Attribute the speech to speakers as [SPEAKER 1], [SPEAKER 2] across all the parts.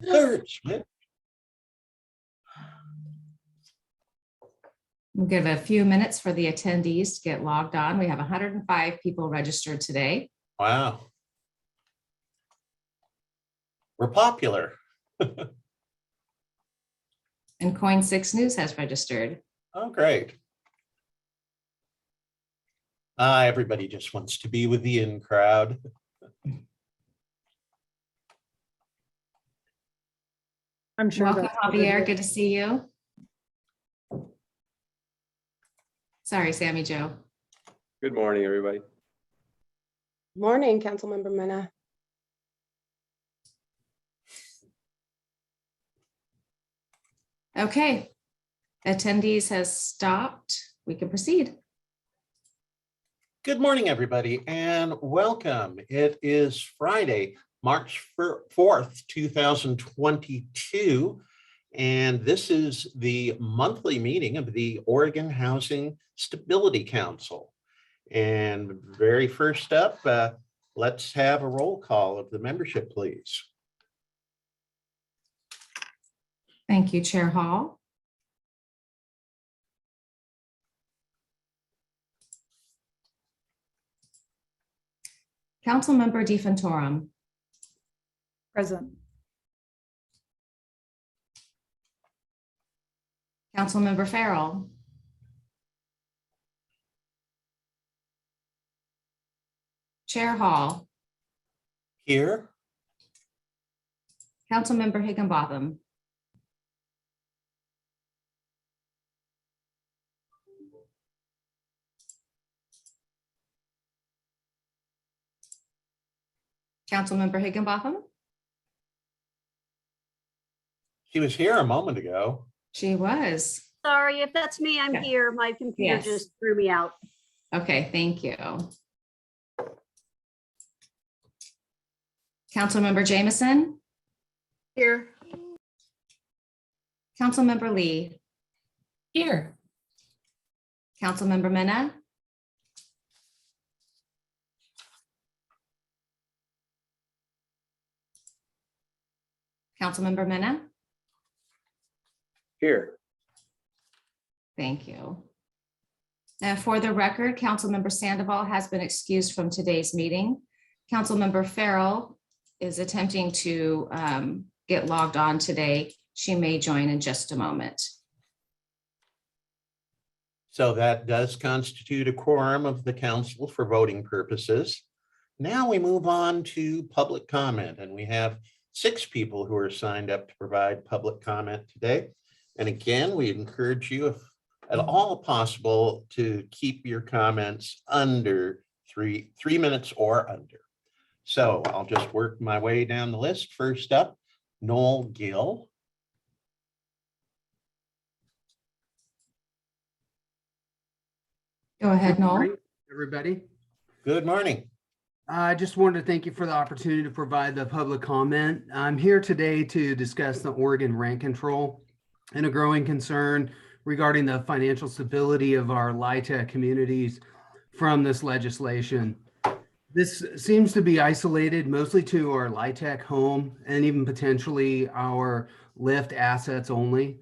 [SPEAKER 1] Third switch.
[SPEAKER 2] We'll give a few minutes for the attendees to get logged on. We have 105 people registered today.
[SPEAKER 1] Wow. We're popular.
[SPEAKER 2] And Coin 6 News has registered.
[SPEAKER 1] Oh, great. Everybody just wants to be with the in crowd.
[SPEAKER 3] I'm sure.
[SPEAKER 2] Welcome,
[SPEAKER 3] that's
[SPEAKER 2] Javier. Good to see you. Sorry, Sammy Joe.
[SPEAKER 4] Good morning, everybody.
[SPEAKER 3] Morning, Councilmember Mena.
[SPEAKER 2] Okay, attendees has stopped. We can proceed.
[SPEAKER 1] Good morning, everybody, and welcome. It is Friday, March 4th, 2022, and this is the monthly meeting of the Oregon Housing Stability Council. And very first up, let's have a roll call of the membership, please.
[SPEAKER 2] Thank you, Chair Hall. Councilmember DeFantorum.
[SPEAKER 3] Present.
[SPEAKER 2] Councilmember Farrell. Chair Hall.
[SPEAKER 1] Here.
[SPEAKER 2] Councilmember Higginbotham. Councilmember Higginbotham.
[SPEAKER 1] She was here a moment ago.
[SPEAKER 2] She was.
[SPEAKER 5] Sorry, if that's me, I'm
[SPEAKER 2] Okay.
[SPEAKER 5] here. My computer
[SPEAKER 2] Yes.
[SPEAKER 5] just threw me out.
[SPEAKER 2] Okay, thank you. Councilmember Jameson.
[SPEAKER 5] Here.
[SPEAKER 2] Councilmember Lee.
[SPEAKER 6] Here.
[SPEAKER 2] Councilmember Mena. Councilmember Mena.
[SPEAKER 4] Here.
[SPEAKER 2] Thank you. For the record, Councilmember Sandoval has been excused from today's meeting. Councilmember Farrell is attempting to get logged on today. She may join in just a moment.
[SPEAKER 1] So that does constitute a quorum of the council for voting purposes. Now we move on to public comment, and we have 6 people who are signed up to provide public comment today. And again, we encourage you, if at all possible, to keep your comments under three minutes or under. So I'll just work my way down the list. First up, Noel Gill.
[SPEAKER 2] Go ahead,
[SPEAKER 7] Good
[SPEAKER 2] Noel.
[SPEAKER 7] morning, everybody.
[SPEAKER 1] Good morning.
[SPEAKER 7] I just wanted to thank you for the opportunity to provide the public comment. I'm here today to discuss the Oregon rent control and a growing concern regarding the financial stability of our LIHTC communities from this legislation. This seems to be isolated mostly to our LIHTC home and even potentially our LIFT assets only.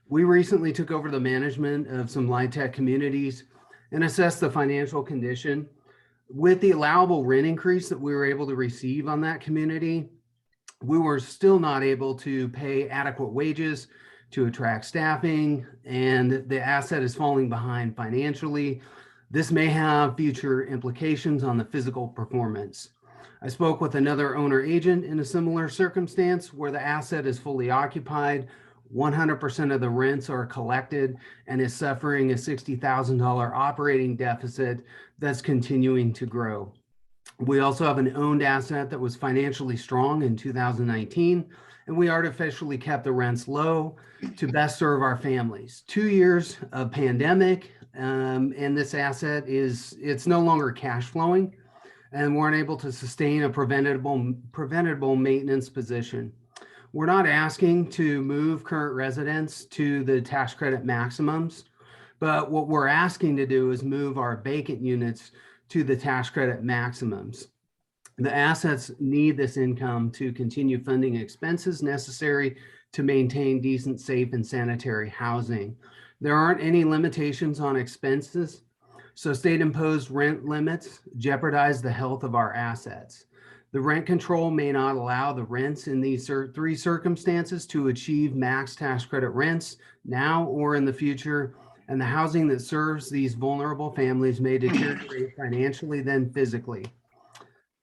[SPEAKER 7] We recently took over the management of some LIHTC communities and assessed the financial condition. With the allowable rent increase that we were able to receive on that community, we were still not able to pay adequate wages to attract staffing, and the asset is falling behind financially. This may have future implications on the physical performance. I spoke with another owner agent in a similar circumstance where the asset is fully occupied, 100% of the rents are collected, and is suffering a $60,000 operating deficit that's continuing to grow. We also have an owned asset that was financially strong in 2019, and we artificially kept the rents low to best serve our families. 2 years of pandemic, and this asset it's no longer cash flowing, and we're unable to sustain a preventable maintenance position. We're not asking to move current residents to the tax credit maximums, but what we're asking to do is move our vacant units to the tax credit maximums. The assets need this income to continue funding expenses necessary to maintain decent, safe, and sanitary housing. There aren't any limitations on expenses, so state-imposed rent limits jeopardize the health of our assets. The rent control may not allow the rents in these three circumstances to achieve max tax credit rents now or in the future, and the housing that serves these vulnerable families may deteriorate financially then physically.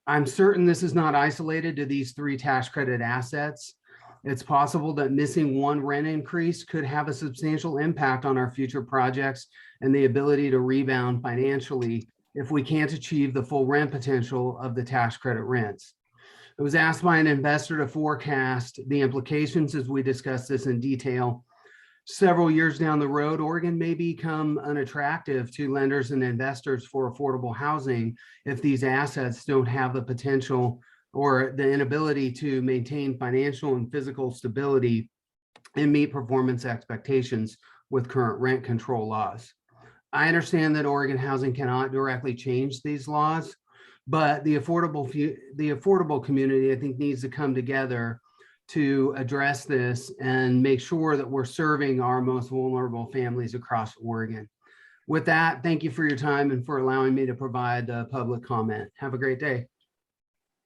[SPEAKER 7] I'm certain this is not isolated to these three tax credit assets. It's possible that missing one rent increase could have a substantial impact on our future projects and the ability to rebound financially if we can't achieve the full rent potential of the tax credit rents. I was asked by an investor to forecast the implications as we discuss this in detail. Several years down the road, Oregon may become unattractive to lenders and investors for affordable housing if these assets don't have the potential or the inability to maintain financial and physical stability and meet performance expectations with current rent control laws. I understand that Oregon Housing cannot directly change these laws, but the affordable community, I think, needs to come together to address this and make sure that we're serving our most vulnerable families across Oregon. With that, thank you for your time and for allowing me to provide public comment. Have a great day.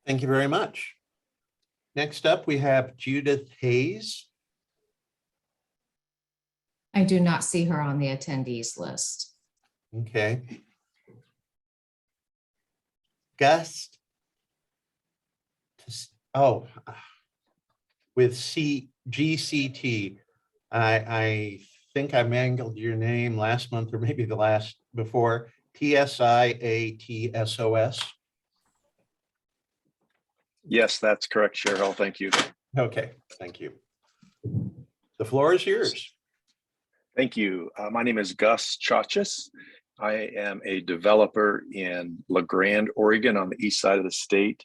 [SPEAKER 1] Thank you very much. Next up, we have Judith Hayes.
[SPEAKER 2] I do not see her on the attendees list.
[SPEAKER 1] Okay. Gus. Oh, with GCT. I think I mangled your name last month or maybe the last before. TSIATSOS.
[SPEAKER 4] Yes, that's correct, Cheryl. Thank you.
[SPEAKER 1] Okay, thank you. The floor is yours.
[SPEAKER 4] Thank you. My name is Gus Chachis. I am a developer in La Grande, Oregon, on the east side of the state.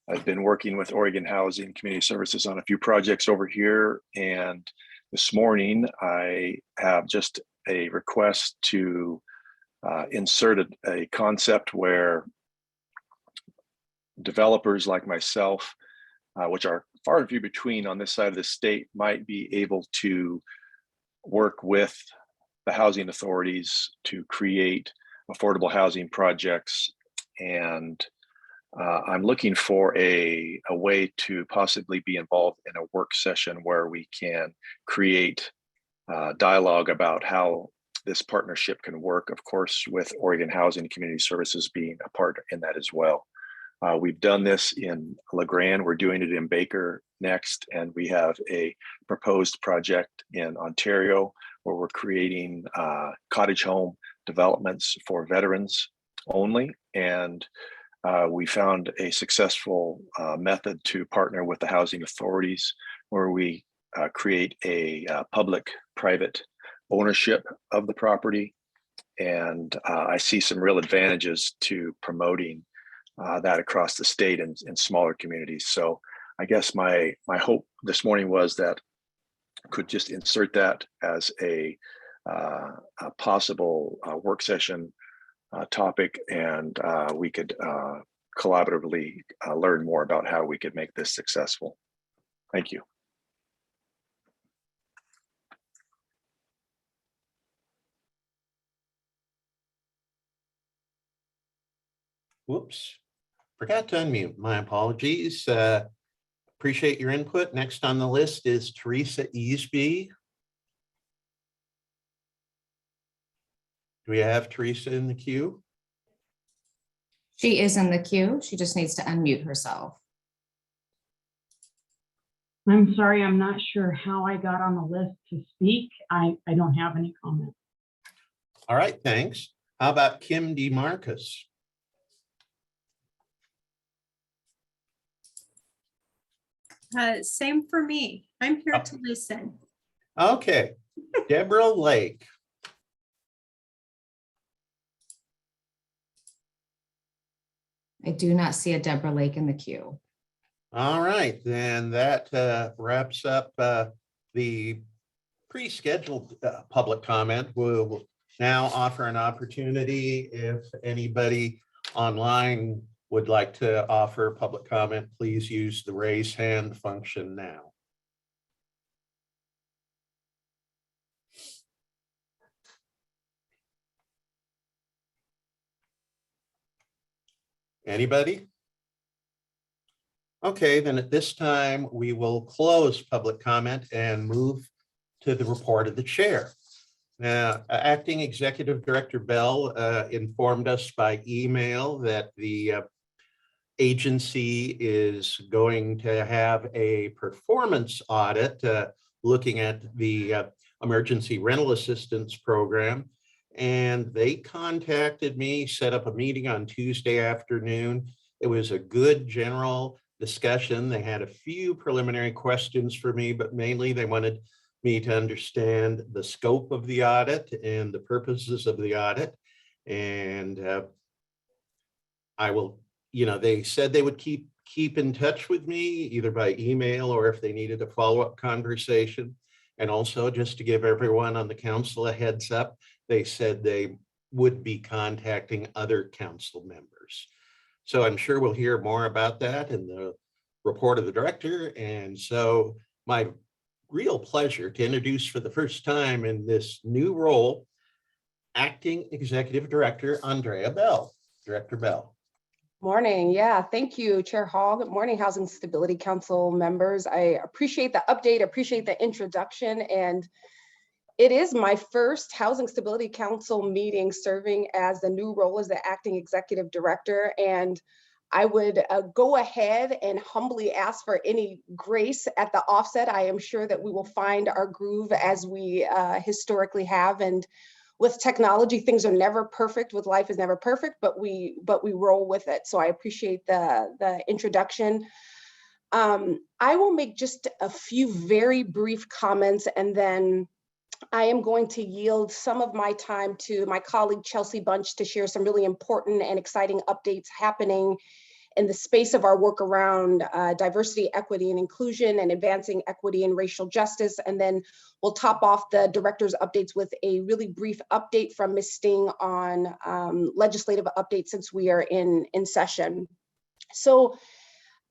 [SPEAKER 4] I've been working with Oregon Housing Community Services on a few projects over here. And this morning, I have just a request to insert a concept where developers like myself, which are far and few between on this side of the state, might be able to work with the housing authorities to create affordable housing projects. And I'm looking for a way to possibly be involved in a work session where we can create dialogue about how this partnership can work, of course, with Oregon Housing Community Services being a partner in that as well. We've done this in La Grande. We're doing it in Baker next, and we have a proposed project in Ontario where we're creating cottage home developments for veterans only. And we found a successful method to partner with the housing authorities where we create a public-private ownership of the property. And I see some real advantages to promoting that across the state and in smaller communities. So I guess my hope this morning was that I could just insert that as a possible work session topic, and we could collaboratively learn more about how we could make this successful. Thank you.
[SPEAKER 1] Whoops, forgot to unmute. My apologies. Appreciate your input. Next on the list is Teresa Easby. Do we have Teresa in the queue?
[SPEAKER 2] She is in the queue. She just needs to unmute herself.
[SPEAKER 6] I'm sorry, I'm not sure how I got on the list to speak. I don't have any comment.
[SPEAKER 1] All right, thanks. How about Kim DeMarcus?
[SPEAKER 8] Same for me. I'm here to listen.
[SPEAKER 1] Okay, Deborah Lake.
[SPEAKER 2] I do not see a Deborah Lake in the queue.
[SPEAKER 1] All right, then that wraps up the pre-scheduled public comment. We'll now offer an opportunity if anybody online would like to offer public comment, please use the raise hand function now. Anybody? Okay, then at this time, we will close public comment and move to the report of the chair. Now, Acting Executive Director Bell informed us by email that the agency is going to have a performance audit looking at the emergency rental assistance program. And they contacted me, set up a meeting on Tuesday afternoon. It was a good general discussion. They had a few preliminary questions for me, but mainly they wanted me to understand the scope of the audit and the purposes of the audit. And I will, they said they would keep in touch with me either by email or if they needed a follow-up conversation. And also, just to give everyone on the council a heads up, they said they would be contacting other council members. So I'm sure we'll hear more about that in the report of the director. And so my real pleasure to introduce for the first time in this new role, Acting Executive Director Andrea Bell. Director Bell.
[SPEAKER 3] Morning. Yeah, thank you, Chair Hall. Good morning, Housing Stability Council members. I appreciate the update, appreciate the introduction, and it is my first Housing Stability Council meeting serving as the new role as the Acting Executive Director. And I would go ahead and humbly ask for any grace at the offset. I am sure that we will find our groove as we historically have. And with technology, things are never perfect. With life is never perfect, but we roll with it. So I appreciate the introduction. I will make just a few very brief comments, and then I am going to yield some of my time to my colleague Chelsea Bunch to share some really important and exciting updates happening in the space of our work around diversity, equity, and inclusion, and advancing equity and racial justice. And then we'll top off the director's updates with a really brief update from Ms. Sting on legislative updates since we are in session. So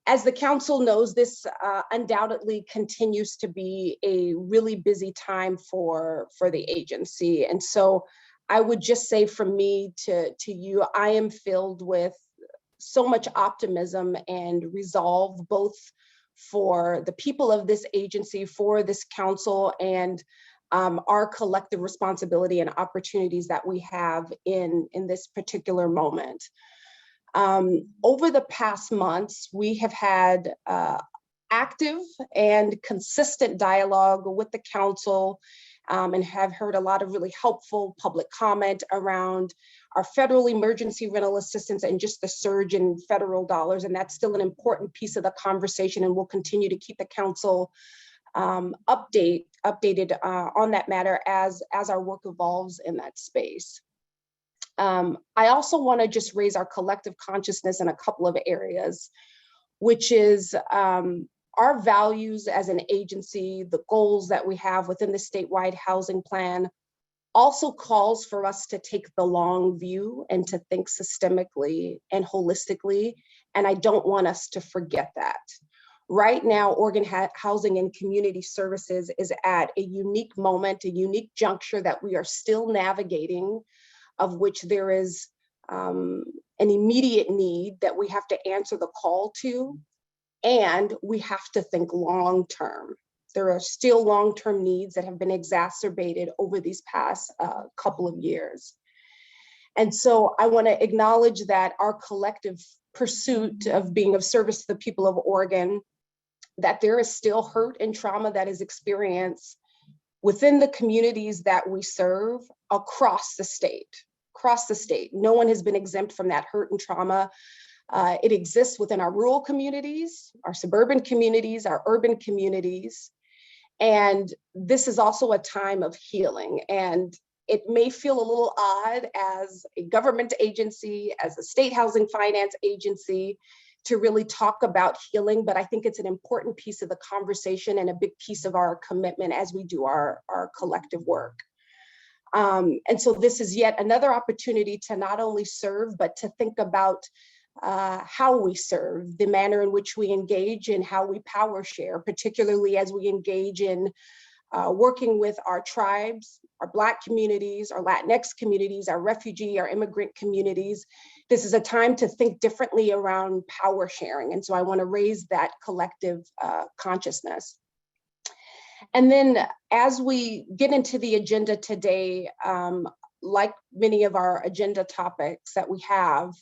[SPEAKER 3] as the council knows, this undoubtedly continues to be a really busy time for the agency. And so I would just say from me to you, I am filled with so much optimism and resolve, both for the people of this agency, for this council, and our collective responsibility and opportunities that we have in this particular moment. Over the past months, we have had active and consistent dialogue with the council and have heard a lot of really helpful public comment around our federal emergency rental assistance and just the surge in federal dollars. And that's still an important piece of the conversation, and we'll continue to keep the council updated on that matter as our work evolves in that space. I also want to just raise our collective consciousness in a couple of areas, which is our values as an agency, the goals that we have within the statewide housing plan also calls for us to take the long view and to think systemically and holistically. And I don't want us to forget that. Right now, Oregon Housing and Community Services is at a unique moment, a unique juncture that we are still navigating, of which there is an immediate need that we have to answer the call to, and we have to think long-term. There are still long-term needs that have been exacerbated over these past couple of years. And so I want to acknowledge that our collective pursuit of being of service to the people of Oregon, that there is still hurt and trauma that is experienced within the communities that we serve across the state. No one has been exempt from that hurt and trauma. It exists within our rural communities, our suburban communities, our urban communities. And this is also a time of healing. And it may feel a little odd as a government agency, as a state housing finance agency, to really talk about healing, but I think it's an important piece of the conversation and a big piece of our commitment as we do our collective work. And so this is yet another opportunity to not only serve, but to think about how we serve, the manner in which we engage, and how we power share, particularly as we engage in working with our tribes, our Black communities, our Latinx communities, our refugee, our immigrant communities. This is a time to think differently around power sharing. And so I want to raise that collective consciousness. And then as we get into the agenda today, like many of our agenda topics that we have,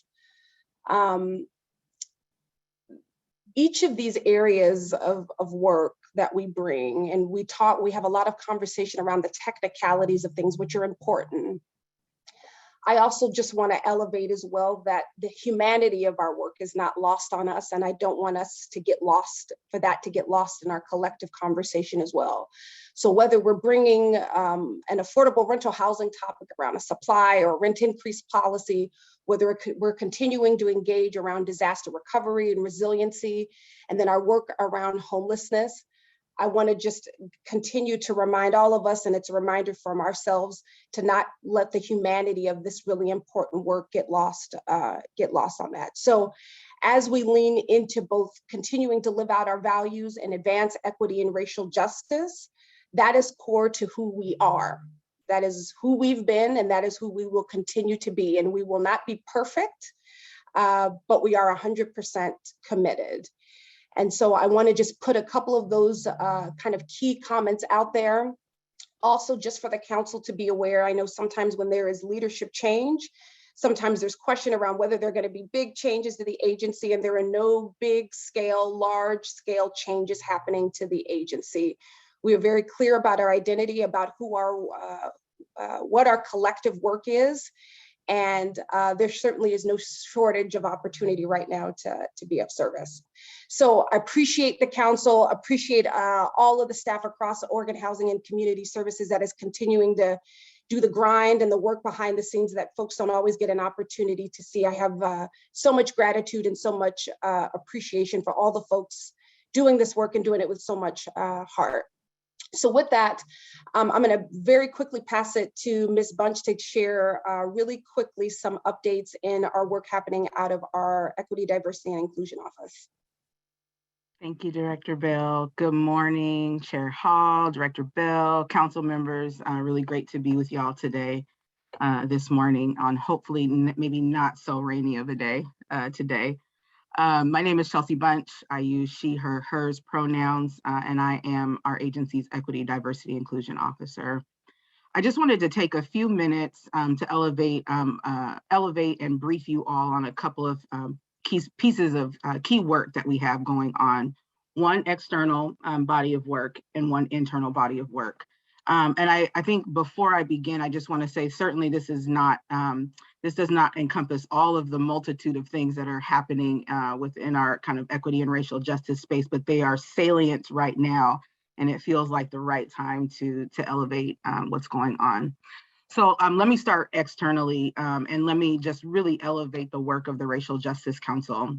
[SPEAKER 3] each of these areas of work that we bring, and we have a lot of conversation around the technicalities of things, which are important. I also just want to elevate as well that the humanity of our work is not lost on us, and I don't want us to get lost, for that to get lost in our collective conversation as well. So whether we're bringing an affordable rental housing topic around a supply or rent increase policy, whether we're continuing to engage around disaster recovery and resiliency, and then our work around homelessness, I want to just continue to remind all of us, and it's a reminder from ourselves, to not let the humanity of this really important work get lost on that. So as we lean into both continuing to live out our values and advance equity and racial justice, that is core to who we are. That is who we've been, and that is who we will continue to be. And we will not be perfect, but we are 100% committed. And so I want to just put a couple of those kind of key comments out there. Also, just for the council to be aware, I know sometimes when there is leadership change, sometimes there's question around whether there are going to be big changes to the agency, and there are no big scale, large scale changes happening to the agency. We are very clear about our identity, about who what our collective work is. And there certainly is no shortage of opportunity right now to be of service. So I appreciate the council, appreciate all of the staff across Oregon Housing and Community Services that is continuing to do the grind and the work behind the scenes that folks don't always get an opportunity to see. I have so much gratitude and so much appreciation for all the folks doing this work and doing it with so much heart. So with that, I'm going to very quickly pass it to Ms. Bunch to share really quickly some updates in our work happening out of our Equity, Diversity, and Inclusion Office.
[SPEAKER 9] Thank you, Director Bell. Good morning, Chair Hall, Director Bell, council members. Really great to be with y'all today, this morning on hopefully maybe not so rainy of a day today. My name is Chelsea Bunch. I use she, her, hers pronouns, and I am our agency's Equity, Diversity, Inclusion Officer. I just wanted to take a few minutes to elevate and brief you all on a couple of pieces of key work that we have going on. One external body of work and one internal body of work. And I think before I begin, I just want to say certainly this does not encompass all of the multitude of things that are happening within our kind of equity and racial justice space, but they are salient right now, and it feels like the right time to elevate what's going on. So let me start externally, and let me just really elevate the work of the Racial Justice Council.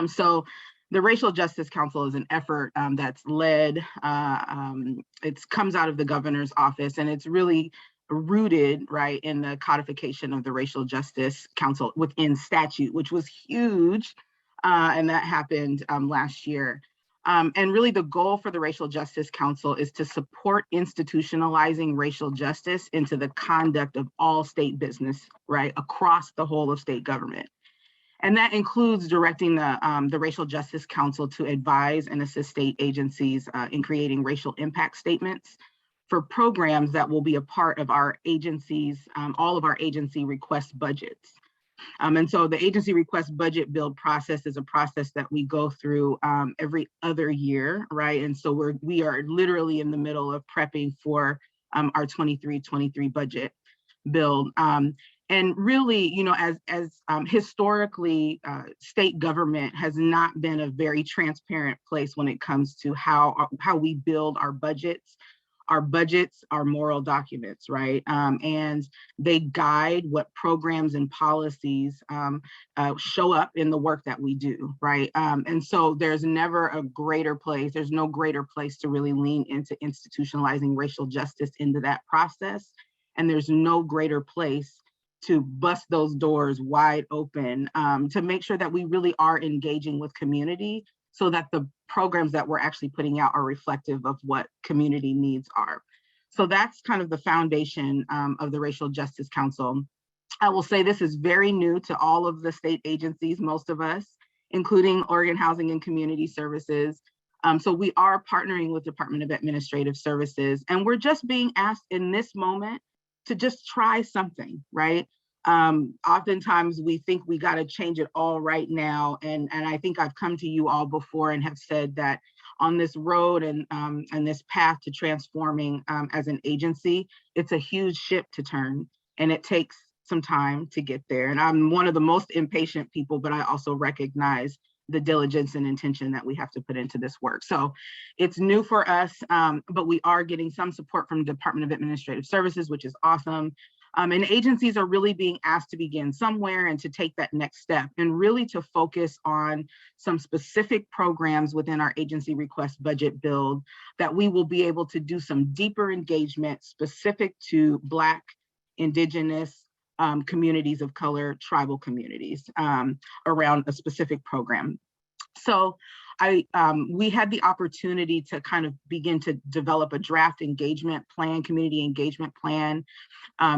[SPEAKER 9] So the Racial Justice Council is an effort that's led, it comes out of the governor's office, and it's really rooted right in the codification of the Racial Justice Council within statute, which was huge, and that happened last year. And really the goal for the Racial Justice Council is to support institutionalizing racial justice into the conduct of all state business, right, across the whole of state government. And that includes directing the Racial Justice Council to advise and assist state agencies in creating racial impact statements for programs that will be a part of our agencies, all of our agency request budgets. And so the agency request budget build process is a process that we go through every other year, right? And so we are literally in the middle of prepping for our 23 budget build. And really, you know, as historically, state government has not been a very transparent place when it comes to how we build our budgets. Our budgets are moral documents, right? And they guide what programs and policies show up in the work that we do, right? And so there's never a greater place, there's no greater place to really lean into institutionalizing racial justice into that process. And there's no greater place to bust those doors wide open, to make sure that we really are engaging with community so that the programs that we're actually putting out are reflective of what community needs are. So that's kind of the foundation of the Racial Justice Council. I will say this is very new to all of the state agencies, most of us, including Oregon Housing and Community Services. So we are partnering with Department of Administrative Services, and we're just being asked in this moment to just try something, right? Oftentimes we think we got to change it all right now. And I think I've come to you all before and have said that on this road and this path to transforming as an agency, it's a huge ship to turn, and it takes some time to get there. And I'm one of the most impatient people, but I also recognize the diligence and intention that we have to put into this work. So it's new for us, but we are getting some support from the Department of Administrative Services, which is awesome. And agencies are really being asked to begin somewhere and to take that next step and really to focus on some specific programs within our agency request budget build that we will be able to do some deeper engagement specific to Black, Indigenous, communities of color, tribal communities around a specific program. So we had the opportunity to kind of begin to develop a draft engagement plan, community engagement plan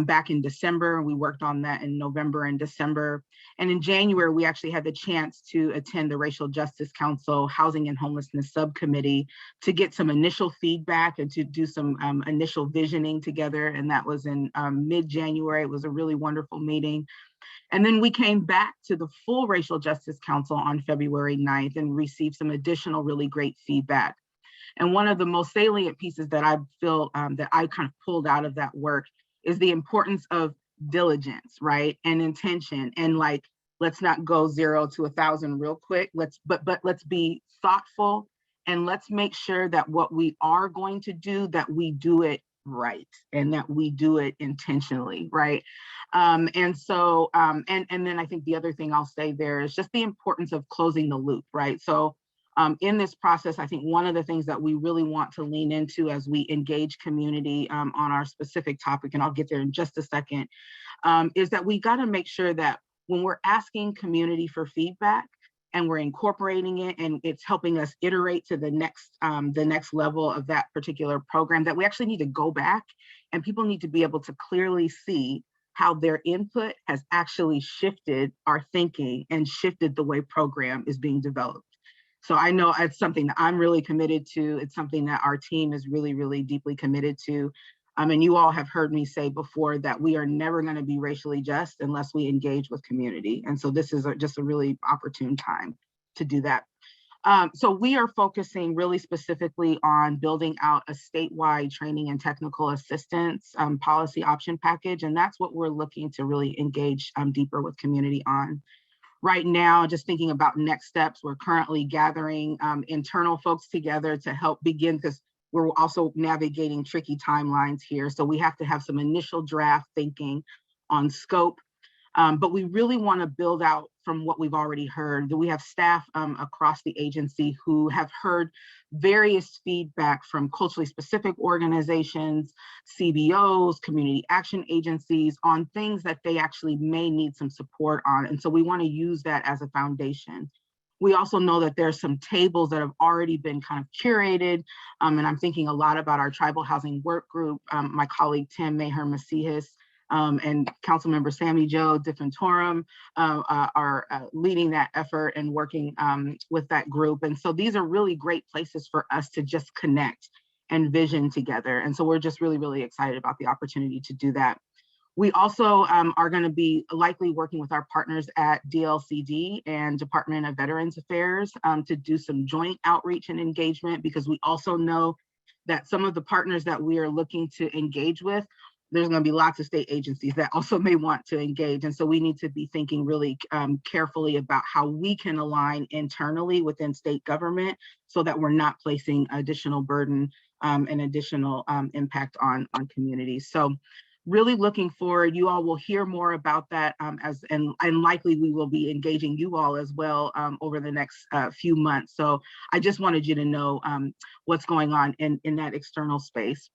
[SPEAKER 9] back in December. We worked on that in November and December. And in January, we actually had the chance to attend the Racial Justice Council Housing and Homelessness Subcommittee to get some initial feedback and to do some initial visioning together. And that was in mid-January. It was a really wonderful meeting. And then we came back to the full Racial Justice Council on February 9th and received some additional really great feedback. And one of the most salient pieces that I feel that I kind of pulled out of that work is the importance of diligence, right? And intention, and like, let's not go 0 to 1,000 real quick. But let's be thoughtful, and let's make sure that what we are going to do, that we do it right, and that we do it intentionally, right? And then I think the other thing I'll say there is just the importance of closing the loop, right? So in this process, I think one of the things that we really want to lean into as we engage community on our specific topic, and I'll get there in just a second, is that we got to make sure that when we're asking community for feedback and we're incorporating it and it's helping us iterate to the next level of that particular program, that we actually need to go back and people need to be able to clearly see how their input has actually shifted our thinking and shifted the way program is being developed. So I know it's something that I'm really committed to. It's something that our team is really, really deeply committed to. And you all have heard me say before that we are never going to be racially just unless we engage with community. And so this is just a really opportune time to do that. So we are focusing really specifically on building out a statewide training and technical assistance policy option package. And that's what we're looking to really engage deeper with community on. Right now, just thinking about next steps, we're currently gathering internal folks together to help begin, because we're also navigating tricky timelines here. So we have to have some initial draft thinking on scope, but we really want to build out from what we've already heard. We have staff across the agency who have heard various feedback from culturally specific organizations, CBOs, community action agencies on things that they actually may need some support on. And so we want to use that as a foundation. We also know that there's some tables that have already been kind of curated. And I'm thinking a lot about our tribal housing work group. My colleague, Tim Maher-Masihis, and Councilmember Sammy Jo Diffentorum are leading that effort and working with that group. And so these are really great places for us to just connect and vision together. And so we're just really, really excited about the opportunity to do that. We also are going to be likely working with our partners at DLCD and Department of Veterans Affairs to do some joint outreach and engagement, because we also know that some of the partners that we are looking to engage with, there's going to be lots of state agencies that also may want to engage. And so we need to be thinking really carefully about how we can align internally within state government so that we're not placing additional burden and additional impact on communities. So really looking forward. You all will hear more about that and likely we will be engaging you all as well over the next few months. So I just wanted you to know what's going on in that external space.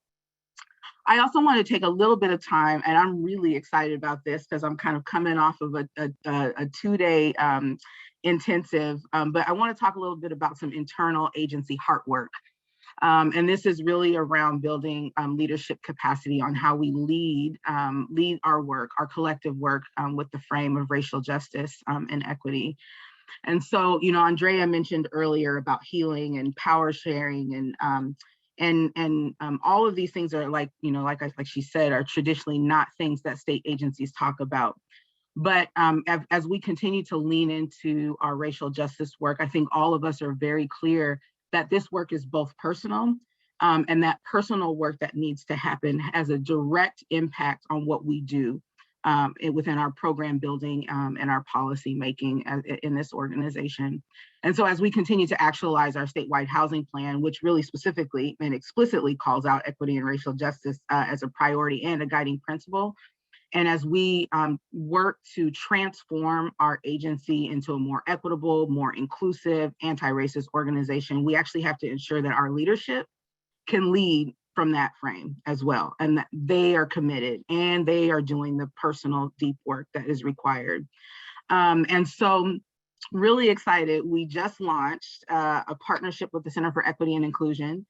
[SPEAKER 9] I also want to take a little bit of time, and I'm really excited about this because I'm kind of coming off of a 2-day intensive, but I want to talk a little bit about some internal agency heart work. And this is really around building leadership capacity on how we lead our work, our collective work with the frame of racial justice and equity. And so, you know, Andrea mentioned earlier about healing and power sharing and all of these things are like, you know, like she said, are traditionally not things that state agencies talk about. But as we continue to lean into our racial justice work, I think all of us are very clear that this work is both personal and that personal work that needs to happen has a direct impact on what we do within our program building and our policy making in this organization. And so as we continue to actualize our statewide housing plan, which really specifically and explicitly calls out equity and racial justice as a priority and a guiding principle, and as we work to transform our agency into a more equitable, more inclusive, anti-racist organization, we actually have to ensure that our leadership can lead from that frame as well, and that they are committed and they are doing the personal deep work that is required. And so really excited, we just launched a partnership with the Center for Equity and Inclusion.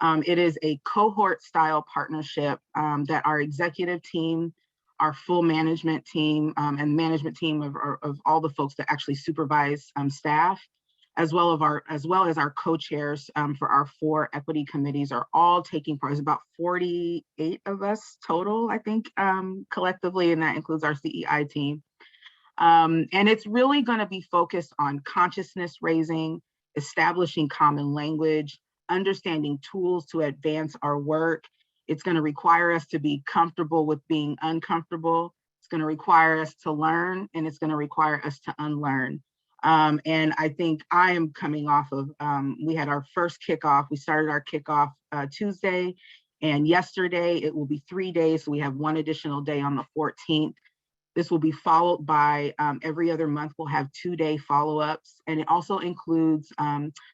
[SPEAKER 9] It is a cohort style partnership that our executive team, our full management team and management team of all the folks that actually supervise staff, as well as our co-chairs for our 4 equity committees are all taking part. It's about 48 of us total, I think, collectively, and that includes our CEI team. And it's really going to be focused on consciousness raising, establishing common language, understanding tools to advance our work. It's going to require us to be comfortable with being uncomfortable. It's going to require us to learn, and it's going to require us to unlearn. And I think I am coming off of, we had our first kickoff. We started our kickoff Tuesday, and yesterday it will be 3 days. So we have 1 additional day on the 14th. This will be followed by every other month, we'll have 2-day follow-ups. And it also includes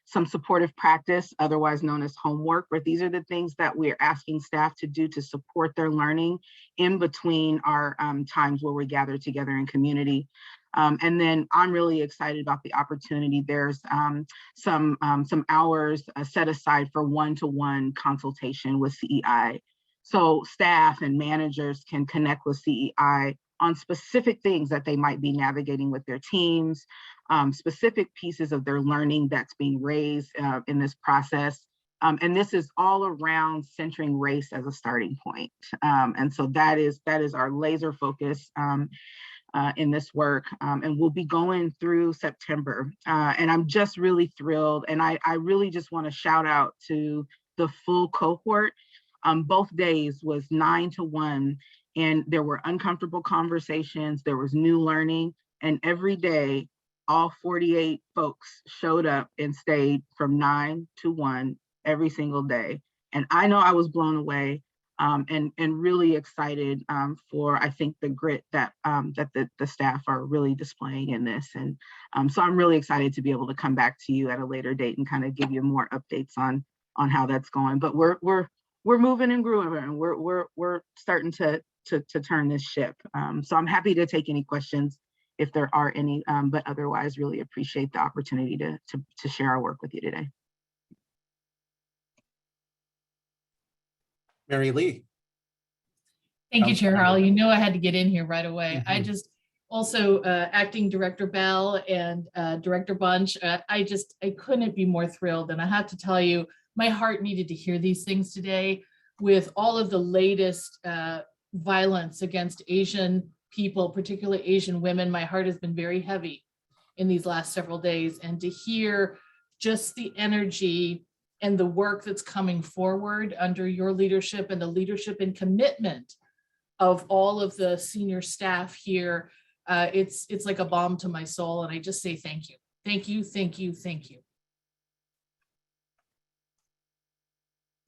[SPEAKER 9] some supportive practice, otherwise known as homework, where these are the things that we're asking staff to do to support their learning in between our times where we gather together in community. And then I'm really excited about the opportunity. There's some hours set aside for one-to-one consultation with CEI. So staff and managers can connect with CEI on specific things that they might be navigating with their teams, specific pieces of their learning that's being raised in this process. And this is all around centering race as a starting point. And so that is our laser focus in this work, and we'll be going through September. And I'm just really thrilled. And I really just want to shout out to the full cohort. Both days was 9 to 1, and there were uncomfortable conversations, there was new learning, and every day, all 48 folks showed up and stayed from 9 to 1 every single day. And I know I was blown away. And really excited for, I think, the grit that the staff are really displaying in this. And so I'm really excited to be able to come back to you at a later date and kind of give you more updates on how that's going. But we're moving and grooving, and we're starting to turn this ship. So I'm happy to take any questions if there are any, but otherwise really appreciate the opportunity to share our work with you today.
[SPEAKER 1] Mary Lee.
[SPEAKER 10] Thank you, Chair
[SPEAKER 1] Councilmember.
[SPEAKER 10] Hall. You know I had to get in here right away. I
[SPEAKER 1] Mhm.
[SPEAKER 10] just also Acting Director Bell and Director Bunch, I couldn't be more thrilled. And I have to tell you, my heart needed to hear these things today with all of the latest violence against Asian people, particularly Asian women. My heart has been very heavy in these last several days. And to hear just the energy and the work that's coming forward under your leadership and the leadership and commitment of all of the senior staff here, it's like a balm to my soul. And I just say thank you. Thank you, thank you, thank you.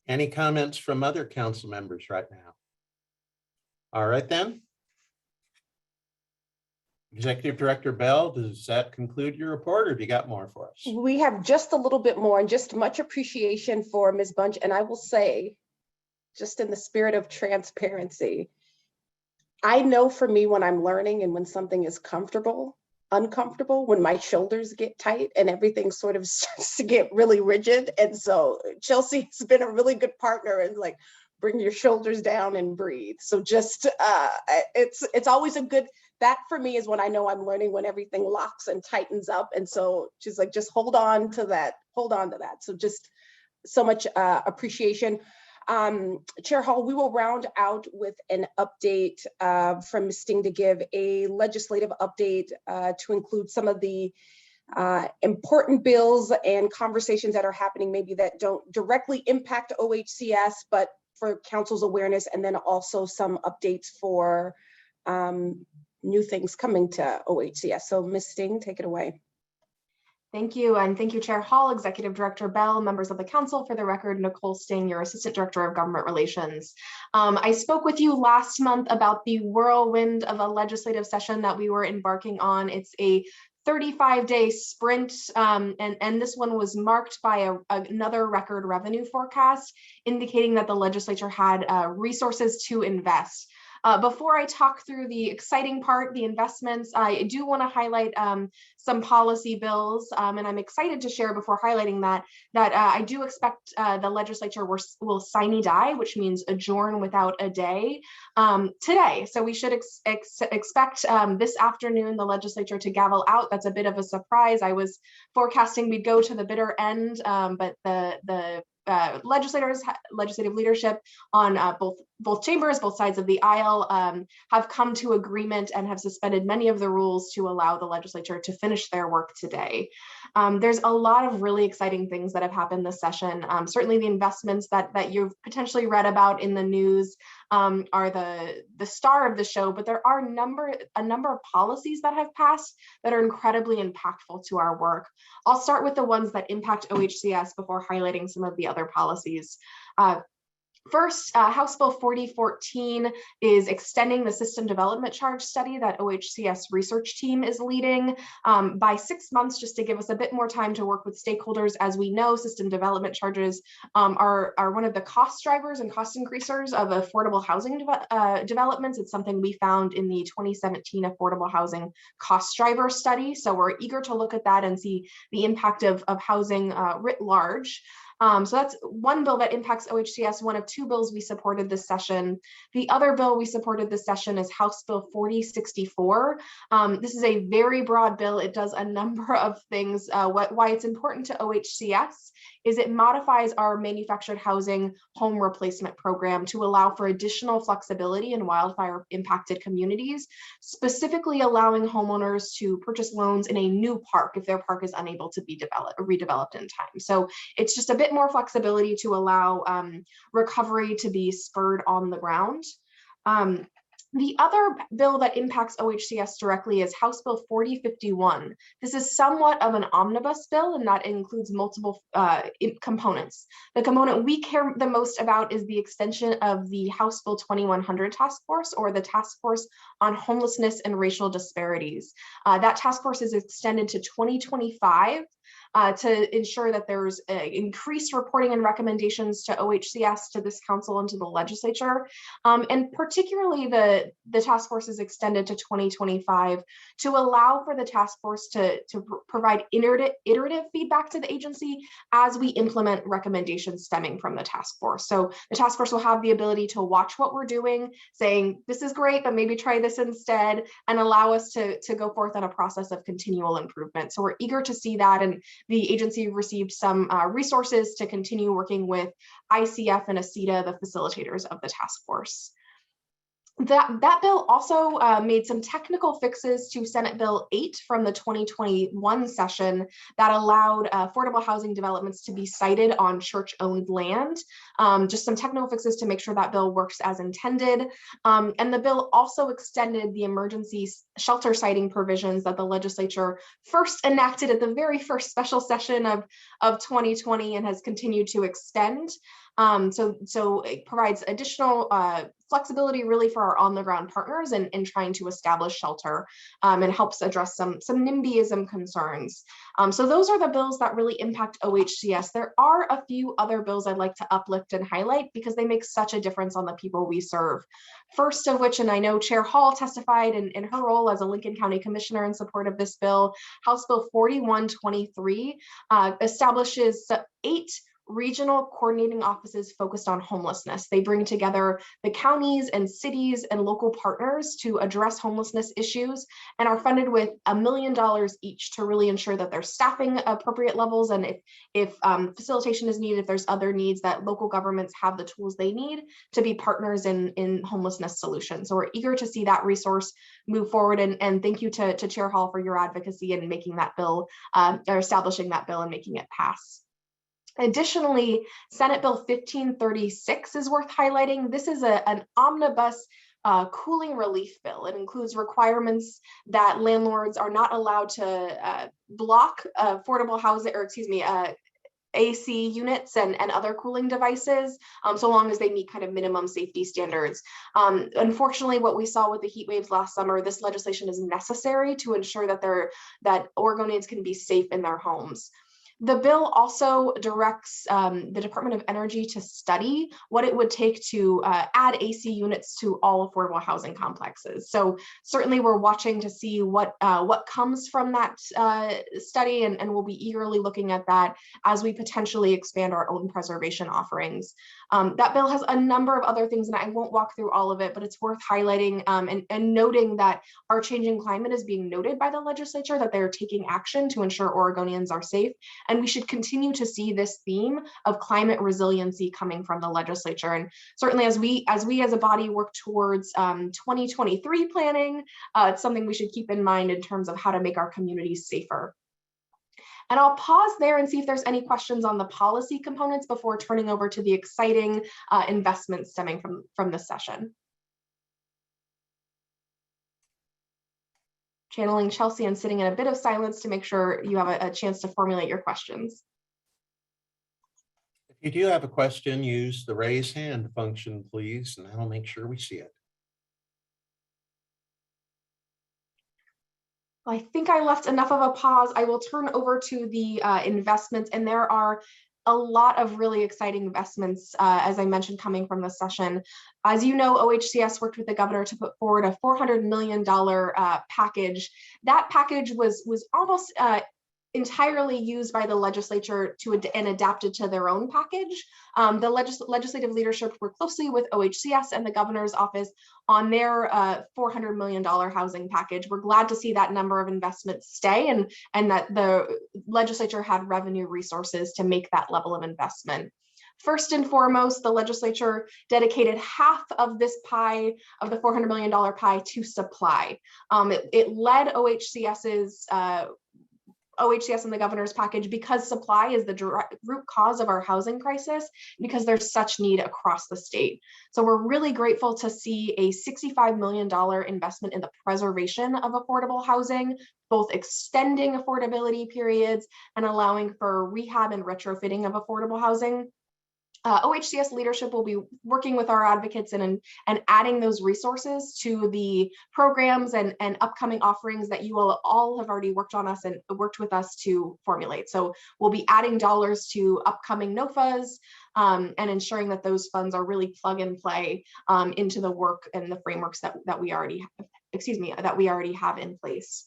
[SPEAKER 1] Any comments from other council members right now? All right, then. Executive Director Bell, does that conclude your report, or have you got more for us?
[SPEAKER 3] We have just a little bit more, and just much appreciation for Ms. Bunch. And I will say, just in the spirit of transparency, I know for me when I'm learning and when something is uncomfortable, when my shoulders get tight and everything sort of starts to get really rigid. And so Chelsea has been a really good partner and like, bring your shoulders down and breathe. So just, it's always a good, that for me is when I know I'm learning, when everything locks and tightens up. And so she's like, just hold on to that. So just so much appreciation. Chair Hall, we will round out with an update from Ms. Sting to give a legislative update to include some of the important bills and conversations that are happening, maybe that don't directly impact OHCS, but for council's awareness, and then also some updates for new things coming to OHCS. So Ms. Sting, take it away.
[SPEAKER 11] Thank you, and thank you, Chair Hall, Executive Director Bell, members of the council. For the record, Nicole Sting, your Assistant Director of Government Relations. I spoke with you last month about the whirlwind of a legislative session that we were embarking on. It's a 35-day sprint, and this one was marked by another record revenue forecast, indicating that the legislature had resources to invest. Before I talk through the exciting part, the investments, I do want to highlight some policy bills, and I'm excited to share before highlighting that I do expect the legislature will sine die, which means adjourn without a day, today. So we should expect this afternoon the legislature to gavel out. That's a bit of a surprise. I was forecasting we'd go to the bitter end, but the legislative leadership on both chambers, both sides of the aisle, have come to agreement and have suspended many of the rules to allow the legislature to finish their work today. There's a lot of really exciting things that have happened this session. Certainly the investments that you've potentially read about in the news are the star of the show, but there are a number of policies that have passed that are incredibly impactful to our work. I'll start with the ones that impact OHCS before highlighting some of the other policies. First, House Bill 4014 is extending the system development charge study that OHCS research team is leading by 6 months, just to give us a bit more time to work with stakeholders. As we know, system development charges are one of the cost drivers and cost increasers of affordable housing developments. It's something we found in the 2017 Affordable Housing Cost Driver Study. So we're eager to look at that and see the impact of housing writ large. So that's one bill that impacts OHCS, one of two bills we supported this session. The other bill we supported this session is House Bill 4064. This is a very broad bill. It does a number of things. Why it's important to OHCS is it modifies our manufactured housing home replacement program to allow for additional flexibility in wildfire impacted communities, specifically allowing homeowners to purchase loans in a new park if their park is unable to be redeveloped in time. So it's just a bit more flexibility to allow recovery to be spurred on the ground. The other bill that impacts OHCS directly is House Bill 4051. This is somewhat of an omnibus bill, and that includes multiple components. The component we care the most about is the extension of the House Bill 2100 task force, or the task force on homelessness and racial disparities. That task force is extended to 2025. To ensure that there's increased reporting and recommendations to OHCS, to this council, and to the legislature. And particularly the task force is extended to 2025 to allow for the task force to provide iterative feedback to the agency as we implement recommendations stemming from the task force. So the task force will have the ability to watch what we're doing, saying, this is great, but maybe try this instead, and allow us to go forth on a process of continual improvement. So we're eager to see that, and the agency received some resources to continue working with ICF and ACETA, the facilitators of the task force. That bill also made some technical fixes to Senate Bill 8 from the 2021 session that allowed affordable housing developments to be sited on church-owned land. Just some technical fixes to make sure that bill works as intended. And the bill also extended the emergency shelter siting provisions that the legislature first enacted at the very first special session of 2020 and has continued to extend. So it provides additional flexibility really for our on-the-ground partners in trying to establish shelter, and helps address some NIMBYism concerns. So those are the bills that really impact OHCS. There are a few other bills I'd like to uplift and highlight because they make such a difference on the people we serve. First of which, and I know Chair Hall testified in her role as a Lincoln County Commissioner in support of this bill, House Bill 4123 establishes 8 regional coordinating offices focused on homelessness. They bring together the counties and cities and local partners to address homelessness issues and are funded with $1 million each to really ensure that they're staffing appropriate levels, and if facilitation is needed, if there's other needs, that local governments have the tools they need to be partners in homelessness solutions. So we're eager to see that resource move forward, and thank you to Chair Hall for your advocacy in making that bill, or establishing that bill and making it pass. Additionally, Senate Bill 1536 is worth highlighting. This is an omnibus cooling relief bill. It includes requirements that landlords are not allowed to block affordable housing, or excuse me, AC units and other cooling devices, so long as they meet kind of minimum safety standards. Unfortunately, what we saw with the heat waves last summer, this legislation is necessary to ensure that Oregonians can be safe in their homes. The bill also directs the Department of Energy to study what it would take to add AC units to all affordable housing complexes. So certainly we're watching to see what comes from that study, and we'll be eagerly looking at that as we potentially expand our own preservation offerings. That bill has a number of other things, and I won't walk through all of it, but it's worth highlighting and noting that our changing climate is being noted by the legislature, that they're taking action to ensure Oregonians are safe. And we should continue to see this theme of climate resiliency coming from the legislature. And certainly as we as a body work towards 2023 planning, it's something we should keep in mind in terms of how to make our communities safer. And I'll pause there and see if there's any questions on the policy components before turning over to the exciting investments stemming from this session. Channeling Chelsea and sitting in a bit of silence to make sure you have a chance to formulate your questions.
[SPEAKER 1] If you do have a question, use the raise hand function, please, and that'll make sure we see it.
[SPEAKER 11] I think I left enough of a pause. I will turn over to the investments, and there are a lot of really exciting investments, as I mentioned, coming from this session. As you know, OHCS worked with the governor to put forward a $400 million package. That package was almost entirely used by the legislature and adapted to their own package. The legislative leadership worked closely with OHCS and the governor's office on their $400 million housing package. We're glad to see that number of investments stay, and that the legislature had revenue resources to make that level of investment. First and foremost, the legislature dedicated half of this pie, of the $400 million pie, to supply. It led OHCS and the governor's package because supply is the direct root cause of our housing crisis, because there's such need across the state. So we're really grateful to see a $65 million investment in the preservation of affordable housing, both extending affordability periods and allowing for rehab and retrofitting of affordable housing. OHCS leadership will be working with our advocates and adding those resources to the programs and upcoming offerings that you all have already worked with us to formulate. So we'll be adding dollars to upcoming NOFAs and ensuring that those funds are really plug and play into the work and the frameworks that we already have in place.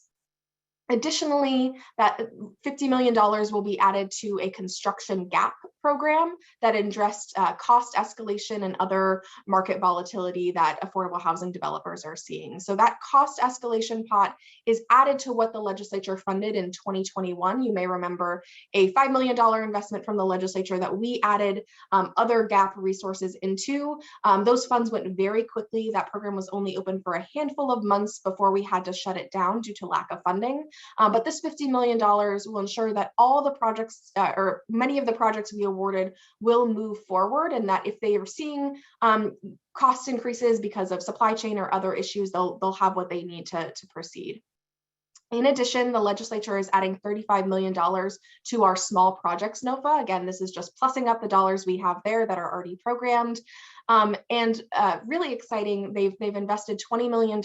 [SPEAKER 11] Additionally, that $50 million will be added to a construction gap program that addressed cost escalation and other market volatility that affordable housing developers are seeing. So that cost escalation pot is added to what the legislature funded in 2021. You may remember a $5 million investment from the legislature that we added other gap resources into. Those funds went very quickly. That program was only open for a handful of months before we had to shut it down due to lack of funding. But this $50 million will ensure that all the projects, or many of the projects we awarded, will move forward, and that if they are seeing cost increases because of supply chain or other issues, they'll have what they need to proceed. In addition, the legislature is adding $35 million to our small projects NOFA. Again, this is just plussing up the dollars we have there that are already programmed. Really exciting, they've invested $20 million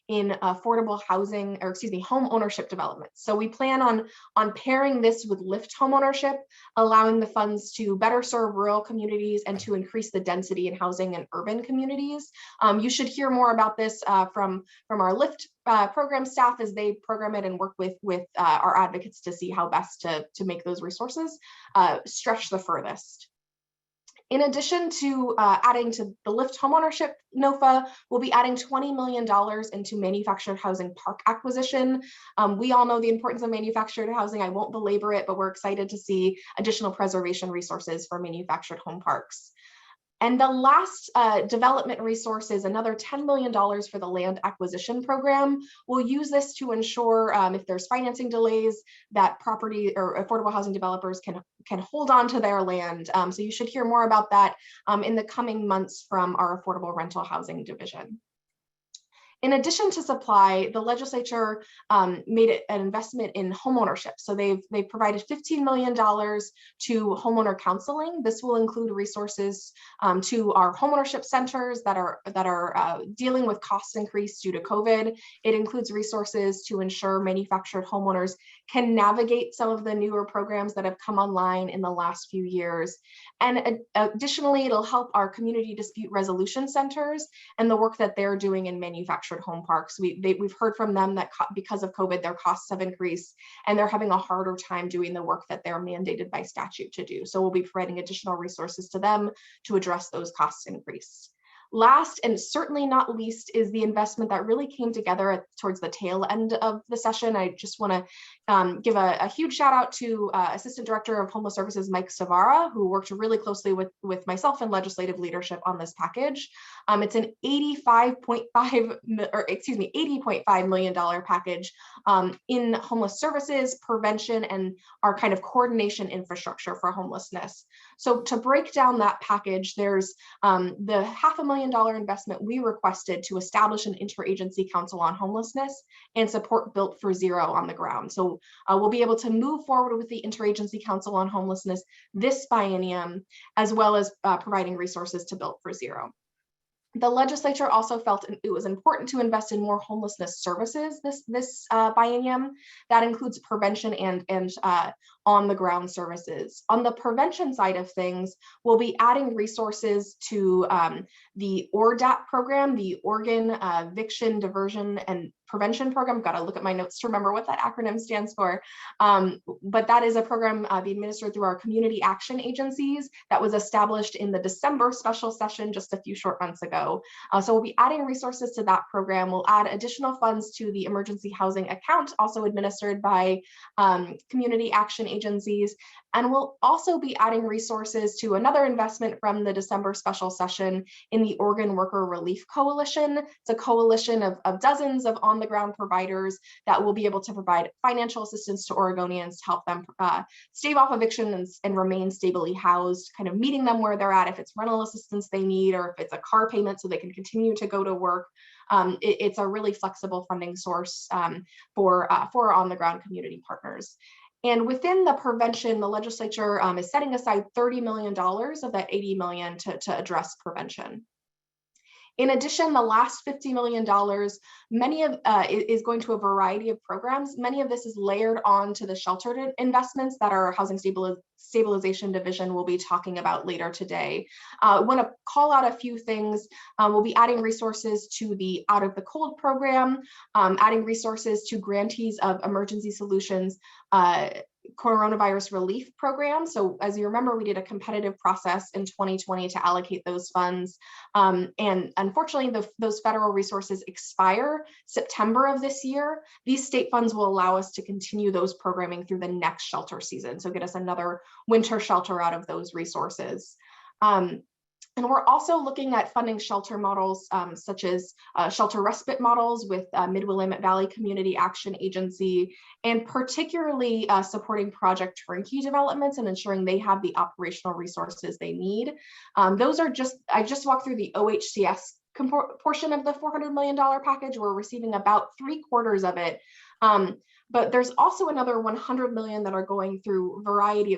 [SPEAKER 11] in affordable housing, or excuse me, home ownership developments. So we plan on pairing this with LIFT homeownership, allowing the funds to better serve rural communities and to increase the density in housing in urban communities. You should hear more about this from our LIFT program staff as they program it and work with our advocates to see how best to make those resources stretch the furthest. In addition to adding to the LIFT homeownership NOFA, we'll be adding $20 million into manufactured housing park acquisition. We all know the importance of manufactured housing. I won't belabor it, but we're excited to see additional preservation resources for manufactured home parks. And the last development resource is another $10 million for the land acquisition program. We'll use this to ensure if there's financing delays, that property or affordable housing developers can hold on to their land. So you should hear more about that in the coming months from our affordable rental housing division. In addition to supply, the legislature made an investment in homeownership. So they've provided $15 million to homeowner counseling. This will include resources to our homeownership centers that are dealing with cost increase due to COVID. It includes resources to ensure manufactured homeowners can navigate some of the newer programs that have come online in the last few years. And additionally, it'll help our community dispute resolution centers and the work that they're doing in manufactured home parks. We've heard from them that because of COVID, their costs have increased and they're having a harder time doing the work that they're mandated by statute to do. So we'll be providing additional resources to them to address those cost increase. Last and certainly not least is the investment that really came together towards the tail end of the session. I just want to give a huge shout out to Assistant Director of Homeless Services, Mike Savara, who worked really closely with myself and legislative leadership on this package. It's an $80.5 million package in homeless services, prevention, and our kind of coordination infrastructure for homelessness. So to break down that package, there's the $500,000 investment we requested to establish an interagency council on homelessness and support Built for Zero on the ground. So we'll be able to move forward with the interagency council on homelessness this biennium, as well as providing resources to Built for Zero. The legislature also felt it was important to invest in more homelessness services this biennium. That includes prevention and on the ground services. On the prevention side of things, we'll be adding resources to the ORDAP program, the Oregon Eviction, Diversion, and Prevention Program. Got to look at my notes to remember what that acronym stands for. But that is a program being administered through our community action agencies that was established in the December special session just a few short months ago. So we'll be adding resources to that program. We'll add additional funds to the emergency housing account, also administered by community action agencies. And we'll also be adding resources to another investment from the December special session in the Oregon Worker Relief Coalition. It's a coalition of dozens of on-the-ground providers that will be able to provide financial assistance to Oregonians to help them stave off eviction and remain stably housed, kind of meeting them where they're at, if it's rental assistance they need, or if it's a car payment so they can continue to go to work. It's a really flexible funding source for on-the-ground community partners. And within the prevention, the legislature is setting aside $30 million of that $80 million to address prevention. In addition, the last $50 million, is going to a variety of programs. Many of this is layered on to the sheltered investments that our Housing Stabilization Division will be talking about later today. I want to call out a few things. We'll be adding resources to the Out of the Cold program, adding resources to Grantees of Emergency Solutions coronavirus relief program. So as you remember, we did a competitive process in 2020 to allocate those funds. And unfortunately, those federal resources expire September of this year. These state funds will allow us to continue those programming through the next shelter season. So get us another winter shelter out of those resources. And we're also looking at funding shelter models such as shelter respite models with Mid-Willamette Valley Community Action Agency, and particularly supporting Project Turnkey developments and ensuring they have the operational resources they need. Those are I just walked through the OHCS portion of the $400 million package. We're receiving about 3/4 of it But there's also another 100 million that are going through a variety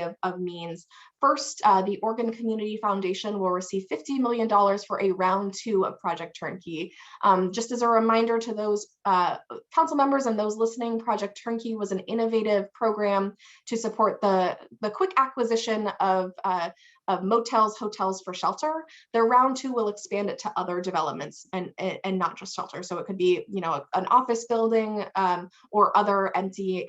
[SPEAKER 11] of means. First, the Oregon Community Foundation will receive $50 million for a round 2 of Project Turnkey. Just as a reminder to those council members and those listening, Project Turnkey was an innovative program to support the quick acquisition of motels, hotels for shelter. Their round 2 will expand it to other developments and not just shelter. So it could be, an office building or other empty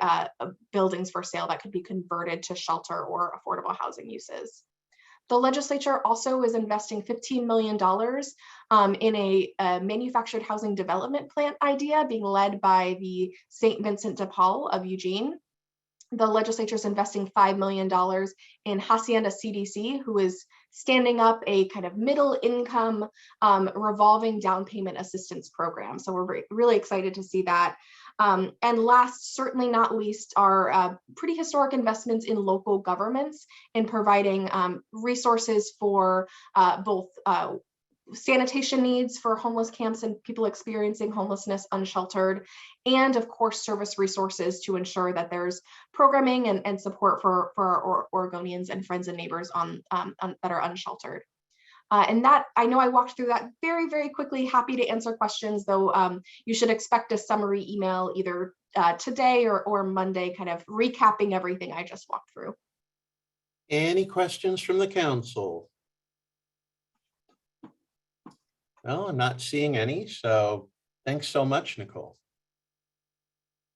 [SPEAKER 11] buildings for sale that could be converted to shelter or affordable housing uses. The legislature also is investing $15 million in a manufactured housing development plant idea being led by the St. Vincent de Paul of Eugene. The legislature is investing $5 million in Hacienda CDC, who is standing up a kind of middle income revolving down payment assistance program. So we're really excited to see that. And last, certainly not least, are pretty historic investments in local governments in providing resources for both sanitation needs for homeless camps and people experiencing homelessness unsheltered, and of course service resources to ensure that there's programming and support for our Oregonians and friends and neighbors that are unsheltered. And that, I know I walked through that very, very quickly. Happy to answer questions, though you should expect a summary email either today or Monday, kind of recapping everything I just walked through.
[SPEAKER 1] Any questions from the council? No, I'm not seeing any, so thanks so much, Nicole.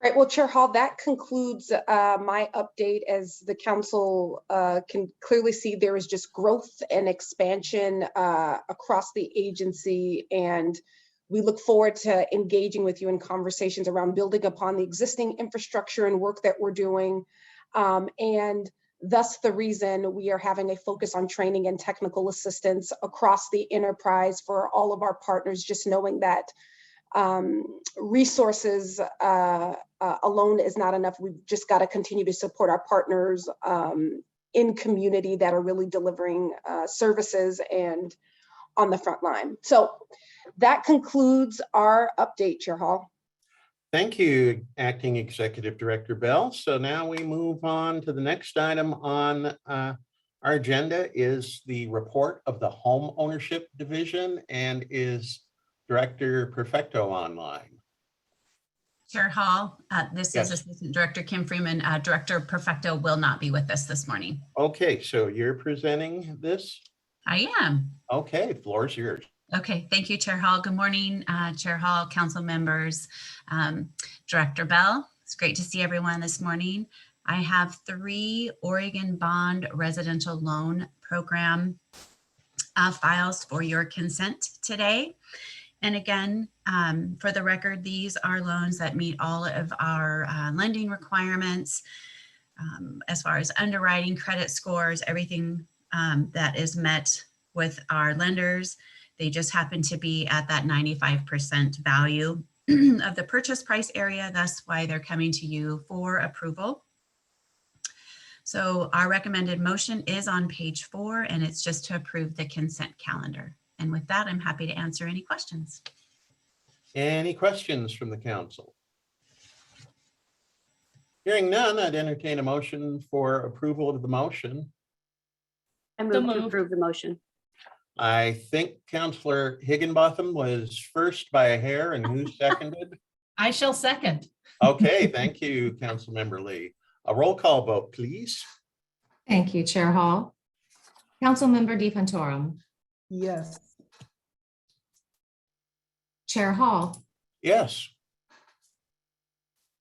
[SPEAKER 3] Right, well, Chair Hall, that concludes my update. As the council can clearly see, there is just growth and expansion across the agency, and we look forward to engaging with you in conversations around building upon the existing infrastructure and work that we're doing, and thus the reason we are having a focus on training and technical assistance across the enterprise for all of our partners, just knowing that resources alone is not enough. We've just got to continue to support our partners in community that are really delivering services and on the front line. So that concludes our update, Chair Hall.
[SPEAKER 1] Thank you, Acting Executive Director Bell. So now we move on to the next item on our agenda is the report of the Homeownership Division, and is Director Perfecto online?
[SPEAKER 12] Chair Hall, this
[SPEAKER 1] Yes.
[SPEAKER 12] is Assistant Director Kim Freeman. Director Perfecto will not be with us this morning.
[SPEAKER 1] Okay, so you're presenting this?
[SPEAKER 12] I am.
[SPEAKER 1] Okay, floor is yours.
[SPEAKER 12] Okay, thank you, Chair Hall. Good morning, Chair Hall, council members, Director Bell. It's great to see everyone this morning. I have 3 Oregon Bond Residential Loan Program files for your consent today. And again, for the record, these are loans that meet all of our lending requirements as far as underwriting, credit scores, everything that is met with our lenders. They just happen to be at that 95% value of the purchase price area. That's why they're coming to you for approval. So our recommended motion is on page 4, and it's just to approve the consent calendar. And with that, I'm happy to answer any questions.
[SPEAKER 1] Any questions from the council? Hearing none, I'd entertain a motion for approval of the motion.
[SPEAKER 5] I move to approve the motion.
[SPEAKER 1] I think Councillor Higginbotham was first by a hair, and who seconded?
[SPEAKER 10] I shall second.
[SPEAKER 1] Okay, thank you, Councilmember Lee. A roll call vote, please.
[SPEAKER 2] Thank you, Chair Hall. Councilmember DeFantorum.
[SPEAKER 6] Yes.
[SPEAKER 2] Chair Hall.
[SPEAKER 1] Yes.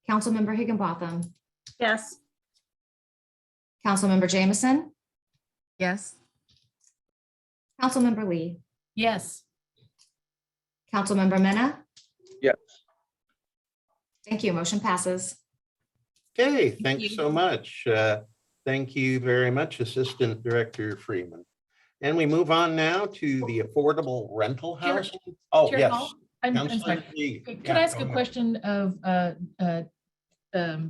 [SPEAKER 2] Councilmember Higginbotham.
[SPEAKER 5] Yes.
[SPEAKER 2] Councilmember Jameson.
[SPEAKER 12] Yes.
[SPEAKER 2] Councilmember Lee.
[SPEAKER 10] Yes.
[SPEAKER 2] Councilmember Mena.
[SPEAKER 4] Yes.
[SPEAKER 2] Thank you. Motion passes.
[SPEAKER 1] Okay, thanks
[SPEAKER 12] you.
[SPEAKER 1] so much. Thank you very much, Assistant Director Freeman. And we move on now to the affordable rental
[SPEAKER 10] Chair-
[SPEAKER 1] housing. Oh,
[SPEAKER 10] Chair
[SPEAKER 1] yes.
[SPEAKER 10] Hall, I'm
[SPEAKER 1] Councilor
[SPEAKER 10] sorry.
[SPEAKER 1] Lee.
[SPEAKER 10] Could
[SPEAKER 1] Yeah,
[SPEAKER 10] I ask
[SPEAKER 1] go
[SPEAKER 10] a
[SPEAKER 1] ahead.
[SPEAKER 10] question of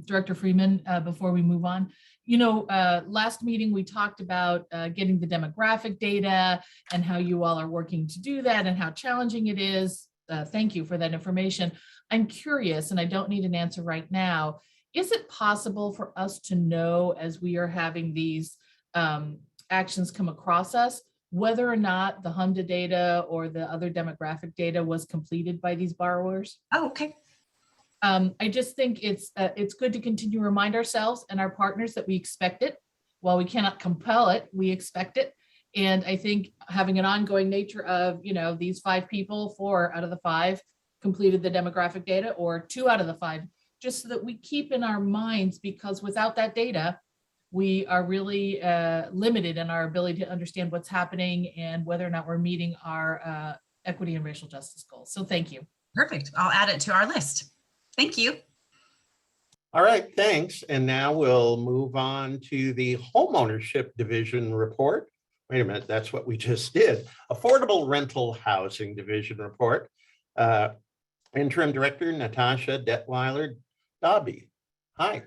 [SPEAKER 10] Director Freeman before we move on? You know, last meeting, we talked about getting the demographic data and how you all are working to do that and how challenging it is. thank you for that information. I'm curious, and I don't need an answer right now. Is it possible for us to know, as we are having these actions come across us, whether or not the HMDA data or the other demographic data was completed by these borrowers?
[SPEAKER 12] Oh, okay.
[SPEAKER 10] I just think it's good to continue to remind ourselves and our partners that we expect it. While we cannot compel it, we expect it. And I think having an ongoing nature of, these 5 people, 4 out of the 5 completed the demographic data, or 2 out of the 5, just so that we keep in our minds, because without that data, we are really limited in our ability to understand what's happening and whether or not we're meeting our equity and racial justice goals. So thank you.
[SPEAKER 12] Perfect. I'll add it to our list. Thank you.
[SPEAKER 1] All right, thanks. And now we'll move on to the Homeownership Division report. Wait a minute, that's what we just did. Affordable Rental Housing Division report. Interim Director Natasha Detweiler-Dobby. Hi.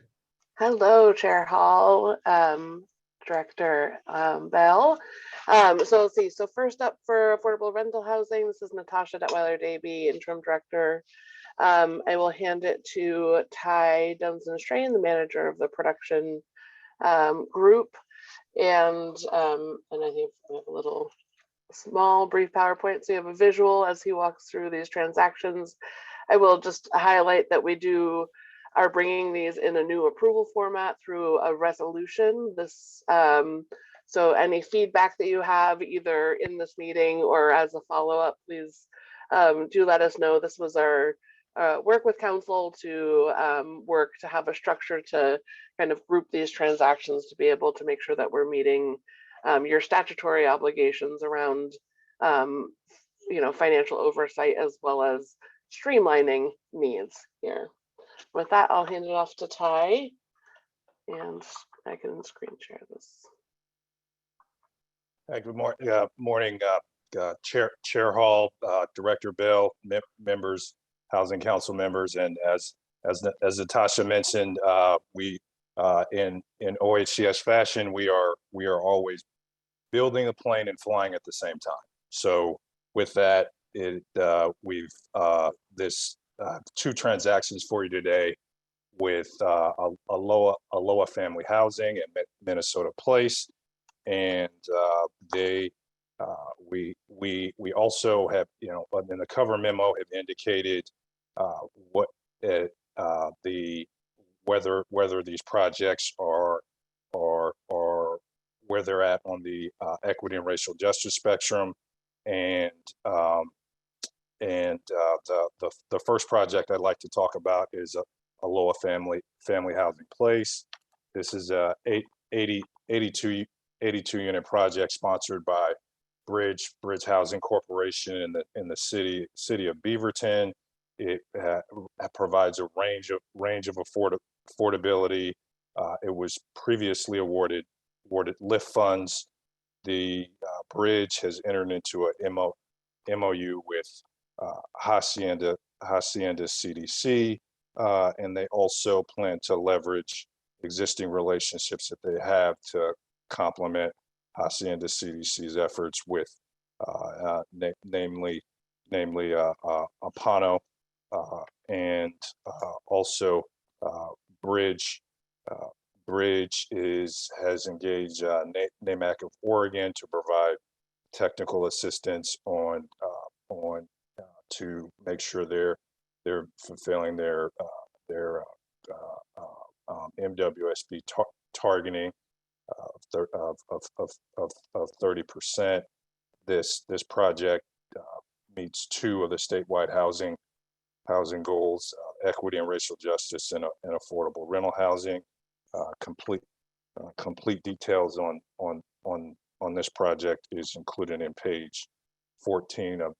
[SPEAKER 13] Hello, Chair Hall, Director Bell. So let's see. So first up for affordable rental housing, this is Natasha Detweiler-Dobby, Interim Director. I will hand it to Ty Dunstan-Strain, the manager of the production group. And I think we have a little small brief PowerPoint, so you have a visual as he walks through these transactions. I will just highlight that we are bringing these in a new approval format through a resolution. So any feedback that you have either in this meeting or as a follow-up, please do let us know. This was our work with council to work to have a structure to kind of group these transactions to be able to make sure that we're meeting your statutory obligations around financial oversight as well as streamlining needs here. With that, I'll hand it off to Ty, and I can screen share this.
[SPEAKER 14] Good morning, Chair Hall, Director Bell, members, Housing Council members, and as Natasha mentioned, we in OHCS fashion, we are always building a plane and flying at the same time. So with that, we've this 2 transactions for you today with Aloha Family Housing at Minnesota Place, and we also have, in the cover memo have indicated whether these projects are where they're at on the equity and racial justice spectrum, and the first project I'd like to talk about is Aloha Family Housing Place. This is a 82 unit project sponsored by Bridge Housing Corporation in the city of Beaverton. It provides a range of affordability. It was previously awarded LIFT funds. The Bridge has entered into a MOU with Hacienda CDC, and they also plan to leverage existing relationships that they have to complement Hacienda CDC's efforts with namely Apano, and also Bridge has engaged NAMAC of Oregon to provide technical assistance on to make sure they're fulfilling their MWSB targeting of 30%. This project meets 2 of the statewide housing goals: equity and racial justice and affordable rental housing. Complete details on this project is included in page 14 of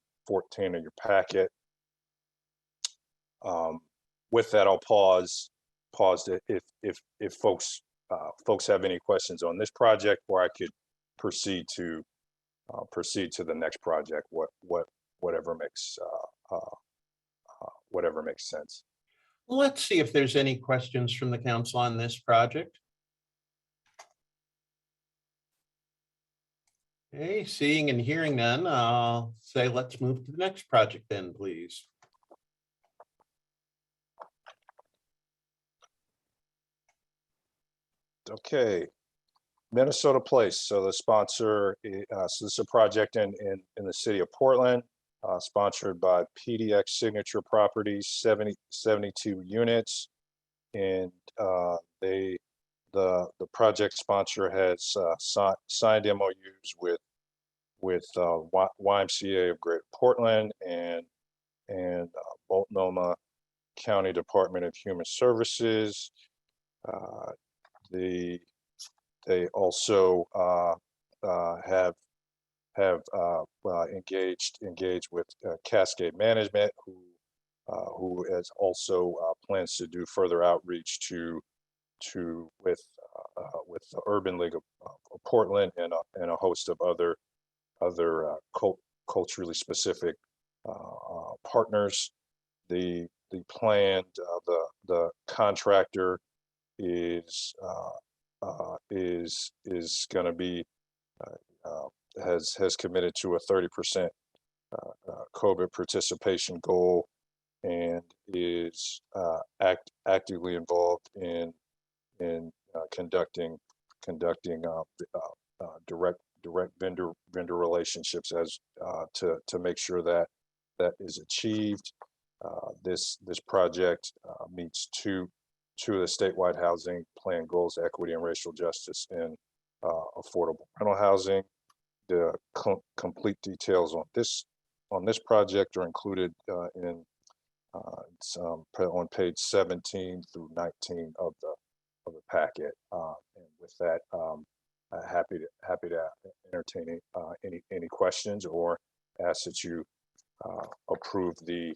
[SPEAKER 14] your packet. With that, I'll pause if folks have any questions on this project, or I could proceed to the next project. Whatever makes sense.
[SPEAKER 1] Let's see if there's any questions from the council on this project. Okay, seeing and hearing none, I'll say let's move to the next project then, please.
[SPEAKER 14] Okay, Minnesota Place. So the sponsor, so this is a project in the city of Portland, sponsored by PDX Signature Properties, 72 units. And the project sponsor has signed MOUs with YMCA of Greater Portland and Multnomah County Department of Human Services. They also have engaged with Cascade Management, who has also plans to do further outreach with the Urban League of Portland and a host of other culturally specific partners. The planned the contractor is going to be has committed to a 30% COVID participation goal and is actively involved in conducting direct vendor relationships as to make sure that is achieved. This project meets two of the statewide housing plan goals: equity and racial justice in affordable rental housing. The complete details on this project are included on page 17 through 19 of the packet. And with that, happy to entertain any questions or ask that you approve the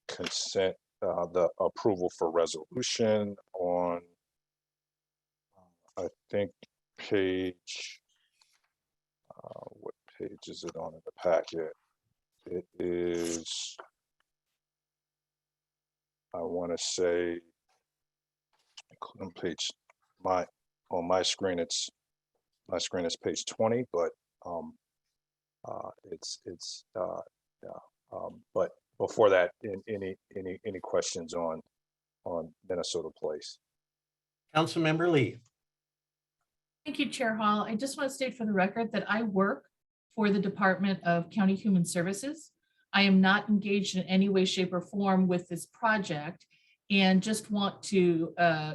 [SPEAKER 14] consent, the approval for resolution on, I think, page, what page is it on in the packet? It is, I want to say, on page, on my screen it's page 20, but but before that, any questions on Minnesota Place?
[SPEAKER 1] Councilmember Lee.
[SPEAKER 10] Thank you, Chair Hall. I just want to state for the record that I work for the Department of County Human Services. I am not engaged in any way, shape, or form with this project, and just want to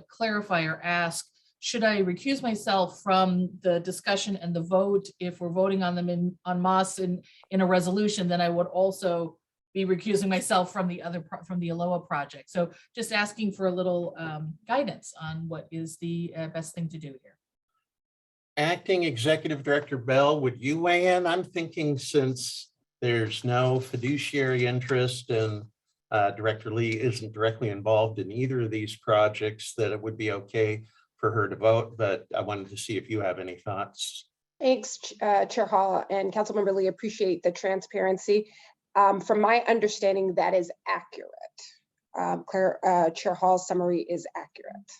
[SPEAKER 10] clarify or ask, should I recuse myself from the discussion and the vote? If we're voting on them en masse in a resolution, then I would also be recusing myself from the ALOA project. So just asking for a little guidance on what is the best thing to do here.
[SPEAKER 1] Acting Executive Director Bell, would you weigh in? I'm thinking since there's no fiduciary interest and Director Lee isn't directly involved in either of these projects, that it would be okay for her to vote, but I wanted to see if you have any thoughts.
[SPEAKER 3] Thanks, Chair Hall and Councilmember Lee. Appreciate the transparency. From my understanding, that is accurate. Chair Hall's summary is accurate.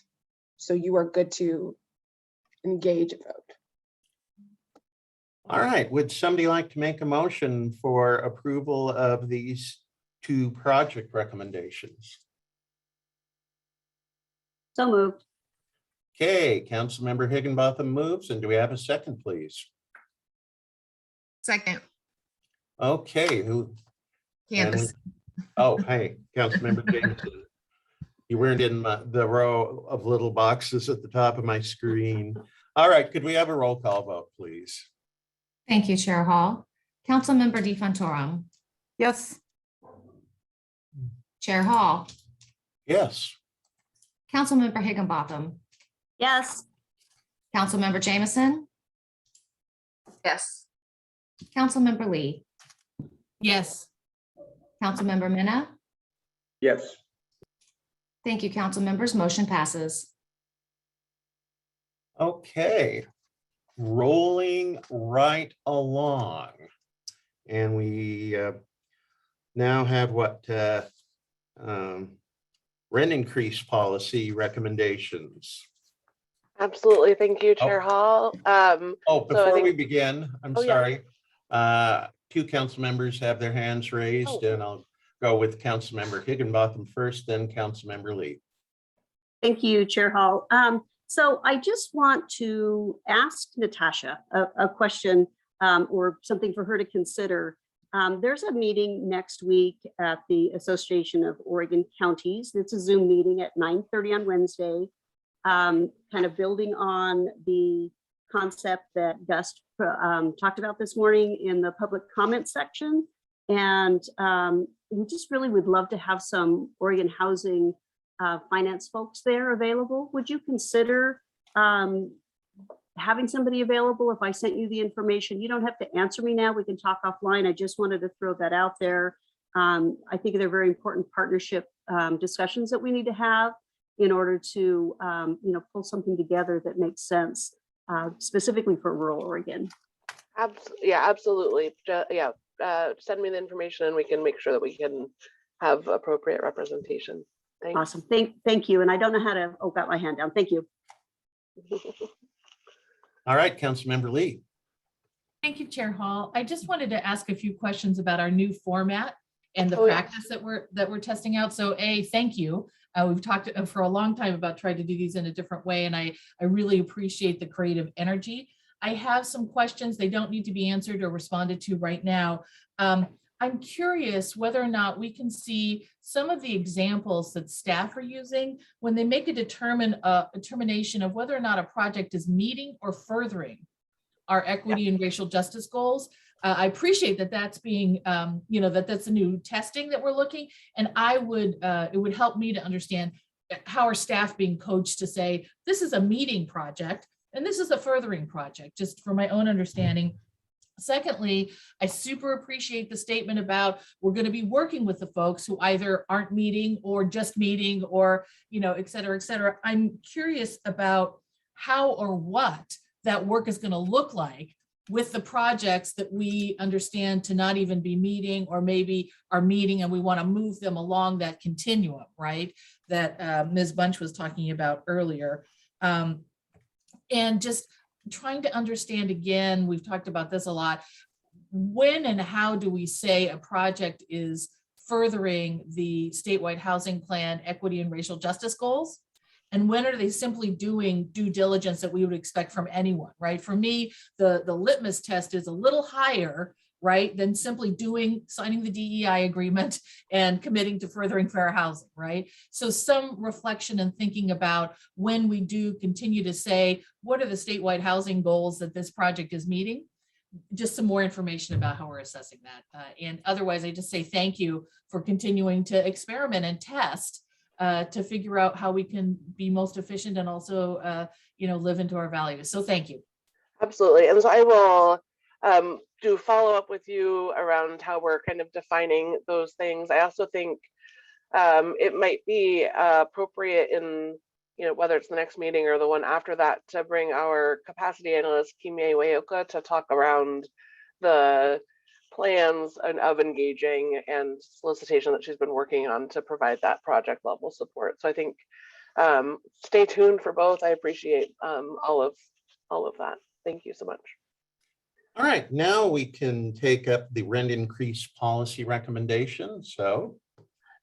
[SPEAKER 3] So you are good to engage and vote.
[SPEAKER 1] All right, would somebody like to make a motion for approval of these two project recommendations?
[SPEAKER 5] So moved.
[SPEAKER 1] Okay, Councilmember Higginbotham moves, and do we have a second, please?
[SPEAKER 15] Second.
[SPEAKER 1] Okay, who?
[SPEAKER 15] Candace.
[SPEAKER 1] Oh, hey, Councilmember Jameson. You weren't in the row of little boxes at the top of my screen. All right, could we have a roll call vote, please?
[SPEAKER 2] Thank you, Chair Hall. Councilmember DeFontorum.
[SPEAKER 15] Yes.
[SPEAKER 2] Chair Hall.
[SPEAKER 1] Yes.
[SPEAKER 2] Councilmember Higginbotham.
[SPEAKER 5] Yes.
[SPEAKER 2] Councilmember Jameson.
[SPEAKER 15] Yes.
[SPEAKER 2] Councilmember Lee.
[SPEAKER 10] Yes.
[SPEAKER 2] Councilmember Minna.
[SPEAKER 16] Yes.
[SPEAKER 2] Thank you, council members. Motion passes.
[SPEAKER 1] Okay, rolling right along. And we now have what rent increase policy recommendations.
[SPEAKER 13] Absolutely. Thank you, Chair Hall.
[SPEAKER 1] Before we begin, I'm
[SPEAKER 13] Oh, yeah.
[SPEAKER 1] sorry. Two council members have their hands raised, and I'll go with Councilmember Higginbotham first, then Councilmember Lee.
[SPEAKER 5] Thank you, Chair Hall. So I just want to ask Natasha a question or something for her to consider. There's a meeting next week at the Association of Oregon Counties. It's a Zoom meeting at 9:30 on Wednesday, kind of building on the concept that Gus talked about this morning in the public comment section. And we just really would love to have some Oregon housing finance folks there available. Would you consider having somebody available if I sent you the information? You don't have to answer me now. We can talk offline. I just wanted to throw that out there. I think they're very important partnership discussions that we need to have in order to pull something together that makes sense, specifically for rural Oregon.
[SPEAKER 13] Yeah, absolutely. Send me the information and we can make sure that we can have appropriate representation. Thanks.
[SPEAKER 5] Awesome. Thank you. And I don't know how to, got my hand down. Thank you.
[SPEAKER 1] All right, Councilmember Lee.
[SPEAKER 10] Thank you, Chair Hall. I just wanted to ask a few questions about our new format and the practice that we're testing out. So thank you. We've talked for a long time about trying to do these in a different way, and I really appreciate the creative energy. I have some questions. They don't need to be answered or responded to right now. I'm curious whether or not we can see some of the examples that staff are using when they make a determination of whether or not a project is meeting or furthering our equity and racial justice goals. I appreciate that that's being, that's a new testing that we're looking, and it would help me to understand how are staff being coached to say, this is a meeting project and this is a furthering project, just for my own understanding. Secondly, I super appreciate the statement about we're going to be working with the folks who either aren't meeting or just meeting or, et cetera, et cetera. I'm curious about how or what that work is going to look like with the projects that we understand to not even be meeting or maybe are meeting and we want to move them along that continuum, right? That Ms. Bunch was talking about earlier. And just trying to understand again, we've talked about this a lot, when and how do we say a project is furthering the statewide housing plan, equity and racial justice goals? And when are they simply doing due diligence that we would expect from anyone, right? For me, the litmus test is a little higher, right, than simply signing the DEI agreement and committing to furthering fair housing, right? So some reflection and thinking about when we do continue to say, what are the statewide housing goals that this project is meeting? Just some more information about how we're assessing that. And otherwise, I just say thank you for continuing to experiment and test to figure out how we can be most efficient and also, live into our values. So thank you.
[SPEAKER 13] Absolutely. And so I will do follow up with you around how we're kind of defining those things. I also think it might be appropriate in, whether it's the next meeting or the one after that, to bring our capacity analyst, Kimie Weoka, to talk around the plans of engaging and solicitation that she's been working on to provide that project level support. So I think stay tuned for both. I appreciate all of that. Thank you so much.
[SPEAKER 1] All right, now we can take up the rent increase policy recommendation. So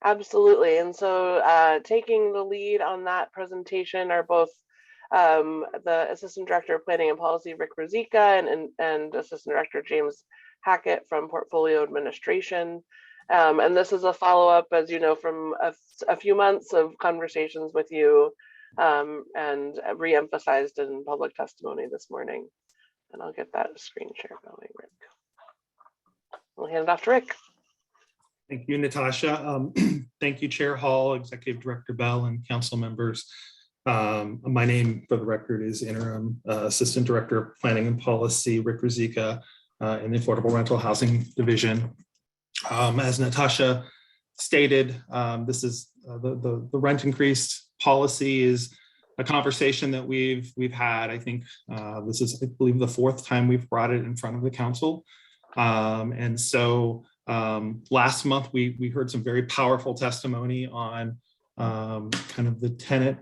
[SPEAKER 13] absolutely. And so taking the lead on that presentation are both the Assistant Director of Planning and Policy, Rick Ruzicka, and Assistant Director James Hackett from Portfolio Administration. And this is a follow-up, as you know, from a few months of conversations with you and re-emphasized in public testimony this morning. And I'll get that screen share going, Rick. I'll hand it off to Rick.
[SPEAKER 16] Thank you, Natasha. Thank you, Chair Hall, Executive Director Bell, and council members. My name, for the record, is Interim Assistant Director of Planning and Policy, Rick Ruzicka, in the Affordable Rental Housing Division. As Natasha stated, this is the rent increase policy is a conversation that we've had. I think this is, I believe, the fourth time we've brought it in front of the council. And so last month we heard some very powerful testimony on kind of the tenant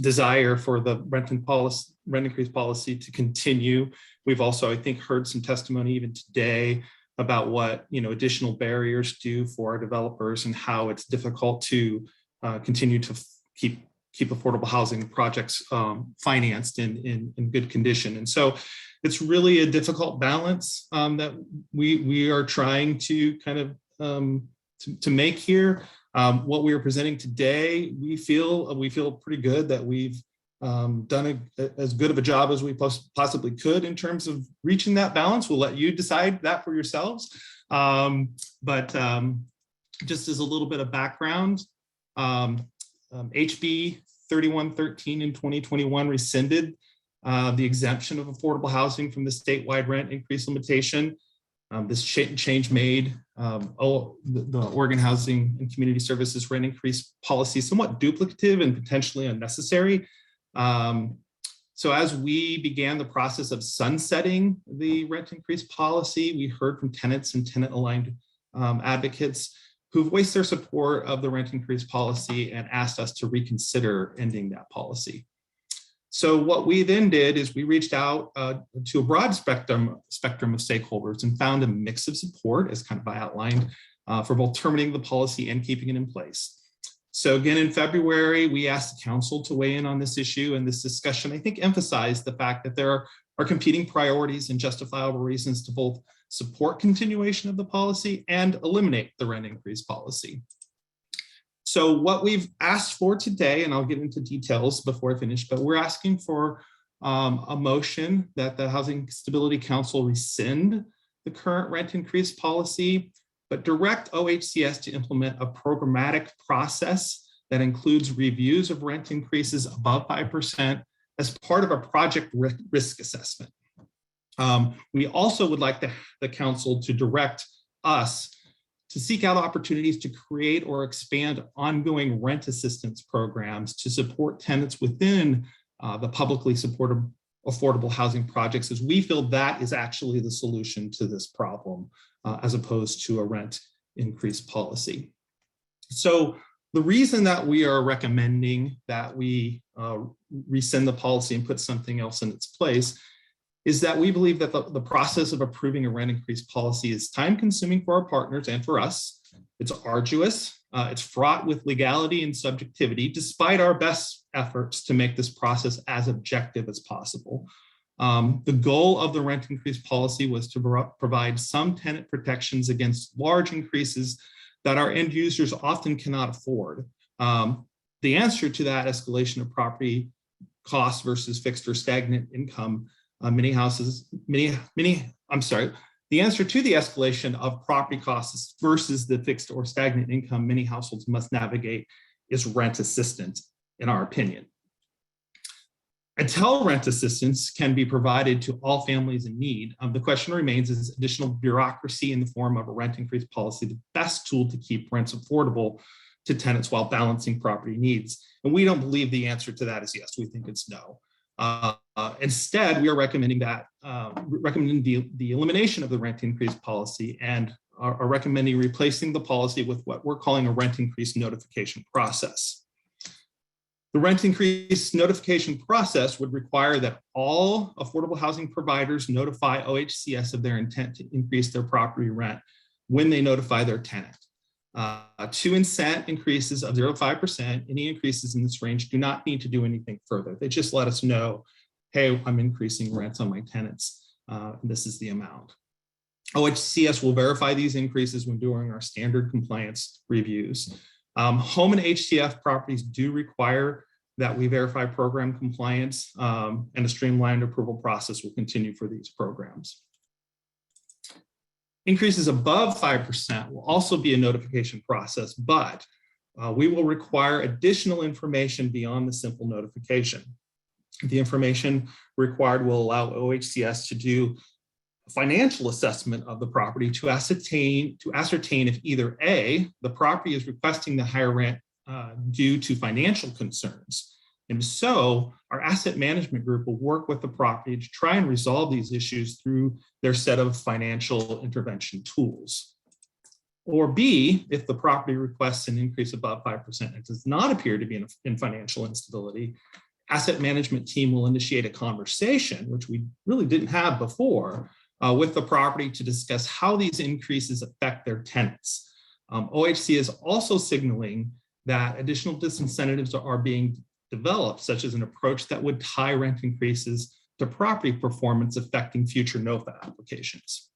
[SPEAKER 16] desire for the rent increase policy to continue. We've also, I think, heard some testimony even today about what additional barriers do for our developers and how it's difficult to continue to keep affordable housing projects financed in good condition. And so it's really a difficult balance that we are trying to kind of to make here. What we are presenting today, we feel pretty good that we've done as good of a job as we possibly could in terms of reaching that balance. We'll let you decide that for yourselves. But just as a little bit of background, HB 3113 in 2021 rescinded the exemption of affordable housing from the statewide rent increase limitation. This change made the Oregon Housing and Community Services rent increase policy somewhat duplicative and potentially unnecessary. So as we began the process of sunsetting the rent increase policy, we heard from tenants and tenant-aligned advocates who voiced their support of the rent increase policy and asked us to reconsider ending that policy. So what we then did is we reached out to a broad spectrum of stakeholders and found a mix of support, as kind of I outlined, for both terminating the policy and keeping it in place. So again, in February, we asked the council to weigh in on this issue, and this discussion, I think, emphasized the fact that there are competing priorities and justifiable reasons to both support continuation of the policy and eliminate the rent increase policy. So what we've asked for today, and I'll get into details before I finish, but we're asking for a motion that the Housing Stability Council rescind the current rent increase policy, but direct OHCS to implement a programmatic process that includes reviews of rent increases above 5% as part of a project risk assessment. We also would like the council to direct us to seek out opportunities to create or expand ongoing rent assistance programs to support tenants within the publicly supported affordable housing projects, as we feel that is actually the solution to this problem, as opposed to a rent increase policy. So the reason that we are recommending that we rescind the policy and put something else in its place is that we believe that the process of approving a rent increase policy is time consuming for our partners and for us. It's arduous, it's fraught with legality and subjectivity, despite our best efforts to make this process as objective as possible. The goal of the rent increase policy was to provide some tenant protections against large increases that our end users often cannot afford. The answer to that escalation of property costs versus fixed or stagnant income, the answer to the escalation of property costs versus the fixed or stagnant income many households must navigate is rent assistance, in our opinion. Until rent assistance can be provided to all families in need, the question remains, is additional bureaucracy in the form of a rent increase policy the best tool to keep rents affordable to tenants while balancing property needs? And we don't believe the answer to that is yes. We think it's no. Instead, we are recommending the elimination of the rent increase policy and are recommending replacing the policy with what we're calling a rent increase notification process. The rent increase notification process would require that all affordable housing providers notify OHCS of their intent to increase their property rent when they notify their tenant. To incent increases of 0 to 5%, any increases in this range do not need to do anything further. They just let us know, hey, I'm increasing rents on my tenants. This is the amount. OHCS will verify these increases when doing our standard compliance reviews. Home and HTF properties do require that we verify program compliance, and a streamlined approval process will continue for these programs. Increases above 5% will also be a notification process, but we will require additional information beyond the simple notification. The information required will allow OHCS to do a financial assessment of the property to ascertain if either A, the property is requesting the higher rent due to financial concerns. And so our asset management group will work with the property to try and resolve these issues through their set of financial intervention tools. Or B, if the property requests an increase above 5% and does not appear to be in financial instability, asset management team will initiate a conversation, which we really didn't have before, with the property to discuss how these increases affect their tenants. OHC is also signaling that additional disincentives are being developed, such as an approach that would tie rent increases to property performance affecting future NOFA applications.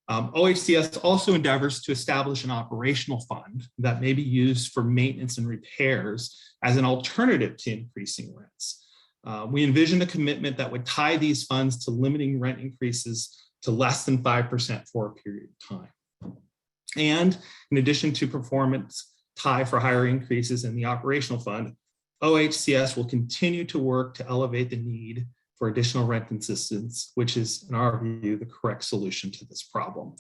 [SPEAKER 16] OHCS also endeavors to establish an operational fund that may be used for maintenance and repairs as an alternative to increasing rents. We envision a commitment that would tie these funds to limiting rent increases to less than 5% for a period of time. And in addition to performance tie for higher increases in the operational fund, OHCS will continue to work to elevate the need for additional rent assistance, which is, in our view, the correct solution to this problem.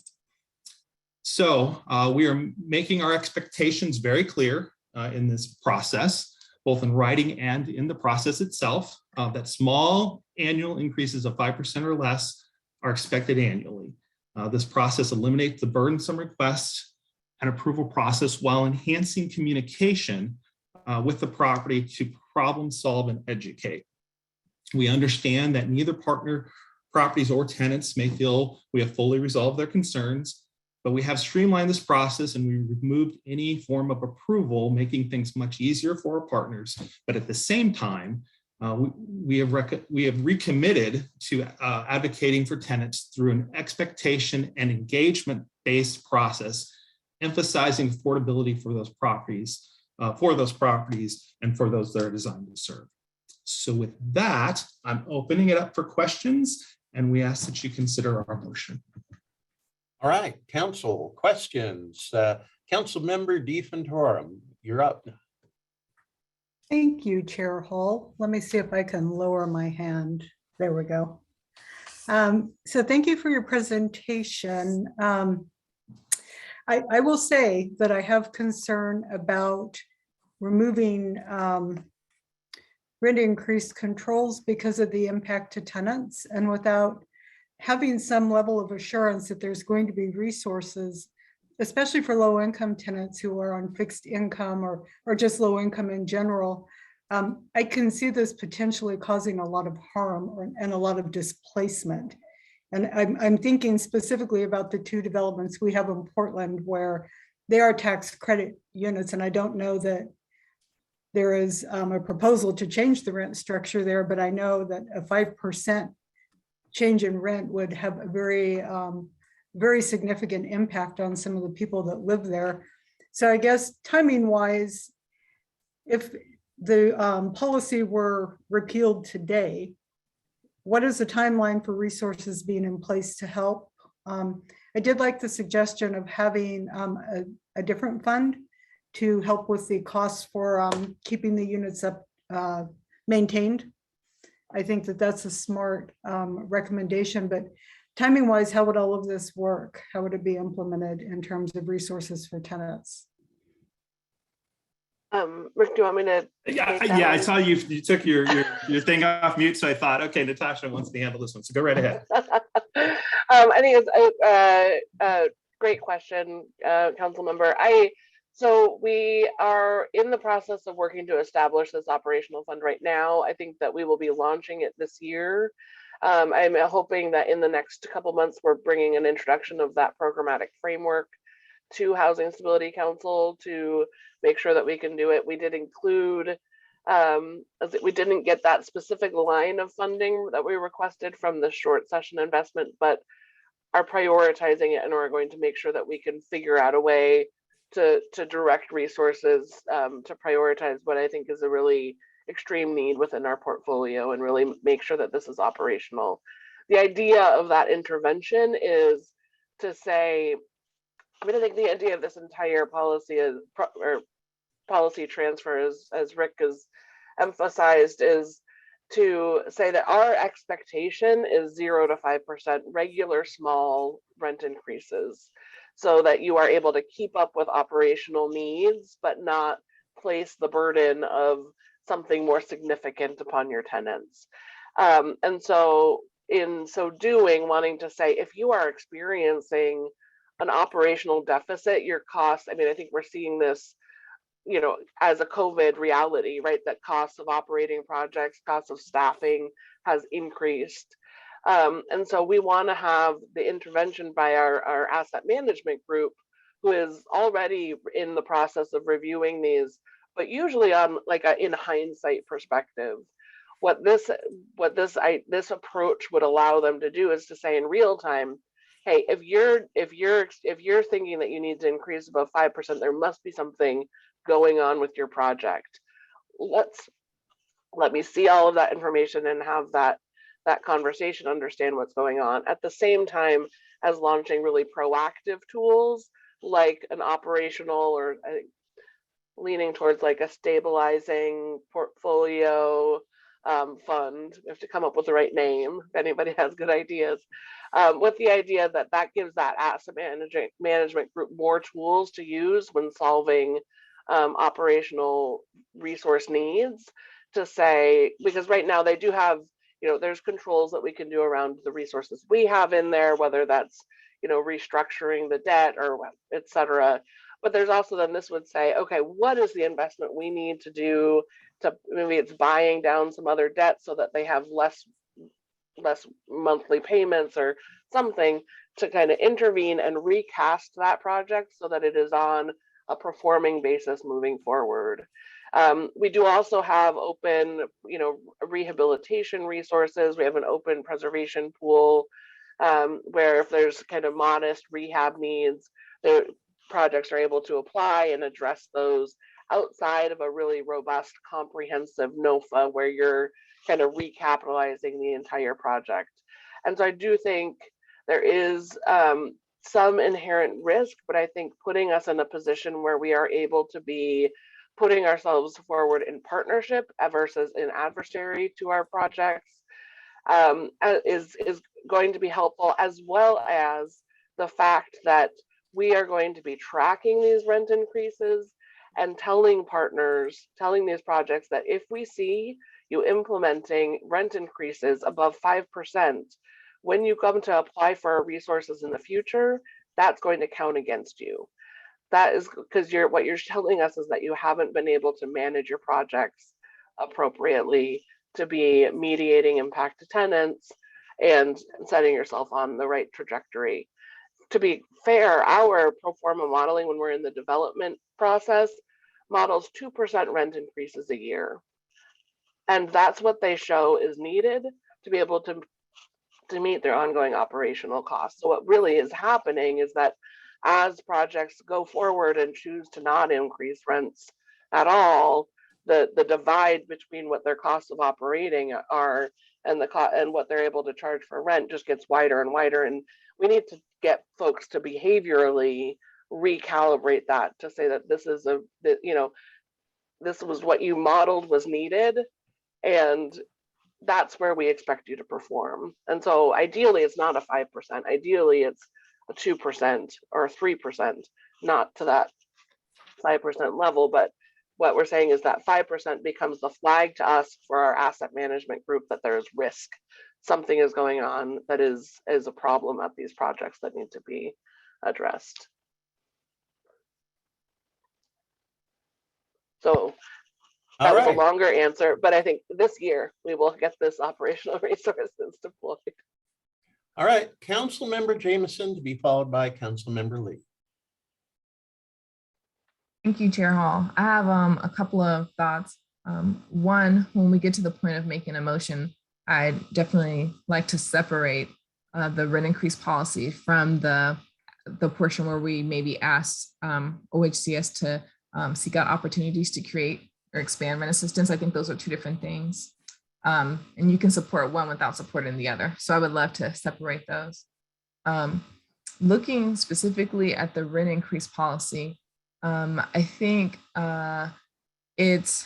[SPEAKER 16] So we are making our expectations very clear in this process, both in writing and in the process itself, that small annual increases of 5% or less are expected annually. This process eliminates the burdensome request and approval process while enhancing communication with the property to problem solve and educate. We understand that neither partner properties or tenants may feel we have fully resolved their concerns, but we have streamlined this process and we removed any form of approval, making things much easier for our partners. But at the same time, we have recommitted to advocating for tenants through an expectation and engagement-based process, emphasizing affordability for those properties, and for those that are designed to serve. So with that, I'm opening it up for questions, and we ask that you consider our motion.
[SPEAKER 1] All right, council questions. Council Member DeFontorum, you're up.
[SPEAKER 17] Thank you, Chair Hall. Let me see if I can lower my hand. There we go. So thank you for your presentation. I will say that I have concern about removing rent increase controls because of the impact to tenants, and without having some level of assurance that there's going to be resources, especially for low income tenants who are on fixed income or just low income in general. I can see this potentially causing a lot of harm and a lot of displacement. And I'm thinking specifically about the two developments we have in Portland where they are tax credit units, and I don't know that there is a proposal to change the rent structure there, but I know that a 5% change in rent would have a very significant impact on some of the people that live there. So I guess timing wise, if the policy were repealed today, what is the timeline for resources being in place to help? I did like the suggestion of having a different fund to help with the costs for keeping the units up maintained. I think that that's a smart recommendation, but timing wise, how would all of this work? How would it be implemented in terms of resources for tenants?
[SPEAKER 13] Rick, do you want me to?
[SPEAKER 16] Yeah, I saw you took your thing off mute, so I thought, okay, Natasha wants to handle this one, so go right ahead.
[SPEAKER 13] I think it's a great question, council member. So we are in the process of working to establish this operational fund right now. I think that we will be launching it this year. I'm hoping that in the next couple months, we're bringing an introduction of that programmatic framework to Housing Stability Council to make sure that we can do it. We did include, we didn't get that specific line of funding that we requested from the short session investment, but are prioritizing it and are going to make sure that we can figure out a way to direct resources to prioritize what I think is a really extreme need within our portfolio and really make sure that this is operational. The idea of that intervention is to say, I think the idea of this entire policy is, or policy transfer, as Rick has emphasized, is to say that our expectation is 0 to 5% regular small rent increases, so that you are able to keep up with operational needs, but not place the burden of something more significant upon your tenants. And so in so doing, wanting to say, if you are experiencing an operational deficit, your costs, I think we're seeing this you know, as a COVID reality, right, that costs of operating projects, costs of staffing has increased. And so we want to have the intervention by our asset management group, who is already in the process of reviewing these, but usually on like a in hindsight perspective. What this approach would allow them to do is to say in real time, hey, if you're thinking that you need to increase above 5%, there must be something going on with your project. Let me see all of that information and have that conversation, understand what's going on, at the same time as launching really proactive tools like an operational, or leaning towards like a stabilizing portfolio fund. We have to come up with the right name if anybody has good ideas, with the idea that that gives that asset management group more tools to use when solving operational resource needs, to say, because right now they do have, you know, there's controls that we can do around the resources we have in there, whether that's, you know, restructuring the debt or et cetera. But there's also then this would say, okay, what is the investment we need to do to, maybe it's buying down some other debt so that they have less monthly payments or something, to kind of intervene and recast that project so that it is on a performing basis moving forward. We do also have open, you know, rehabilitation resources. We have an open preservation pool where if there's kind of modest rehab needs, the projects are able to apply and address those outside of a really robust, comprehensive NOFA where you're kind of recapitalizing the entire project. And so I do think there is some inherent risk, but I think putting us in a position where we are able to be putting ourselves forward in partnership versus in adversary to our projects is going to be helpful, as well as the fact that we are going to be tracking these rent increases and telling partners, telling these projects that if we see you implementing rent increases above 5%, when you come to apply for our resources in the future, that's going to count against you. That is because what you're telling us is that you haven't been able to manage your projects appropriately to be mediating impact to tenants and setting yourself on the right trajectory. To be fair, our pro forma modeling when we're in the development process models 2% rent increases a year. And that's what they show is needed to be able to meet their ongoing operational costs. So what really is happening is that as projects go forward and choose to not increase rents at all, the divide between what their costs of operating are and what they're able to charge for rent just gets wider and wider. And we need to get folks to behaviorally recalibrate that, to say that this is this was what you modeled was needed, and that's where we expect you to perform. And so ideally it's not a 5%, ideally it's a 2% or 3%, not to that 5% level, but what we're saying is that 5% becomes the flag to us for our asset management group that there's risk. Something is going on that is a problem at these projects that need to be addressed. So that was a longer answer, but I think this year we will get this operational resources deployed.
[SPEAKER 1] All right, Councilmember Jameson to be followed by Councilmember Lee.
[SPEAKER 18] Thank you, Chair Hall. I have a couple of thoughts. One, when we get to the point of making a motion, I'd definitely like to separate the rent increase policy from the portion where we maybe ask OHCS to seek out opportunities to create or expand rent assistance. I think those are two different things. And you can support one without supporting the other. So I would love to separate those. Looking specifically at the rent increase policy, I think it's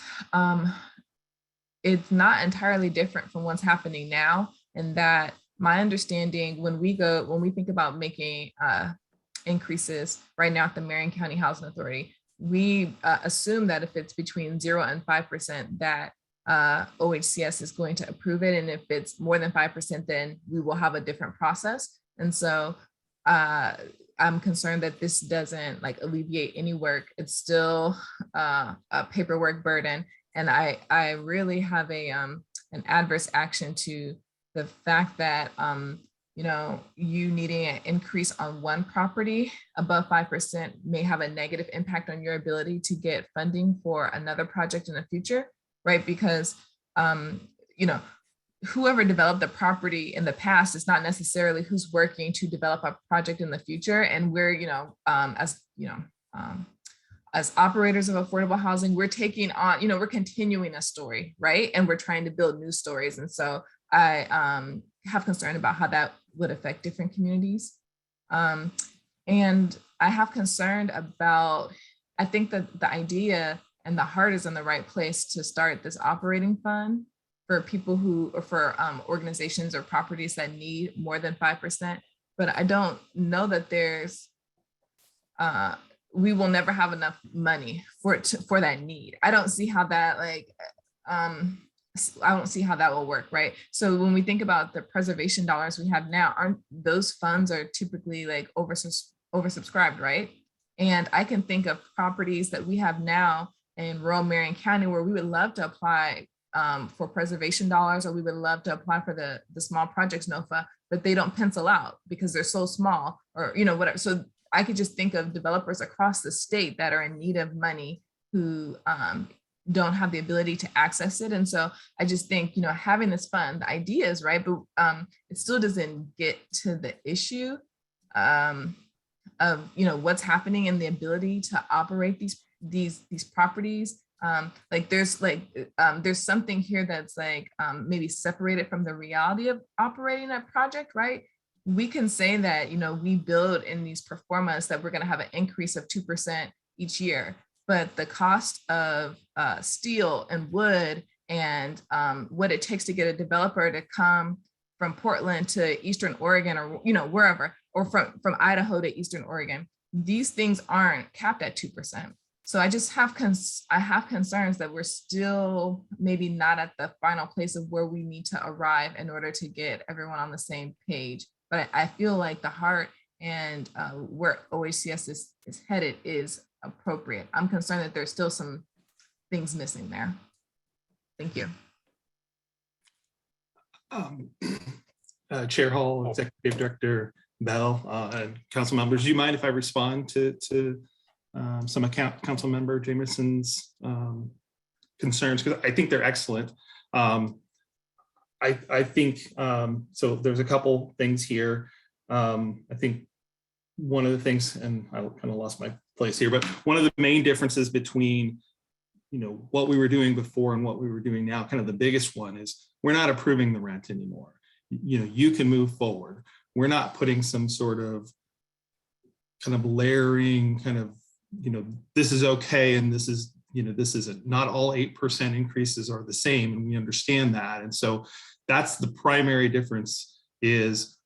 [SPEAKER 18] not entirely different from what's happening now, in that my understanding when we think about making increases right now at the Marion County Housing Authority, we assume that if it's between 0 and 5%, that OHCS is going to approve it. And if it's more than 5%, then we will have a different process. And so I'm concerned that this doesn't like alleviate any work. It's still a paperwork burden. And I really have an adverse action to the fact that, you know, you needing an increase on one property above 5% may have a negative impact on your ability to get funding for another project in the future, right? Because, you know, whoever developed the property in the past is not necessarily who's working to develop a project in the future. And we're, you know, as operators of affordable housing, we're taking on, you know, we're continuing a story, right? And we're trying to build new stories. And so I have concern about how that would affect different communities. And I have concern about, I think that the idea and the heart is in the right place to start this operating fund for people who, or for organizations or properties that need more than 5%. But I don't know that there's, we will never have enough money for it for that need. I don't see how that I don't see how that will work, right? So when we think about the preservation dollars we have now, aren't those funds are typically like oversubscribed, right? And I can think of properties that we have now in rural Marion County where we would love to apply for preservation dollars, or we would love to apply for the small projects NOFA, but they don't pencil out because they're so small, or, you know, whatever. So I could just think of developers across the state that are in need of money who don't have the ability to access it. And so I just think, you know, having this fund, the idea is right, but it still doesn't get to the issue of, you know, what's happening and the ability to operate these properties. Like there's something here that's like maybe separated from the reality of operating a project, right? We can say that, you know, we build in these performance that we're going to have an increase of 2% each year, but the cost of steel and wood and what it takes to get a developer to come from Portland to Eastern Oregon, or, you know, wherever, or from Idaho to Eastern Oregon, these things aren't capped at 2%. So I just have concerns that we're still maybe not at the final place of where we need to arrive in order to get everyone on the same page. But I feel like the heart and where OHCS is headed is appropriate. I'm concerned that there's still some things missing there. Thank you.
[SPEAKER 16] Chair Hall, Executive Director Bell, and council members, do you mind if I respond to some council member Jameson's concerns? Because I think they're excellent. I think, so there's a couple things here. I think one of the things, and I kind of lost my place here, but one of the main differences between, you know, what we were doing before and what we were doing now, kind of the biggest one is we're not approving the rent anymore. You know, you can move forward. We're not putting some sort of kind of layering kind of, you know, this is okay and this is, you know, this isn't. Not all 8% increases are the same, and we understand that. And so that's the primary difference, is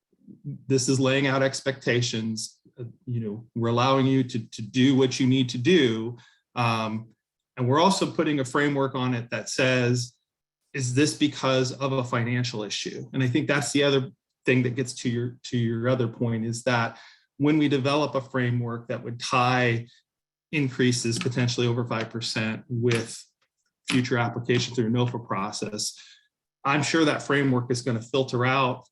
[SPEAKER 16] this is laying out expectations. You know, we're allowing you to do what you need to do. And we're also putting a framework on it that says, is this because of a financial issue? And I think that's the other thing that gets to your other point, is that when we develop a framework that would tie increases potentially over 5% with future applications through a NOFA process, I'm sure that framework is going to filter out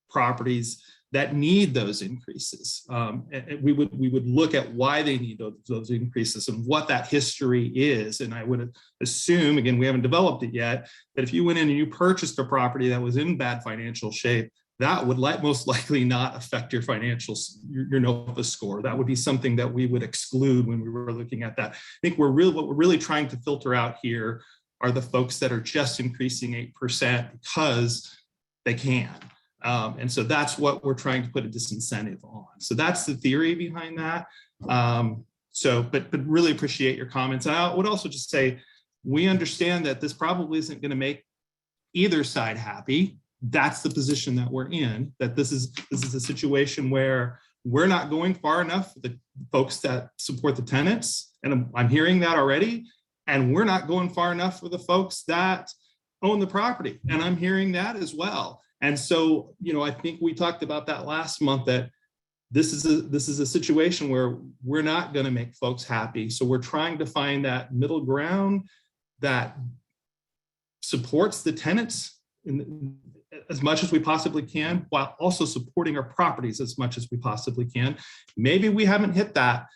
[SPEAKER 16] properties that need those increases. And we would look at why they need those increases and what that history is. And I would assume, again, we haven't developed it yet, that if you went in and you purchased a property that was in bad financial shape, that would most likely not affect your financials, your NOFA score. That would be something that we would exclude when we were looking at that. I think what we're really trying to filter out here are the folks that are just increasing 8% because they can. And so that's what we're trying to put a disincentive on. So that's the theory behind that. But really appreciate your comments. And I would also just say, we understand that this probably isn't going to make either side happy. That's the position that we're in, that this is a situation where we're not going far enough for the folks that support the tenants. And I'm hearing that already. And we're not going far enough for the folks that own the property. And I'm hearing that as well. And so, you know, I think we talked about that last month, that this is a situation where we're not going to make folks happy. So we're trying to find that middle ground that supports the tenants as much as we possibly can, while also supporting our properties as much as we possibly can. Maybe we haven't hit that,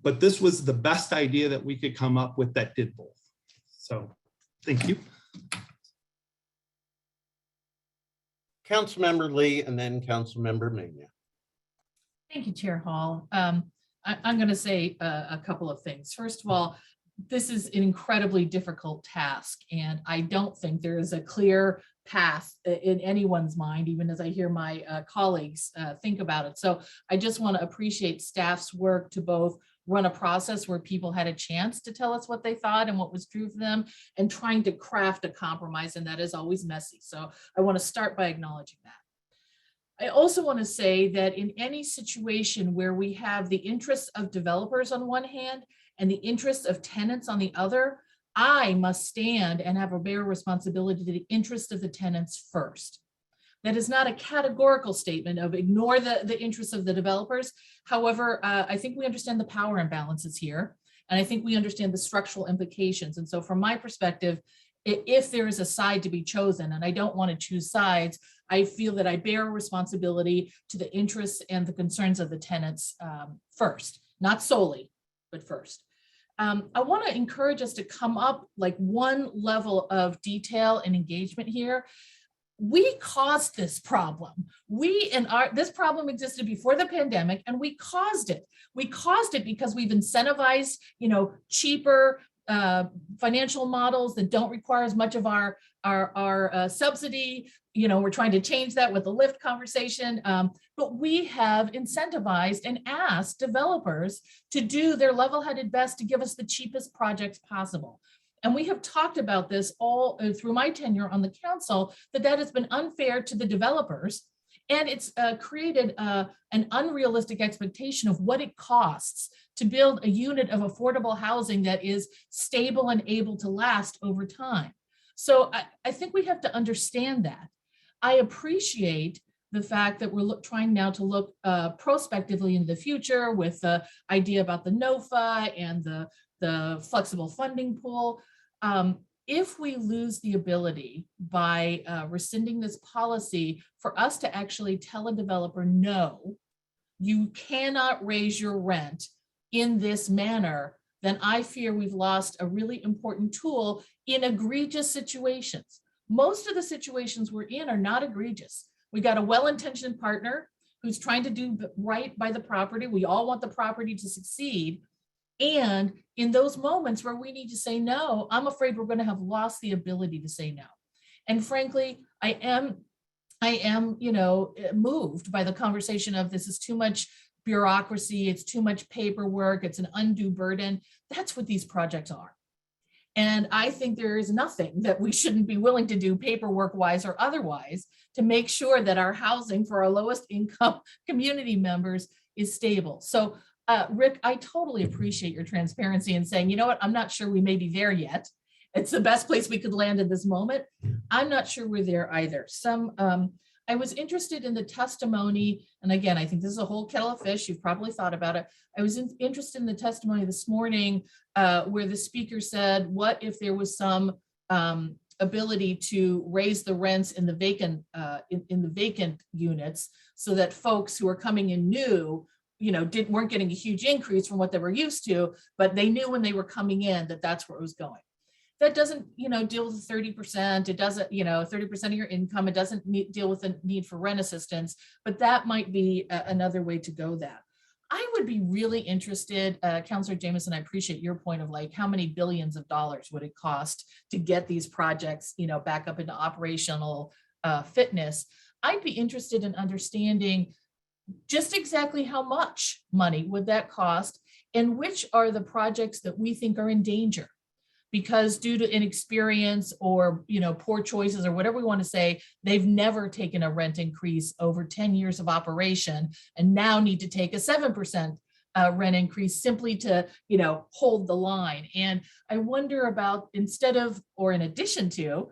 [SPEAKER 16] but this was the best idea that we could come up with that did both. So thank you.
[SPEAKER 1] Councilmember Lee and then Councilmember Mania.
[SPEAKER 10] Thank you, Chair Hall. I'm going to say a couple of things. First of all, this is an incredibly difficult task, and I don't think there is a clear path in anyone's mind, even as I hear my colleagues think about it. So I just want to appreciate staff's work to both run a process where people had a chance to tell us what they thought and what was true for them, and trying to craft a compromise, and that is always messy. So I want to start by acknowledging that. I also want to say that in any situation where we have the interests of developers on one hand and the interests of tenants on the other, I must stand and have a bare responsibility to the interest of the tenants first. That is not a categorical statement of ignore the interests of the developers. However, I think we understand the power imbalances here, and I think we understand the structural implications. And so from my perspective, if there is a side to be chosen, and I don't want to choose sides, I feel that I bear a responsibility to the interests and the concerns of the tenants first, not solely, but first. I want to encourage us to come up like one level of detail and engagement here. We caused this problem. This problem existed before the pandemic, and we caused it. We caused it because we've incentivized, cheaper financial models that don't require as much of our subsidy. We're trying to change that with the lift conversation, but we have incentivized and asked developers to do their level-headed best to give us the cheapest projects possible. And we have talked about this all through my tenure on the council, that has been unfair to the developers. And it's created an unrealistic expectation of what it costs to build a unit of affordable housing that is stable and able to last over time. So I think we have to understand that. I appreciate the fact that we're trying now to look prospectively into the future with the idea about the NOFA and the flexible funding pool. If we lose the ability by rescinding this policy for us to actually tell a developer, no, you cannot raise your rent in this manner, then I fear we've lost a really important tool in egregious situations. Most of the situations we're in are not egregious. We got a well-intentioned partner who's trying to do right by the property. We all want the property to succeed. And in those moments where we need to say no, I'm afraid we're going to have lost the ability to say no. And frankly, I am, moved by the conversation of this is too much bureaucracy, it's too much paperwork, it's an undue burden. That's what these projects are. And I think there is nothing that we shouldn't be willing to do paperwork-wise or otherwise to make sure that our housing for our lowest income community members is stable. So Rick, I totally appreciate your transparency in saying, you know what, I'm not sure we may be there yet. It's the best place we could land at this moment. I'm not sure we're there either. I was interested in the testimony, and again, I think this is a whole kettle of fish. You've probably thought about it. I was interested in the testimony this morning where the speaker said, what if there was some ability to raise the rents in the vacant units so that folks who are coming in new weren't getting a huge increase from what they were used to, but they knew when they were coming in that that's where it was going. That doesn't, deal with 30%. It doesn't, 30% of your income. It doesn't deal with the need for rent assistance, but that might be another way to go that. I would be really interested, Councilor Jameson, I appreciate your point of like, how many billions of dollars would it cost to get these projects, back up into operational fitness? I'd be interested in understanding just exactly how much money would that cost and which are the projects that we think are in danger because due to inexperience or poor choices or whatever we want to say, they've never taken a rent increase over 10 years of operation and now need to take a 7% rent increase simply to hold the line. And I wonder about instead of or in addition to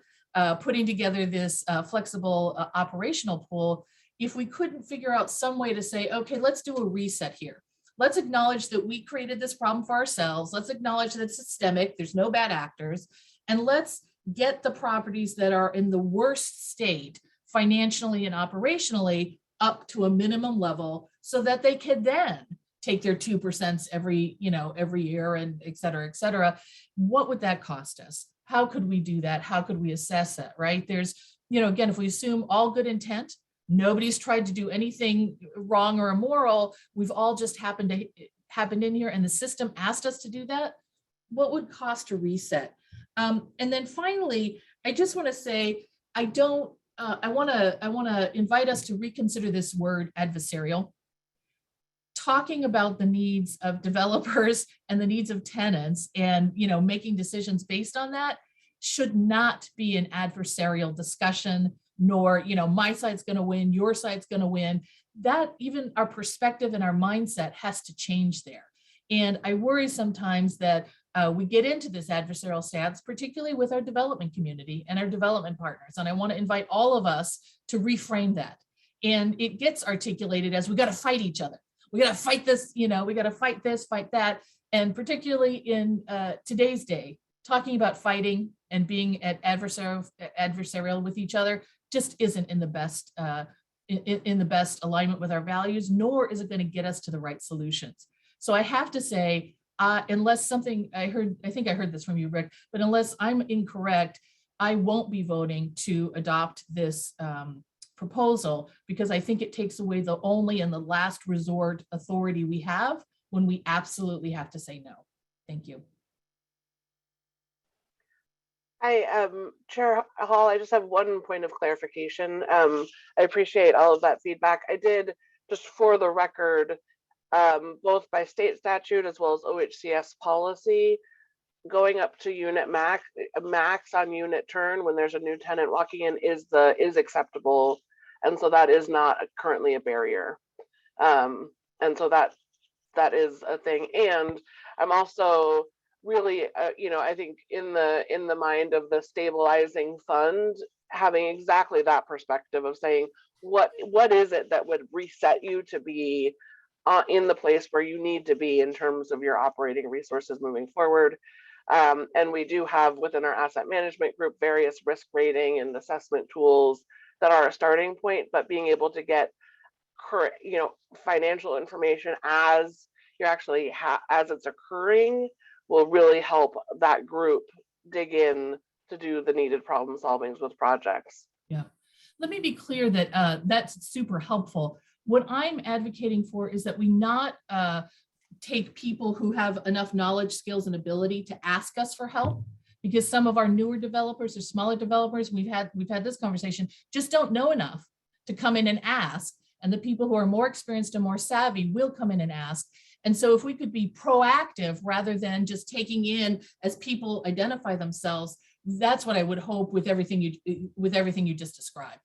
[SPEAKER 10] putting together this flexible operational pool, if we couldn't figure out some way to say, okay, let's do a reset here. Let's acknowledge that we created this problem for ourselves. Let's acknowledge that it's systemic. There's no bad actors. And let's get the properties that are in the worst state financially and operationally up to a minimum level so that they can then take their 2% every year and et cetera, et cetera. What would that cost us? How could we do that? How could we assess that, right? There's, again, if we assume all good intent, nobody's tried to do anything wrong or immoral, we've all just happened in here and the system asked us to do that, what would cost to reset? And then finally, I just want to say, I want to invite us to reconsider this word adversarial. Talking about the needs of developers and the needs of tenants and, making decisions based on that should not be an adversarial discussion, nor, my side's going to win, your side's going to win. That even our perspective and our mindset has to change there. And I worry sometimes that we get into this adversarial stance, particularly with our development community and our development partners. And I want to invite all of us to reframe that. And it gets articulated as we got to fight each other. We got to fight this, we got to fight this, fight that. And particularly in today's day, talking about fighting and being at adversarial with each other just isn't in the best alignment with our values, nor is it going to get us to the right solutions. So I have to say, unless something I think I heard this from you, Rick, but unless I'm incorrect, I won't be voting to adopt this proposal because I think it takes away the only and the last resort authority we have when we absolutely have to say no. Thank you.
[SPEAKER 13] Hi, Chair Hall, I just have one point of clarification. I appreciate all of that feedback. I did, just for the record, both by state statute as well as OHCS policy, going up to unit max on unit turn when there's a new tenant walking in is acceptable, and so that is not currently a barrier, and so that is a thing. And I'm also really, I think in the mind of the stabilizing fund, having exactly that perspective of saying what is it that would reset you to be in the place where you need to be in terms of your operating resources moving forward. And we do have within our asset management group various risk rating and assessment tools that are a starting point, but being able to get current, financial information as you're actually as it's occurring will really help that group dig in to do the needed problem solvings with projects.
[SPEAKER 10] Yeah, let me be clear that that's super helpful. What I'm advocating for is that we not take people who have enough knowledge, skills, and ability to ask us for help, because some of our newer developers or smaller developers, we've had this conversation, just don't know enough to come in and ask. And the people who are more experienced and more savvy will come in and ask. And so if we could be proactive rather than just taking in as people identify themselves, that's what I would hope with everything you just described.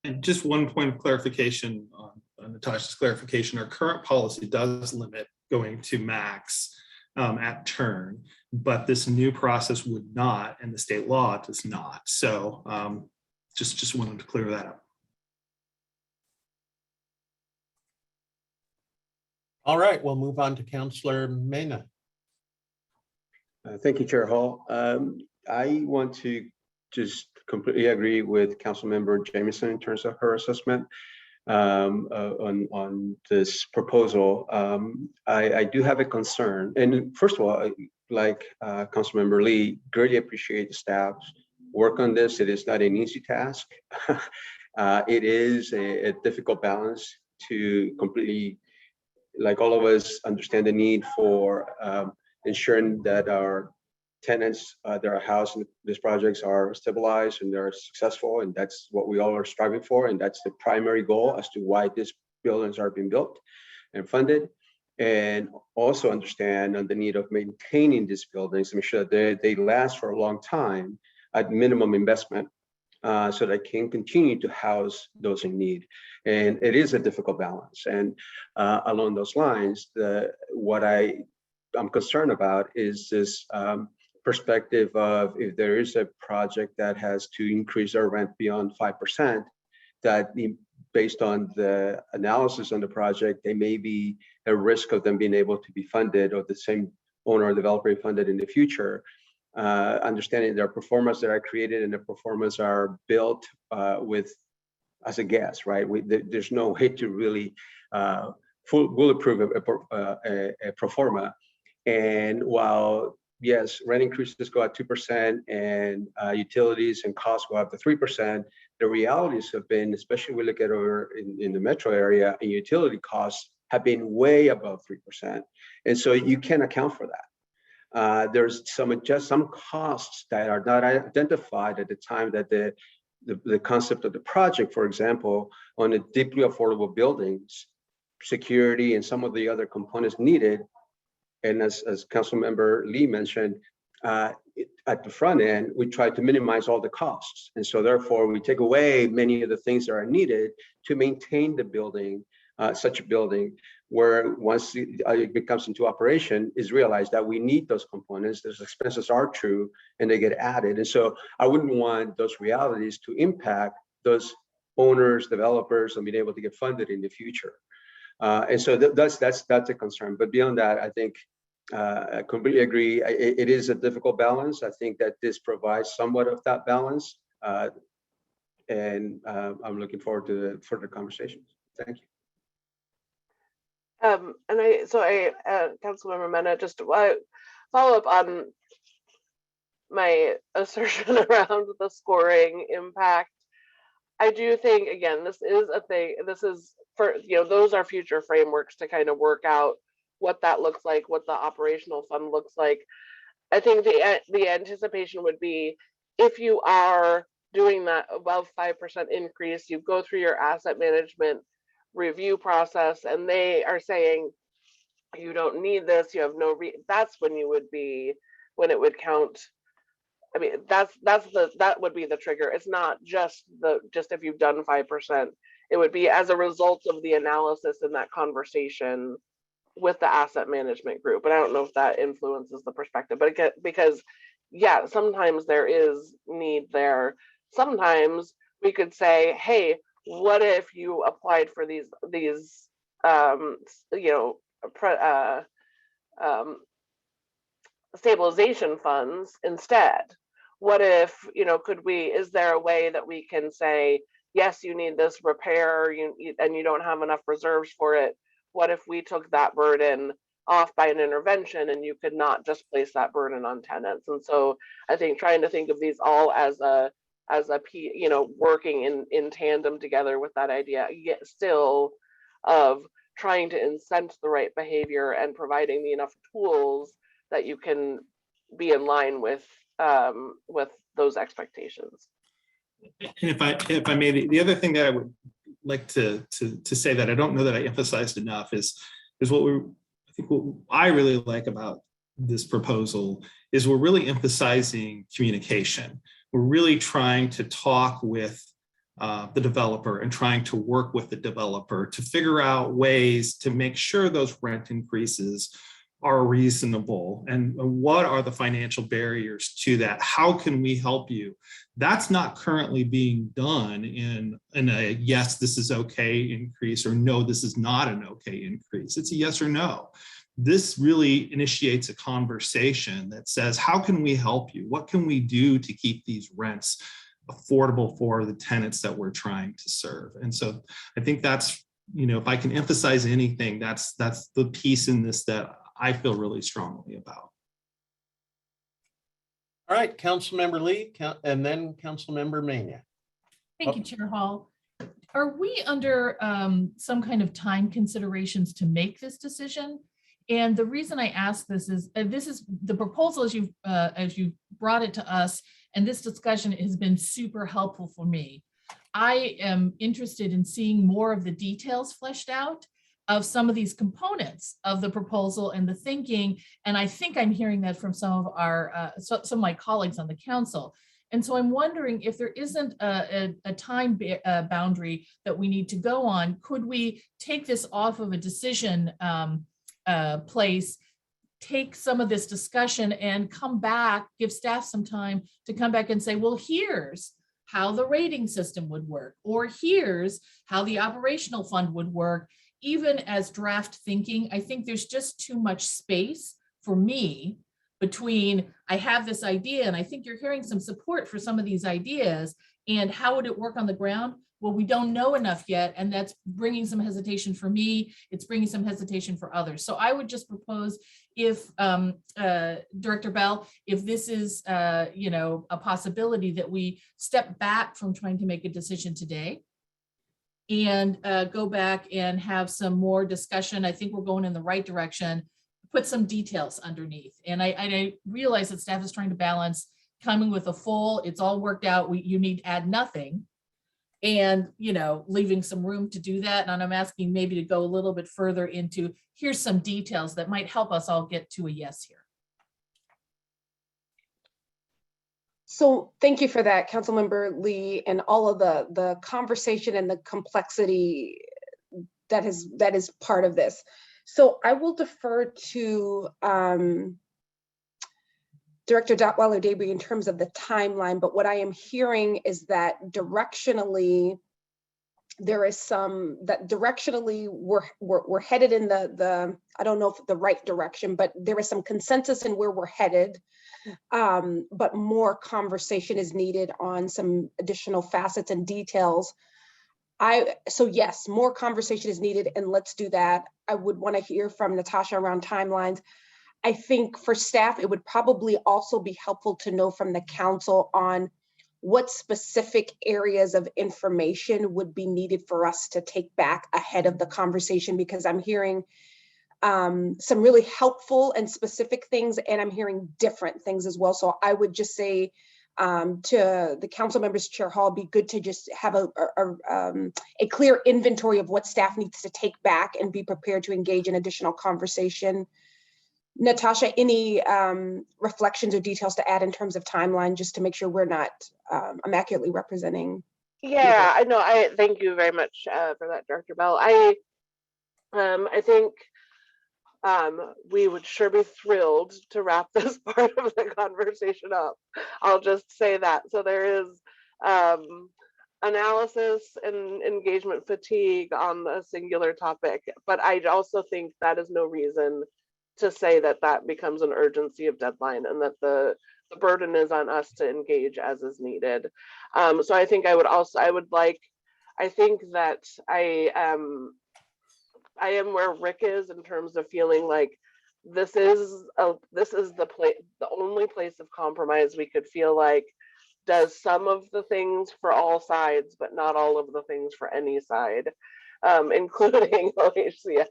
[SPEAKER 16] And just one point of clarification on Natasha's clarification, our current policy does limit going to max at turn, but this new process would not, and the state law does not. So just wanted to clear that up.
[SPEAKER 1] All right, we'll move on to Councillor Mena.
[SPEAKER 19] Thank you, Chair Hall. I want to just completely agree with Councilmember Jamieson in terms of her assessment on this proposal. I do have a concern, and first of all, like Councilmember Lee, greatly appreciate the staff's work on this. It is not an easy task. It is a difficult balance to completely, like all of us, understand the need for ensuring that our tenants that are housed in these projects are stabilized and they're successful, and that's what we all are striving for, and that's the primary goal as to why these buildings are being built and funded. And also understand on the need of maintaining these buildings to make sure that they last for a long time at minimum investment, so they can continue to house those in need. And it is a difficult balance. And along those lines, what I'm concerned about is this perspective of if there is a project that has to increase our rent beyond 5%, based on the analysis on the project, they may be a risk of them being able to be funded, or the same owner or developer be funded in the future. Understanding their performance that are created and the performance are built with as a guess, right? There's no way to really bulletproof a pro forma. And while yes, rent increases go at 2% and utilities and costs go up to 3%, the realities have been, especially we look at over in the metro area, and utility costs have been way above 3%. And so you can't account for that. There's some costs that are not identified at the time that the concept of the project, for example, on the deeply affordable buildings, security and some of the other components needed. And as Councilmember Lee mentioned, at the front end, we try to minimize all the costs. And so therefore we take away many of the things that are needed to maintain the building, such a building, where once it becomes into operation, is realized that we need those components, those expenses are true, and they get added. And so I wouldn't want those realities to impact those owners, developers, and being able to get funded in the future. And so that's a concern. But beyond that, I think I completely agree. It is a difficult balance. I think that this provides somewhat of that balance. And I'm looking forward to the further conversations. Thank you.
[SPEAKER 13] Councilmember Mena, just to follow up on my assertion around the scoring impact. I do think, again, this is a thing. This is for, those are future frameworks to kind of work out what that looks like, what the operational fund looks like. I think the anticipation would be, if you are doing that above 5% increase, you go through your asset management review process and they are saying you don't need this, you have no that's when you would be, when it would count. I mean, that would be the trigger. It's not just if you've done 5%, it would be as a result of the analysis in that conversation with the asset management group. But I don't know if that influences the perspective, but because yeah, sometimes there is need there. Sometimes we could say, hey, what if you applied for these stabilization funds instead? What if, is there a way that we can say, yes, you need this repair, and you don't have enough reserves for it? What if we took that burden off by an intervention and you could not just place that burden on tenants? And so I think trying to think of these all as a working in tandem together with that idea, yet still of trying to incent the right behavior and providing the enough tools that you can be in line with those expectations.
[SPEAKER 16] And if I may, the other thing that I would like to say that I don't know that I emphasized enough is what I really like about this proposal is we're really emphasizing communication. We're really trying to talk with the developer and trying to work with the developer to figure out ways to make sure those rent increases are reasonable, and what are the financial barriers to that? How can we help you? That's not currently being done in a yes, this is okay increase, or no, this is not an okay increase. It's a yes or no. This really initiates a conversation that says, how can we help you? What can we do to keep these rents affordable for the tenants that we're trying to serve? And so I think that's, if I can emphasize anything, that's the piece in this that I feel really strongly about.
[SPEAKER 1] All right, Councilmember Lee, and then Councilmember Mena.
[SPEAKER 10] Thank you, Chair Hall. Are we under some kind of time considerations to make this decision? And the reason I ask this is the proposal as you brought it to us, and this discussion has been super helpful for me. I am interested in seeing more of the details fleshed out of some of these components of the proposal and the thinking. And I think I'm hearing that from some of my colleagues on the council. And so I'm wondering if there isn't a time boundary that we need to go on. Could we take this off of a decision place, take some of this discussion and come back, give staff some time to come back and say, well, here's how the rating system would work, or here's how the operational fund would work. Even as draft thinking, I think there's just too much space for me between I have this idea and I think you're hearing some support for some of these ideas, and how would it work on the ground? Well, we don't know enough yet, and that's bringing some hesitation for me. It's bringing some hesitation for others. So I would just propose, if Director Bell, if this is a possibility, that we step back from trying to make a decision today and go back and have some more discussion. I think we're going in the right direction. Put some details underneath. And I realize that staff is trying to balance coming with a full, it's all worked out, you need to add nothing, and leaving some room to do that. And I'm asking maybe to go a little bit further into, here's some details that might help us all get to a yes here.
[SPEAKER 3] So thank you for that, Councilmember Lee, and all of the conversation and the complexity that is part of this. So I will defer to Director Dotweiler-Daby in terms of the timeline, but what I am hearing is that directionally, there is some, that directionally we're headed in the I don't know if the right direction, but there is some consensus in where we're headed, but more conversation is needed on some additional facets and details. So yes, more conversation is needed, and let's do that. I would want to hear from Natasha around timelines. I think for staff, it would probably also be helpful to know from the council on what specific areas of information would be needed for us to take back ahead of the conversation, because I'm hearing some really helpful and specific things, and I'm hearing different things as well. So I would just say to the council members, Chair Hall, be good to just have a clear inventory of what staff needs to take back and be prepared to engage in additional conversation. Natasha, any reflections or details to add in terms of timeline, just to make sure we're not immaculately representing?
[SPEAKER 13] Yeah, I know. I thank you very much for that, Director Bell. I think we would sure be thrilled to wrap this part of the conversation up. I'll just say that. So there is analysis and engagement fatigue on a singular topic, but I also think that is no reason to say that that becomes an urgency of deadline, and that the burden is on us to engage as is needed. So I think I think that I am where Rick is in terms of feeling like this is the only place of compromise we could feel like does some of the things for all sides, but not all of the things for any side, including OHCS.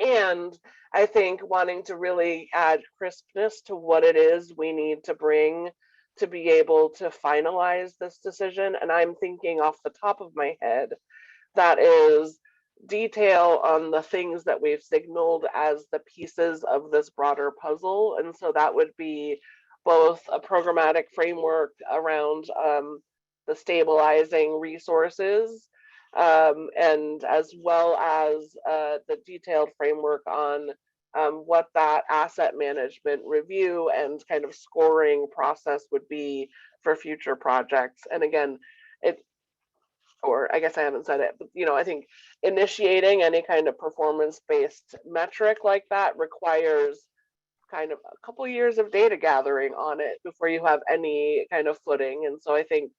[SPEAKER 13] And I think wanting to really add crispness to what it is we need to bring to be able to finalize this decision. And I'm thinking off the top of my head, that is detail on the things that we've signaled as the pieces of this broader puzzle. And so that would be both a programmatic framework around the stabilizing resources, and as well as the detailed framework on what that asset management review and kind of scoring process would be for future projects. And again, or I guess I haven't said it, but I think initiating any kind of performance-based metric like that requires kind of a couple years of data gathering on it before you have any kind of footing. And so I think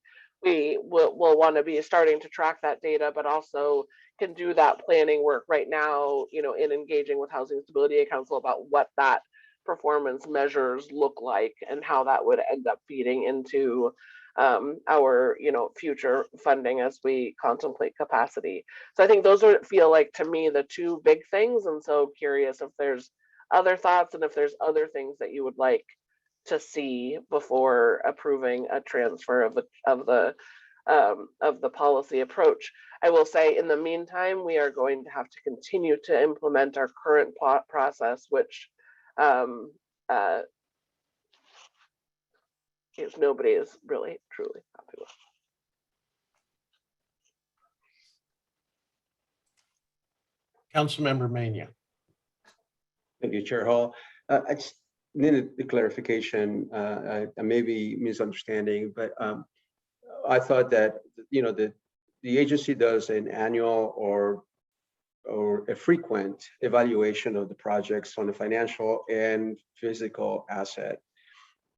[SPEAKER 13] we will want to be starting to track that data, but also can do that planning work right now, in engaging with Housing Stability Council about what that performance measures look like and how that would end up feeding into our future funding as we contemplate capacity. So I think those feel like to me the two big things. And so curious if there's other thoughts and if there's other things that you would like to see before approving a transfer of the policy approach. I will say in the meantime, we are going to have to continue to implement our current process, which nobody is really truly happy with.
[SPEAKER 1] Councilmember Mania.
[SPEAKER 19] Thank you, Chair Hall. needed the clarification, maybe misunderstanding, but I thought that, the agency does an annual or a frequent evaluation of the projects on the financial and physical asset.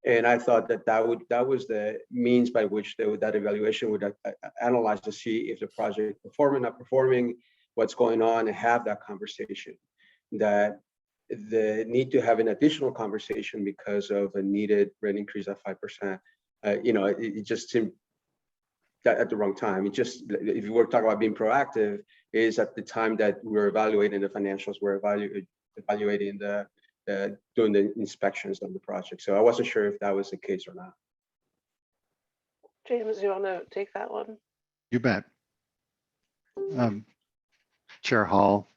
[SPEAKER 19] And I thought that was the means by which that evaluation would analyze to see if the project performing, not performing, what's going on, and have that conversation. That the need to have an additional conversation because of a needed rent increase at 5%, it just seemed that at the wrong time. It just, if you were talking about being proactive, is at the time that we're evaluating the financials, we're evaluating doing the inspections of the project. So I wasn't sure if that was the case or not.
[SPEAKER 13] James, you want to take that one?
[SPEAKER 20] You bet. Chair Hall,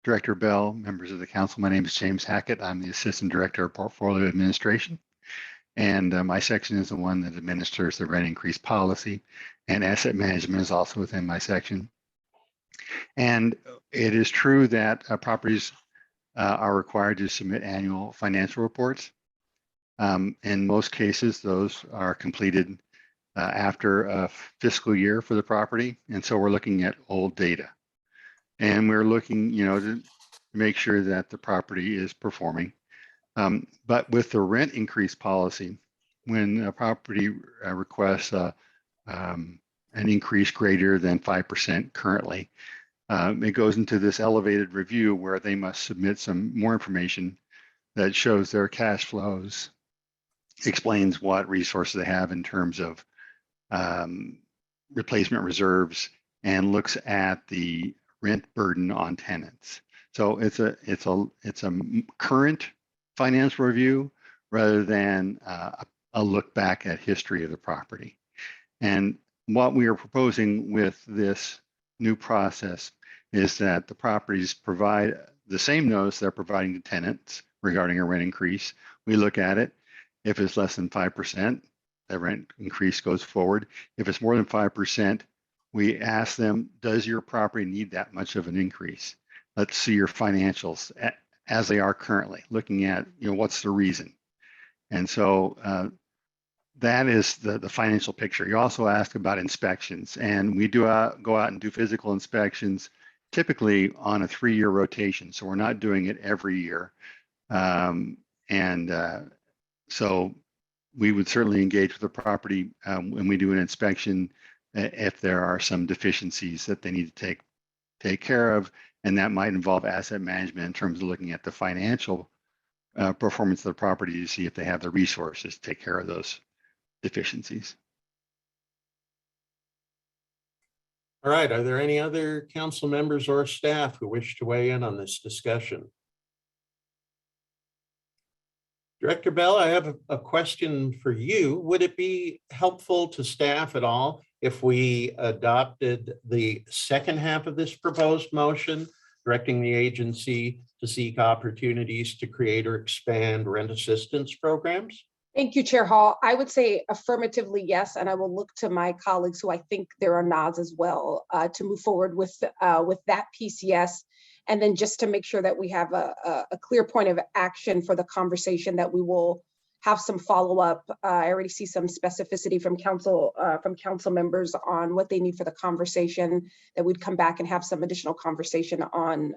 [SPEAKER 20] Director Bell, members of the council, my name is James Hackett. I'm the Assistant Director of Portfolio Administration. And my section is the one that administers the rent increase policy, and asset management is also within my section. And it is true that properties are required to submit annual financial reports. In most cases, those are completed after a fiscal year for the property. And so we're looking at old data. And we're looking, to make sure that the property is performing. But with the rent increase policy, when a property requests an increase greater than 5% currently, it goes into this elevated review where they must submit some more information that shows their cash flows, explains what resources they have in terms of replacement reserves, and looks at the rent burden on tenants. So it's a current financial review rather than a look back at history of the property. And what we are proposing with this new process is that the properties provide the same notice they're providing to tenants regarding a rent increase. We look at it. If it's less than 5%, the rent increase goes forward. If it's more than 5%, we ask them, does your property need that much of an increase? Let's see your financials as they are currently, looking at, what's the reason? And so that is the financial picture. You also asked about inspections, and we do go out and do physical inspections, typically on a 3-year rotation. So we're not doing it every year. So we would certainly engage with the property when we do an inspection if there are some deficiencies that they need to take care of. And that might involve asset management in terms of looking at the financial performance of the property to see if they have the resources to take care of those deficiencies.
[SPEAKER 1] All right, are there any other council members or staff who wish to weigh in on this discussion? Director Bell, I have a question for you. Would it be helpful to staff at all if we adopted the second half of this proposed motion, directing the agency to seek opportunities to create or expand rent assistance programs?
[SPEAKER 3] Thank you, Chair Hall. I would say affirmatively yes, and I will look to my colleagues who I think there are nods as well to move forward with that piece, yes. And then just to make sure that we have a clear point of action for the conversation, that we will have some follow-up. I already see some specificity from council members on what they need for the conversation, that we'd come back and have some additional conversation on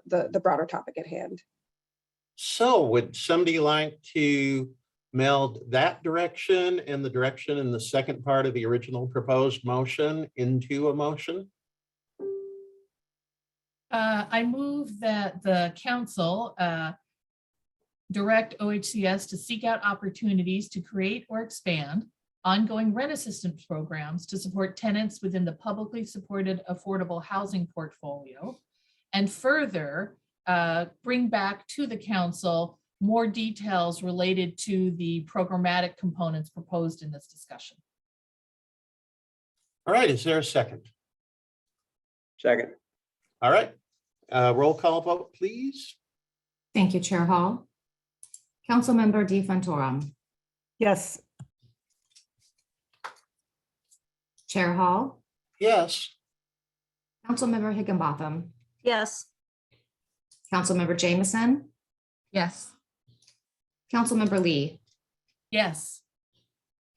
[SPEAKER 3] the broader topic at hand.
[SPEAKER 1] So would somebody like to meld that direction and the direction in the second part of the original proposed motion into a motion?
[SPEAKER 10] I move that the council direct OHCS to seek out opportunities to create or expand ongoing rent assistance programs to support tenants within the publicly supported affordable housing portfolio, and further bring back to the council more details related to the programmatic components proposed in this discussion.
[SPEAKER 1] All right, is there a second?
[SPEAKER 19] Second.
[SPEAKER 1] All right, roll call vote, please.
[SPEAKER 2] Thank you, Chair Hall. Councilmember DeFantorum.
[SPEAKER 17] Yes.
[SPEAKER 2] Chair Hall.
[SPEAKER 1] Yes.
[SPEAKER 2] Councilmember Higginbotham.
[SPEAKER 5] Yes.
[SPEAKER 2] Councilmember Jameson.
[SPEAKER 18] Yes.
[SPEAKER 2] Councilmember Lee,
[SPEAKER 10] Yes.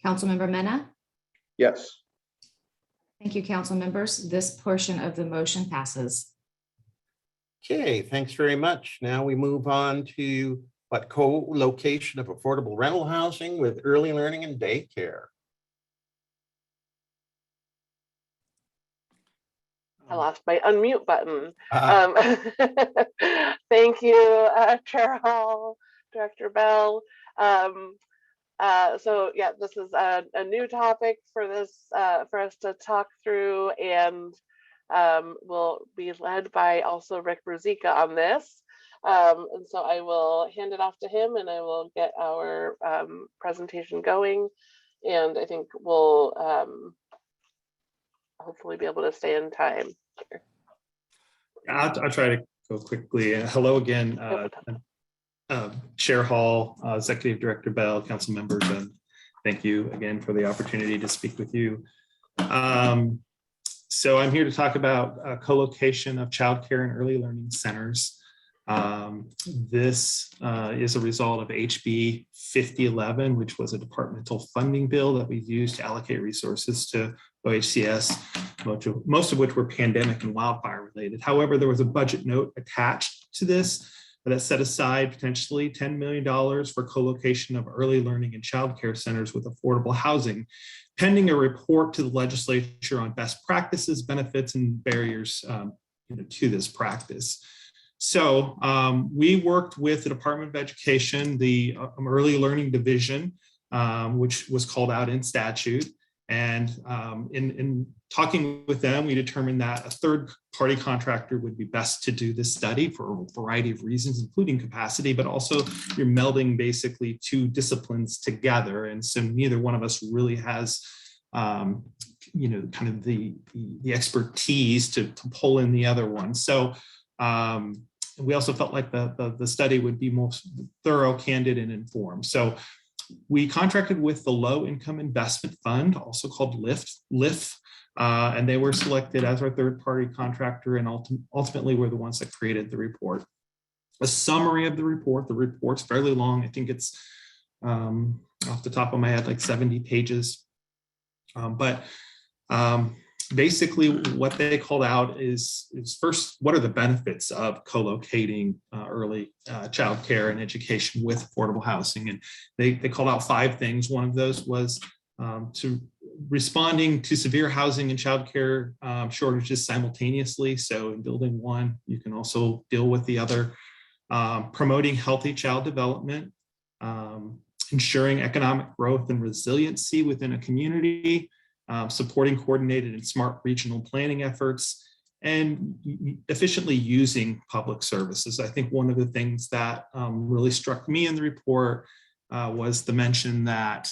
[SPEAKER 2] Councilmember Mena.
[SPEAKER 19] Yes.
[SPEAKER 2] Thank you, council members. This portion of the motion passes.
[SPEAKER 1] Okay, thanks very much. Now we move on to what co-location of affordable rental housing with early learning and daycare.
[SPEAKER 13] I lost my unmute button.
[SPEAKER 1] Ah.
[SPEAKER 13] Thank you, Chair Hall, Director Bell. So yeah, this is a new topic for this for us to talk through, and will be led by also Rick Ruzicka on this. And so I will hand it off to him, and I will get our presentation going. And I think we'll hopefully be able to stay in time here.
[SPEAKER 16] I'll try to go quickly. Hello again, Chair Hall, Executive Director Bell, council members, and thank you again for the opportunity to speak with you. So I'm here to talk about co-location of childcare and early learning centers. This is a result of HB 5011, which was a departmental funding bill that we used to allocate resources to OHCS, most of which were pandemic and wildfire related. However, there was a budget note attached to this that set aside potentially $10 million for co-location of early learning and childcare centers with affordable housing, pending a report to the legislature on best practices, benefits, and barriers to this practice. So we worked with the Department of Education, the Early Learning Division, which was called out in statute. And in talking with them, we determined that a third-party contractor would be best to do this study for a variety of reasons, including capacity, but also you're melding basically two disciplines together. And so neither one of us really has, kind of the expertise to pull in the other one. So we also felt like the study would be most thorough, candid, and informed. So we contracted with the Low Income Investment Fund, also called LIF, and they were selected as our third-party contractor, and ultimately were the ones that created the report. A summary of the report's fairly long. I think it's off the top of my head, like 70 pages. Basically what they called out is first, what are the benefits of co-locating early childcare and education with affordable housing? And they called out 5 things. One of those was to responding to severe housing and childcare shortages simultaneously. So in building one, you can also deal with the other. Promoting healthy child development, ensuring economic growth and resiliency within a community, supporting coordinated and smart regional planning efforts, and efficiently using public services. I think one of the things that really struck me in the report was the mention that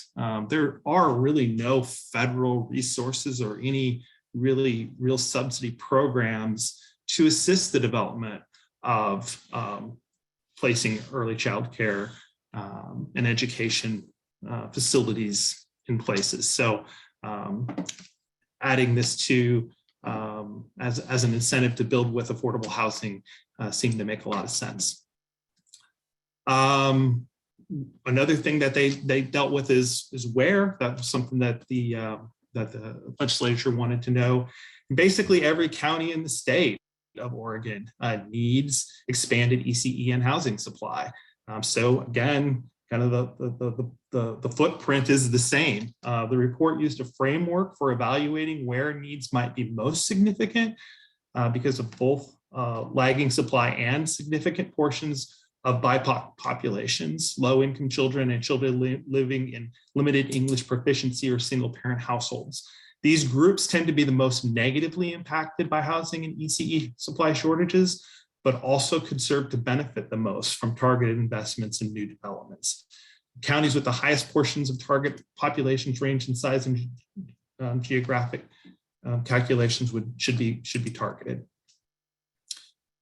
[SPEAKER 16] there are really no federal resources or any real subsidy programs to assist the development of placing early child care and education facilities in places. So adding this to as an incentive to build with affordable housing seemed to make a lot of sense. Another thing that they dealt with is where. That was something that the legislature wanted to know. Basically, every county in the state of Oregon needs expanded ECE and housing supply. So again, kind of the footprint is the same. The report used a framework for evaluating where needs might be most significant because of both lagging supply and significant portions of BIPOC populations, low-income children and children living in limited English proficiency or single-parent households. These groups tend to be the most negatively impacted by housing and ECE supply shortages, but also could serve to benefit the most from targeted investments in new developments. Counties with the highest portions of target populations range in size and geographic calculations should be targeted.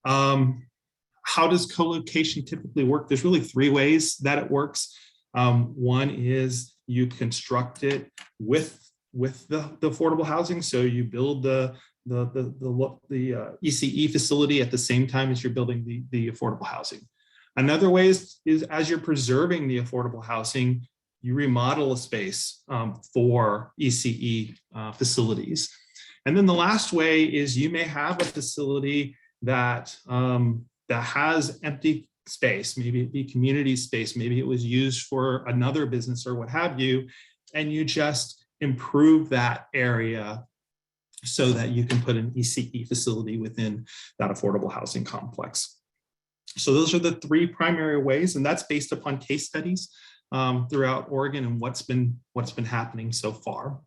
[SPEAKER 16] How does co-location typically work? There's really 3 ways that it works. One is you construct it with the affordable housing. So you build the ECE facility at the same time as you're building the affordable housing. Another way is as you're preserving the affordable housing, you remodel a space for ECE facilities. And then the last way is you may have a facility that has empty space, maybe it be community space, maybe it was used for another business or what have you, and you just improve that area so that you can put an ECE facility within that affordable housing complex. So those are the three primary ways, and that's based upon case studies throughout Oregon and what's been happening so far.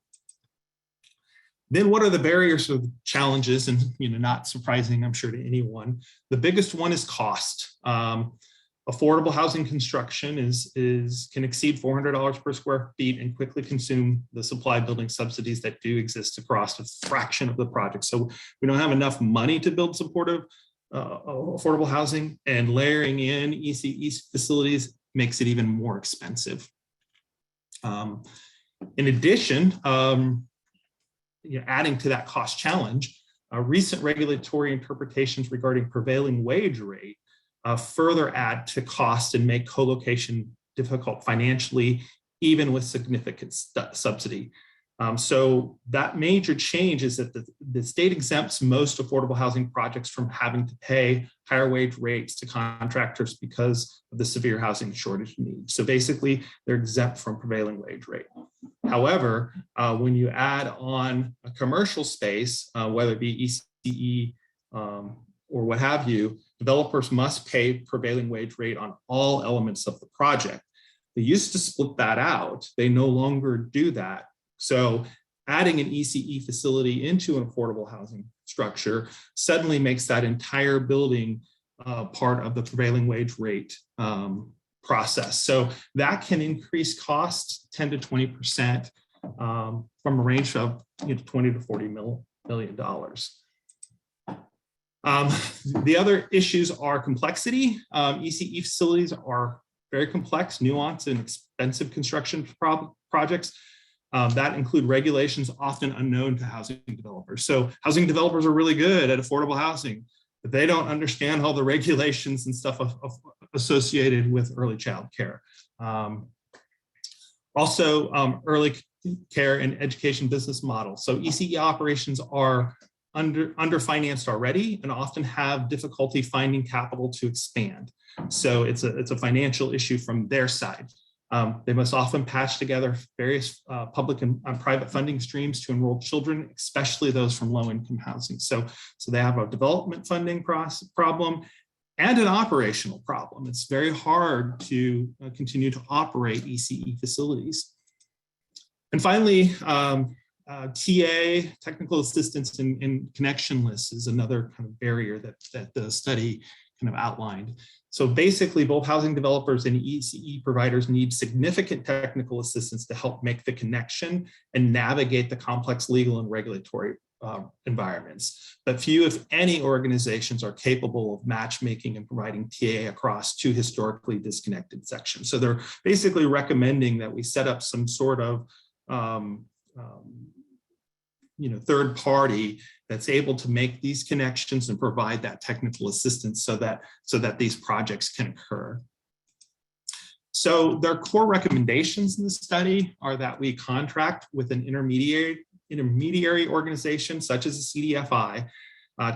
[SPEAKER 16] Then what are the barriers or the challenges? And not surprising, I'm sure, to anyone. The biggest one is cost. Affordable housing construction can exceed $400 per square feet and quickly consume the supply building subsidies that do exist across a fraction of the project. So we don't have enough money to build supportive affordable housing, and layering in ECE facilities makes it even more expensive. In addition, adding to that cost challenge, recent regulatory interpretations regarding prevailing wage rate further add to cost and make co-location difficult financially, even with significant subsidy. So that major change is that the state exempts most affordable housing projects from having to pay higher wage rates to contractors because of the severe housing shortage needs. So basically, they're exempt from prevailing wage rate. However, when you add on a commercial space, whether it be ECE or what have you, developers must pay prevailing wage rate on all elements of the project. They used to split that out. They no longer do that. So adding an ECE facility into an affordable housing structure suddenly makes that entire building part of the prevailing wage rate process. So that can increase costs 10 to 20% from a range of 20 to $40 million. The other issues are complexity. ECE facilities are very complex, nuanced, and expensive construction projects that include regulations often unknown to housing developers. So housing developers are really good at affordable housing, but they don't understand all the regulations and stuff associated with early child care. Also, early care and education business models. So ECE operations are underfinanced already and often have difficulty finding capital to expand. So it's a financial issue from their side. They must often patch together various public and private funding streams to enroll children, especially those from low-income housing. So they have a development funding problem and an operational problem. It's very hard to continue to operate ECE facilities. And finally, TA, technical assistance in connection lists, is another kind of barrier that the study kind of outlined. So basically, both housing developers and ECE providers need significant technical assistance to help make the connection and navigate the complex legal and regulatory environments. But few, if any, organizations are capable of matchmaking and providing TA across two historically disconnected sections. So they're basically recommending that we set up some sort of third party that's able to make these connections and provide that technical assistance so that these projects can occur. So their core recommendations in the study are that we contract with an intermediary organization such as a CDFI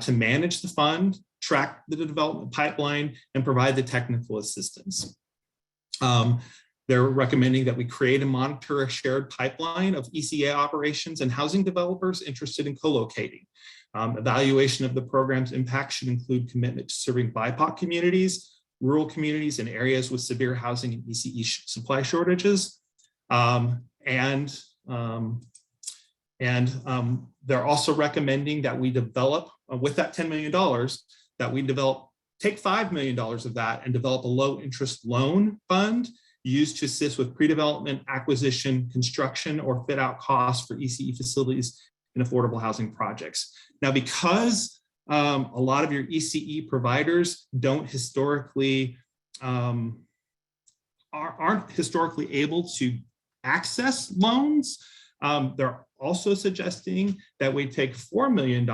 [SPEAKER 16] to manage the fund, track the development pipeline, and provide the technical assistance. They're recommending that we create and monitor a shared pipeline of ECA operations and housing developers interested in co-locating. Evaluation of the program's impact should include commitment to serving BIPOC communities, rural communities, and areas with severe housing and ECE supply shortages. They're also recommending that we develop, with that $10 million, that we take $5 million of that and develop a low interest loan fund used to assist with pre-development, acquisition, construction, or fit out costs for ECE facilities in affordable housing projects. Now, because a lot of your ECE providers aren't historically able to access loans, they're also suggesting that we take $4 million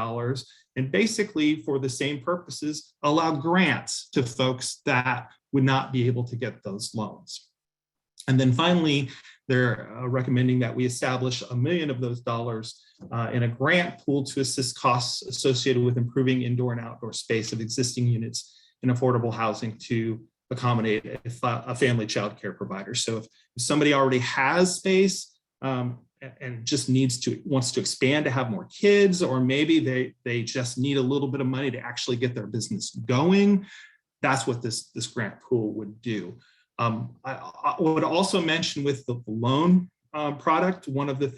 [SPEAKER 16] and basically, for the same purposes, allow grants to folks that would not be able to get those loans. And then finally, they're recommending that we establish $1 million of those dollars in a grant pool to assist costs associated with improving indoor and outdoor space of existing units in affordable housing to accommodate a family child care provider. So if somebody already has space and just wants to expand to have more kids, or maybe they just need a little bit of money to actually get their business going, that's what this grant pool would do. I would also mention with the loan product, one of the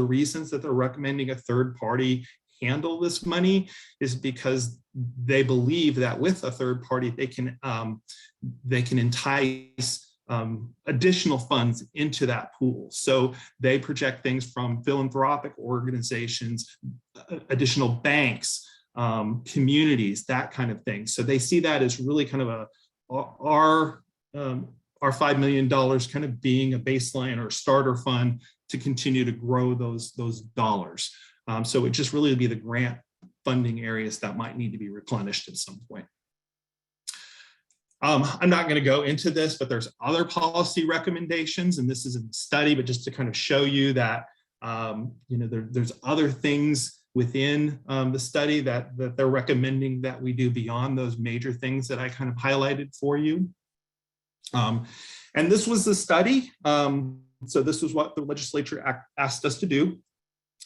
[SPEAKER 16] reasons that they're recommending a third party handle this money is because they believe that with a third party, they can entice additional funds into that pool. So they project things from philanthropic organizations, additional banks, communities, that kind of thing. So they see that as really kind of our $5 million kind of being a baseline or starter fund to continue to grow those dollars. So it just really would be the grant funding areas that might need to be replenished at some point. I'm not going to go into this, but there's other policy recommendations, and this isn't a study, but just to kind of show you that there's other things within the study that they're recommending that we do beyond those major things that I kind of highlighted for you. And this was the study. So this was what the legislature asked us to do.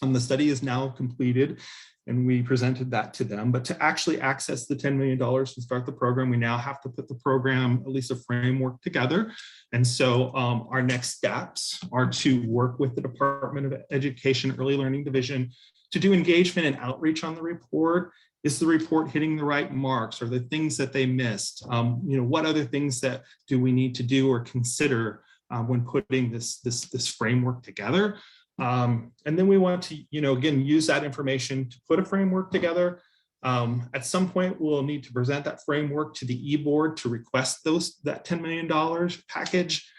[SPEAKER 16] The study is now completed and we presented that to them. But to actually access the $10 million to start the program, we now have to put the program, at least a framework, together. And so our next steps are to work with the Department of Education Early Learning Division to do engagement and outreach on the report. Is the report hitting the right marks? Or the things that they missed? What other things that do we need to do or consider when putting this framework together? And then we want to, again, use that information to put a framework together. At some point, we'll need to present that framework to the e-board to request that $10 million package.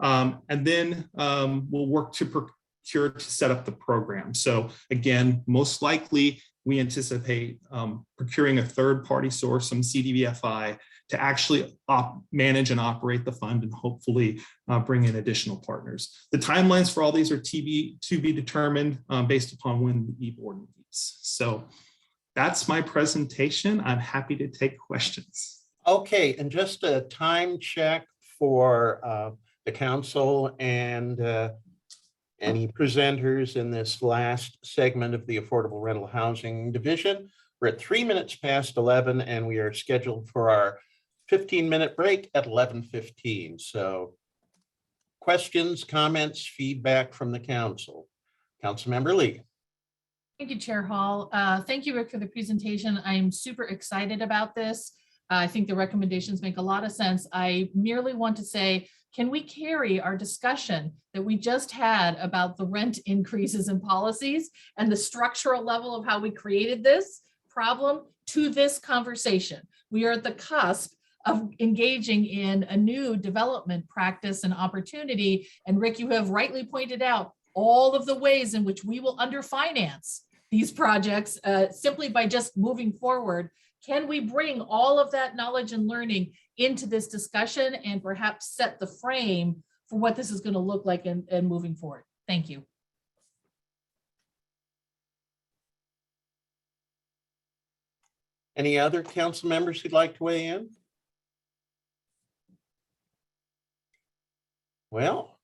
[SPEAKER 16] And then we'll work to procure to set up the program. So again, most likely, we anticipate procuring a third-party source, some CDBFI, to actually manage and operate the fund and hopefully bring in additional partners. The timelines for all these are to be determined based upon when the e-board meets. So that's my presentation. I'm happy to take questions.
[SPEAKER 1] Okay, and just a time check for the council and any presenters in this last segment of the Affordable Rental Housing Division. We're at 3 minutes past 11 and we are scheduled for our 15-minute break at 11:15. So questions, comments, feedback from the council. Councilmember Lee.
[SPEAKER 10] Thank you, Chair Hall. Thank you, Rick, for the presentation. I'm super excited about this. I think the recommendations make a lot of sense. I merely want to say, can we carry our discussion that we just had about the rent increases in policies and the structural level of how we created this problem to this conversation? We are at the cusp of engaging in a new development practice and opportunity. And Rick, you have rightly pointed out all of the ways in which we will underfinance these projects simply by just moving forward. Can we bring all of that knowledge and learning into this discussion and perhaps set the frame for what this is going to look like and moving forward? Thank you.
[SPEAKER 1] Any other council members who'd like to weigh in? Well,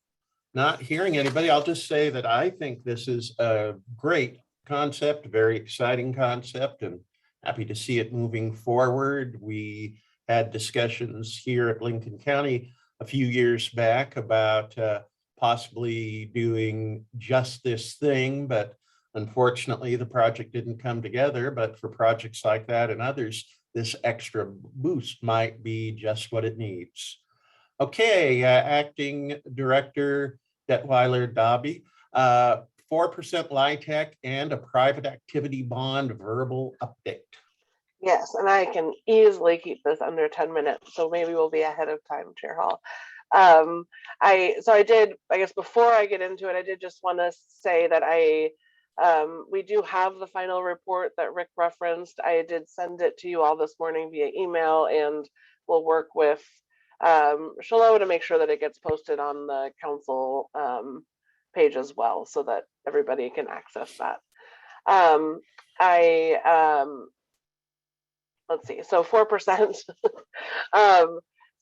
[SPEAKER 1] not hearing anybody, I'll just say that I think this is a great concept, very exciting concept, and happy to see it moving forward. We had discussions here at Lincoln County a few years back about possibly doing just this thing, but unfortunately the project didn't come together. But for projects like that and others, this extra boost might be just what it needs. Okay, Acting Director Detweiler Dobby, 4% LIHTC and a private activity bond verbal update.
[SPEAKER 13] Yes, and I can easily keep this under 10 minutes, so maybe we'll be ahead of time, Chair Hall. I guess before I get into it, I did just want to say that we do have the final report that Rick referenced. I did send it to you all this morning via email, and we'll work with Shiloh to make sure that it gets posted on the council page as well, so that everybody can access that. Let's see, so 4%.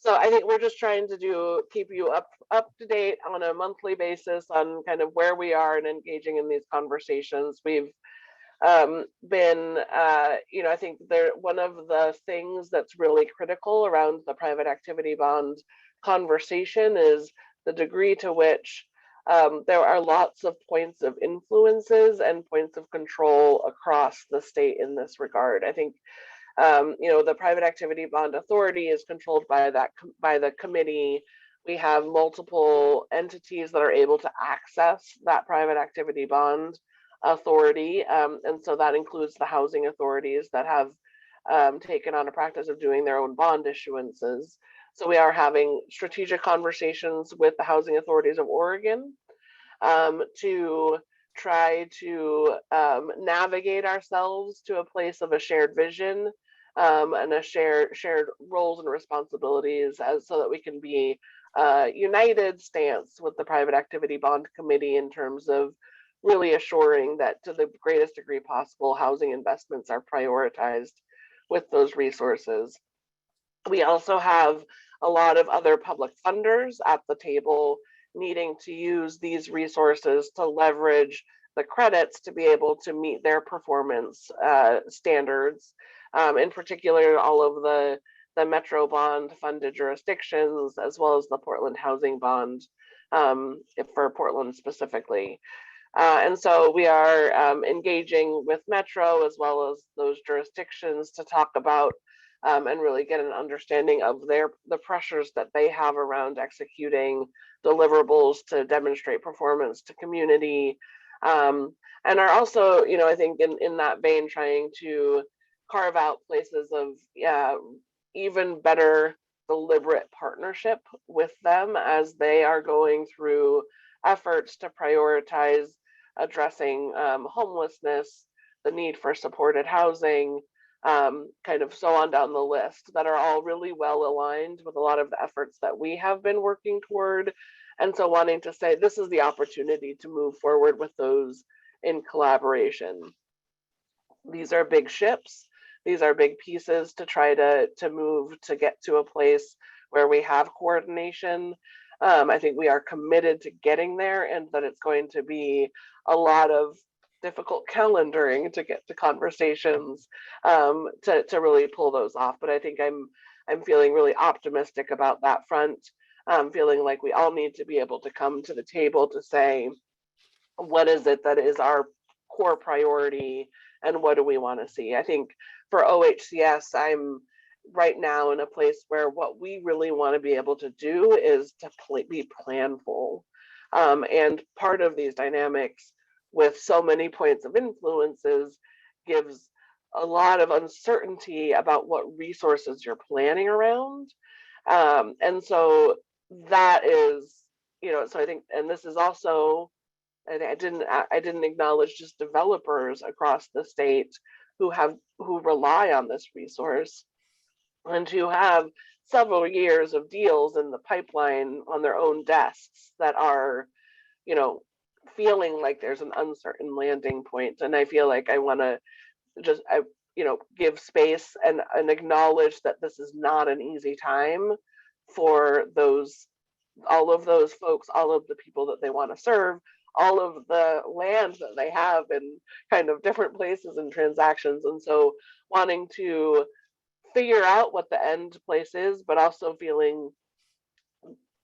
[SPEAKER 13] So I think we're just trying to keep you up to date on a monthly basis on kind of where we are and engaging in these conversations. We've been, I think one of the things that's really critical around the private activity bond conversation is the degree to which there are lots of points of influences and points of control across the state in this regard. I think the Private Activity Bond Authority is controlled by the committee. We have multiple entities that are able to access that private activity bond authority, and so that includes the housing authorities that have taken on a practice of doing their own bond issuances. So we are having strategic conversations with the housing authorities of Oregon to try to navigate ourselves to a place of a shared vision and a shared roles and responsibilities, so that we can be united stance with the Private Activity Bond Committee in terms of really assuring that to the greatest degree possible, housing investments are prioritized with those resources. We also have a lot of other public funders at the table needing to use these resources to leverage the credits to be able to meet their performance standards. In particular, all of the Metro Bond funded jurisdictions, as well as the Portland Housing Bond for Portland specifically. And so we are engaging with Metro as well as those jurisdictions to talk about and really get an understanding of the pressures that they have around executing deliverables to demonstrate performance to community, and are also, I think in that vein, trying to carve out places of even better deliberate partnership with them as they are going through efforts to prioritize addressing homelessness, the need for supported housing, kind of so on down the list, that are all really well aligned with a lot of the efforts that we have been working toward. And so wanting to say this is the opportunity to move forward with those in collaboration. These are big ships. These are big pieces to try to move to get to a place where we have coordination. I think we are committed to getting there, and that it's going to be a lot of difficult calendaring to get to conversations to really pull those off. But I think I'm feeling really optimistic about that front. Feeling like we all need to be able to come to the table to say, what is it that is our core priority and what do we want to see? I think for OHCS, I'm right now in a place where what we really want to be able to do is to be planful. And part of these dynamics with so many points of influences gives a lot of uncertainty about what resources you're planning around. And so that is, so I think, and this is also, and I didn't acknowledge just developers across the state who rely on this resource and who have several years of deals in the pipeline on their own desks that are, feeling like there's an uncertain landing point. And I feel like I want to just, give space and acknowledge that this is not an easy time for all of those folks, all of the people that they want to serve, all of the land that they have in kind of different places and transactions. And so wanting to figure out what the end place is, but also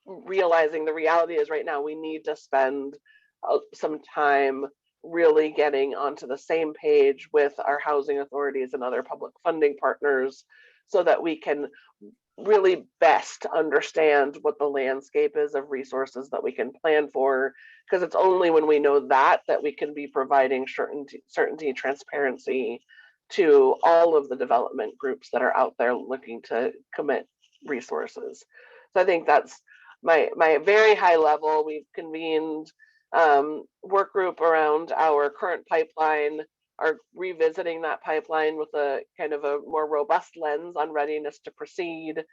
[SPEAKER 13] realizing the reality is right now we need to spend some time really getting onto the same page with our housing authorities and other public funding partners so that we can really best understand what the landscape is of resources that we can plan for, because it's only when we know that we can be providing certainty, transparency to all of the development groups that are out there looking to commit resources. So I think that's my very high level. We've convened work group around our current pipeline, are revisiting that pipeline with a kind of a more robust lens on readiness to proceed.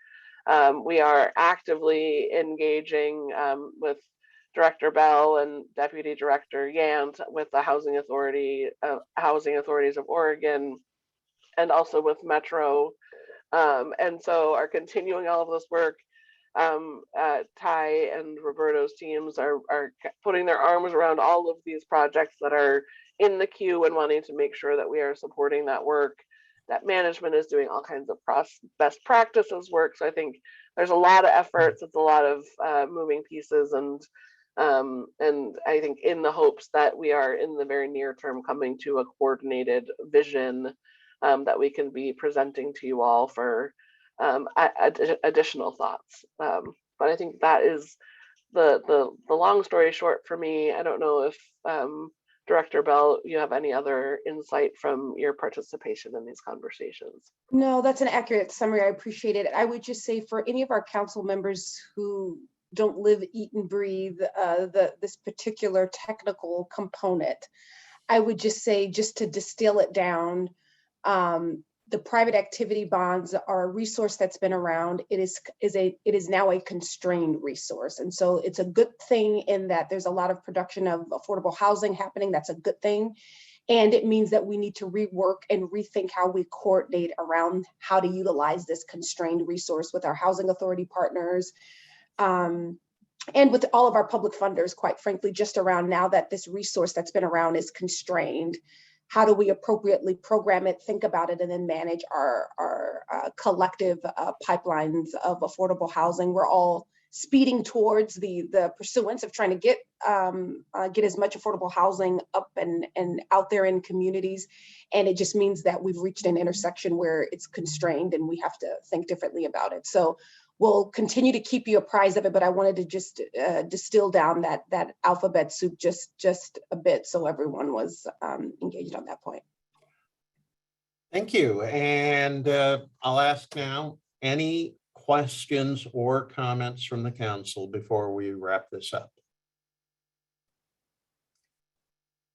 [SPEAKER 13] We are actively engaging with Director Bell and Deputy Director Yant with the Housing Authorities of Oregon, and also with Metro. And so are continuing all of this work. Ty and Roberto's teams are putting their arms around all of these projects that are in the queue and wanting to make sure that we are supporting that work. That management is doing all kinds of best practices work. So I think there's a lot of efforts. It's a lot of moving pieces, and I think in the hopes that we are in the very near term coming to a coordinated vision that we can be presenting to you all for additional thoughts. But I think that is the long story short for me. I don't know if Director Bell, you have any other insight from your participation in these conversations?
[SPEAKER 3] No, that's an accurate summary. I appreciate it. I would just say for any of our council members who don't live, eat, and breathe this particular technical component, I would just say, just to distill it down, the private activity bonds are a resource that's been around. It is now a constrained resource. And so it's a good thing in that there's a lot of production of affordable housing happening. That's a good thing. And it means that we need to rework and rethink how we coordinate around how to utilize this constrained resource with our housing authority partners, and with all of our public funders, quite frankly, just around now that this resource that's been around is constrained. How do we appropriately program it, think about it, and then manage our collective pipelines of affordable housing? We're all speeding towards the pursuance of trying to get as much affordable housing up and out there in communities. And it just means that we've reached an intersection where it's constrained and we have to think differently about it. So we'll continue to keep you apprised of it, but I wanted to just distill down that alphabet soup just a bit so everyone was engaged on that point.
[SPEAKER 1] Thank you. And I'll ask now, any questions or comments from the council before we wrap this up?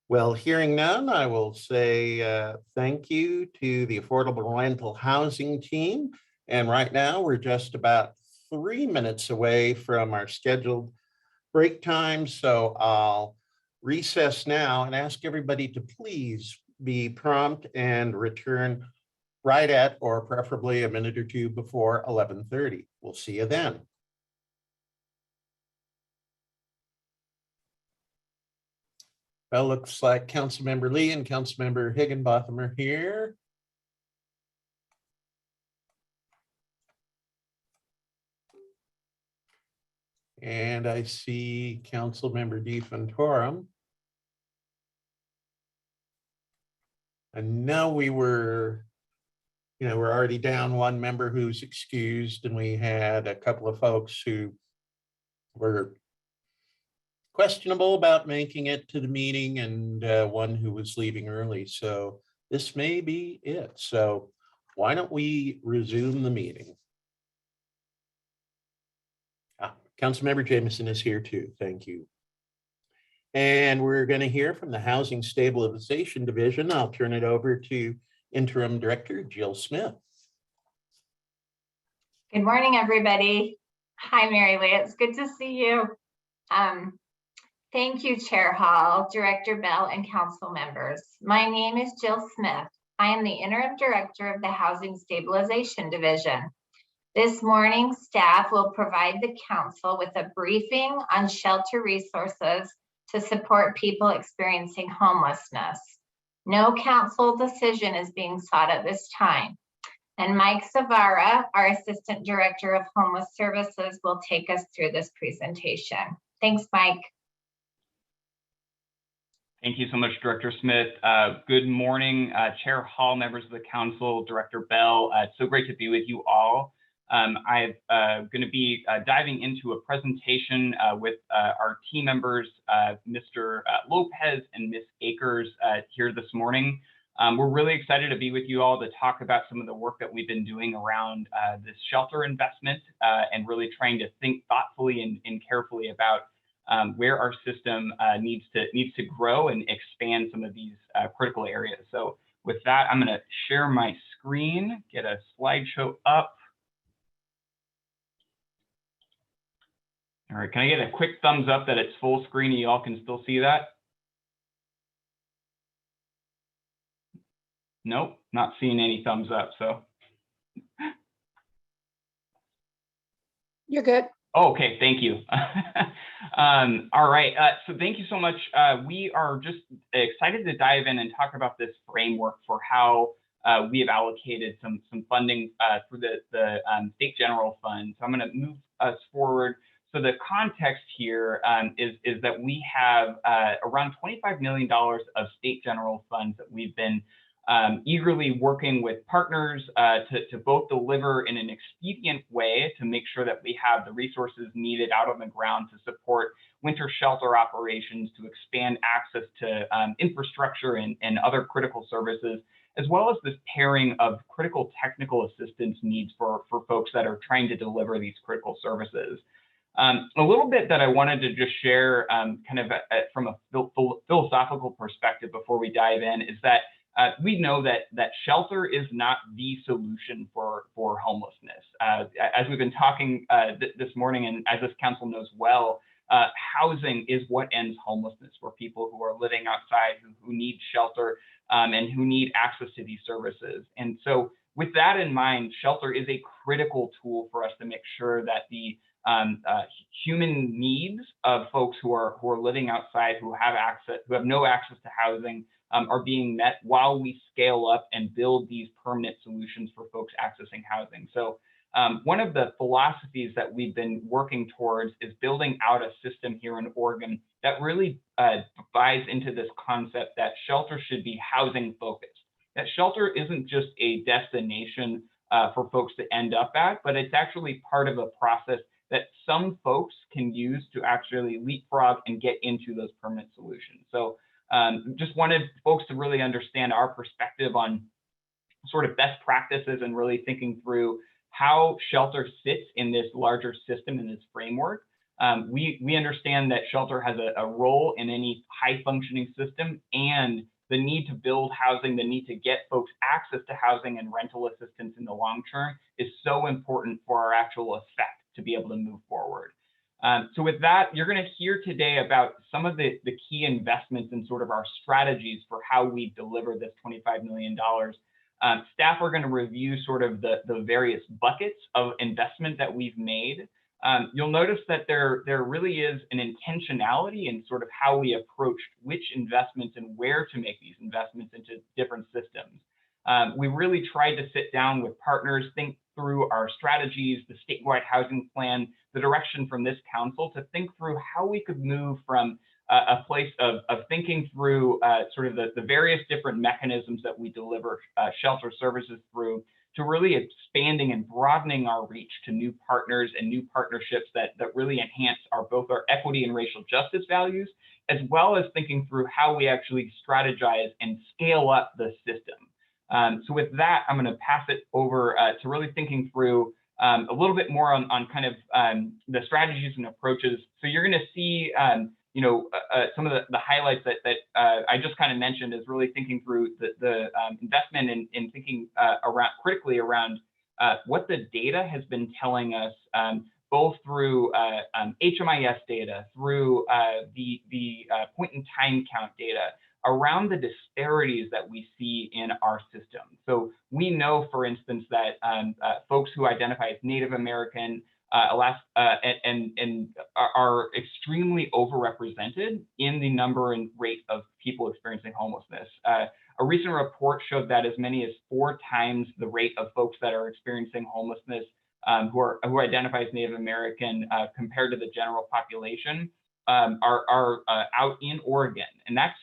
[SPEAKER 1] Well, hearing none, I will say thank you to the Affordable Rental Housing team. And right now, we're just about 3 minutes away from our scheduled break time. So I'll recess now and ask everybody to please be prompt and return right at, or preferably a minute or two before 11:30. We'll see you then. Well, looks like Councilmember Lee and Councilmember Higginbotham are here. And I see Councilmember DeFontorum. And now we're already down one member who's excused, and we had a couple of folks who were questionable about making it to the meeting, and one who was leaving early. So this may be it. So why don't we resume the meeting? Councilmember Jameson is here too. Thank you. And we're going to hear from the Housing Stabilization Division. I'll turn it over to Interim Director Jill Smith.
[SPEAKER 21] Good morning, everybody. Hi, Mary Lee. It's good to see you. Thank you, Chair Hall, Director Bell, and council members. My name is Jill Smith. I am the Interim Director of the Housing Stabilization Division. This morning, staff will provide the council with a briefing on shelter resources to support people experiencing homelessness. No council decision is being sought at this time. And Mike Savara, our Assistant Director of Homeless Services, will take us through this presentation. Thanks, Mike.
[SPEAKER 22] Thank you so much, Director Smith. Good morning, Chair Hall, members of the council, Director Bell. It's so great to be with you all. I'm going to be diving into a presentation with our team members, Mr. Lopez and Ms. Akers here this morning. We're really excited to be with you all to talk about some of the work that we've been doing around this shelter investment and really trying to think thoughtfully and carefully about where our system needs to grow and expand some of these critical areas. So with that, I'm going to share my screen, get a slideshow up. All right, can I get a quick thumbs up that it's full screen and you all can still see that? Nope, not seeing any thumbs up, so.
[SPEAKER 3] You're good.
[SPEAKER 22] Oh, okay, thank you. All right, so thank you so much. We are just excited to dive in and talk about this framework for how we have allocated some funding through the State General Fund. So I'm going to move us forward. So the context here is that we have around $25 million of State General Funds that we've been eagerly working with partners to both deliver in an expedient way to make sure that we have the resources needed out on the ground to support winter shelter operations, to expand access to infrastructure and other critical services, as well as this pairing of critical technical assistance needs for folks that are trying to deliver these critical services. A little bit that I wanted to just share kind of from a philosophical perspective before we dive in is that we know that shelter is not the solution for homelessness. As we've been talking this morning, and as this council knows well, housing is what ends homelessness for people who are living outside, who need shelter and who need access to these services. And so with that in mind, shelter is a critical tool for us to make sure that the human needs of folks who are living outside, who have no access to housing, are being met while we scale up and build these permanent solutions for folks accessing housing. So one of the philosophies that we've been working towards is building out a system here in Oregon that really buys into this concept that shelter should be housing focused. That shelter isn't just a destination for folks to end up at, but it's actually part of a process that some folks can use to actually leapfrog and get into those permanent solutions. So just wanted folks to really understand our perspective on sort of best practices and really thinking through how shelter sits in this larger system, in this framework. We understand that shelter has a role in any high functioning system, and the need to build housing, the need to get folks access to housing and rental assistance in the long term is so important for our actual effect to be able to move forward. So with that, you're going to hear today about some of the key investments and sort of our strategies for how we deliver this $25 million. Staff are going to review sort of the various buckets of investment that we've made. You'll notice that there really is an intentionality in sort of how we approach which investments and where to make these investments into different systems. We really tried to sit down with partners, think through our strategies, the statewide housing plan, the direction from this council to think through how we could move from a place of thinking through sort of the various different mechanisms that we deliver shelter services through, to really expanding and broadening our reach to new partners and new partnerships that really enhance both our equity and racial justice values, as well as thinking through how we actually strategize and scale up the system. So with that, I'm going to pass it over to really thinking through a little bit more on kind of the strategies and approaches. So you're going to see some of the highlights that I just kind of mentioned is really thinking through the investment in thinking critically around what the data has been telling us, both through HMIS data, through the point in time count data, around the disparities that we see in our system. So we know, for instance, that folks who identify as Native American and are extremely overrepresented in the number and rate of people experiencing homelessness. A recent report showed that as many as 4 times the rate of folks that are experiencing homelessness who identify as Native American compared to the general population are out in Oregon, and that's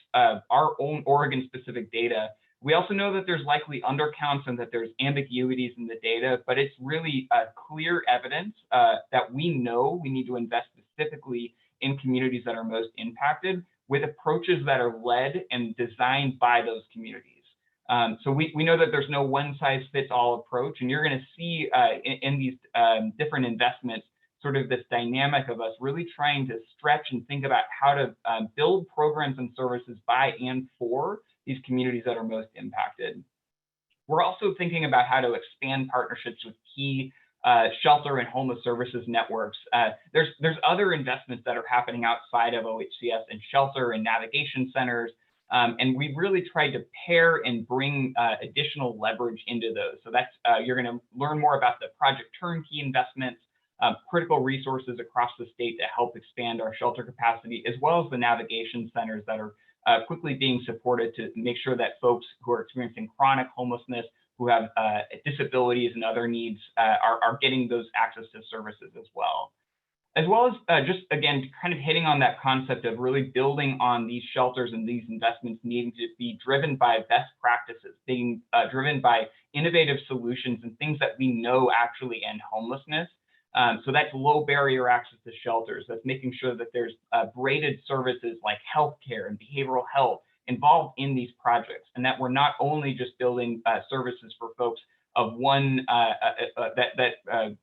[SPEAKER 22] our own Oregon-specific data. We also know that there's likely undercounts and that there's ambiguities in the data, but it's really clear evidence that we know we need to invest specifically in communities that are most impacted, with approaches that are led and designed by those communities. So we know that there's no one-size-fits-all approach, and you're going to see in these different investments sort of this dynamic of us really trying to stretch and think about how to build programs and services by and for these communities that are most impacted. We're also thinking about how to expand partnerships with key shelter and homeless services networks. There's other investments that are happening outside of OHCS and shelter and navigation centers. And we really tried to pair and bring additional leverage into those. So that's, you're gonna learn more about the Project Turnkey investments, critical resources across the state to help expand our shelter capacity, as well as the navigation centers that are quickly being supported to make sure that folks who are experiencing chronic homelessness, who have disabilities and other needs are getting those access to services as well. As well as just, again, kind of hitting on that concept of really building on these shelters and these investments needing to be driven by best practices, being driven by innovative solutions and things that we know actually end homelessness. So that's low barrier access to shelters. That's making sure that there's braided services like healthcare and behavioral health involved in these projects, and that we're not only just building services for folks of one that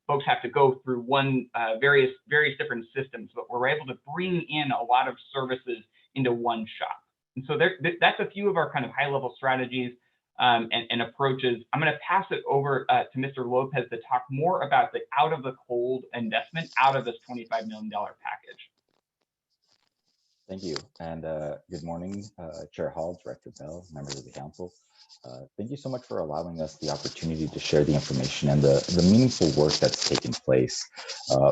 [SPEAKER 22] folks have to go through one various different systems, but we're able to bring in a lot of services into one shop. And so that's a few of our kind of high level strategies and approaches. I'm going to pass it over to Mr. Lopez to talk more about the out of the cold investment out of this $25 million package.
[SPEAKER 7] Thank you, and good morning, Chair Hall, Director Bell, members of the council. Thank you so much for allowing us the opportunity to share the information and the meaningful work that's taken place.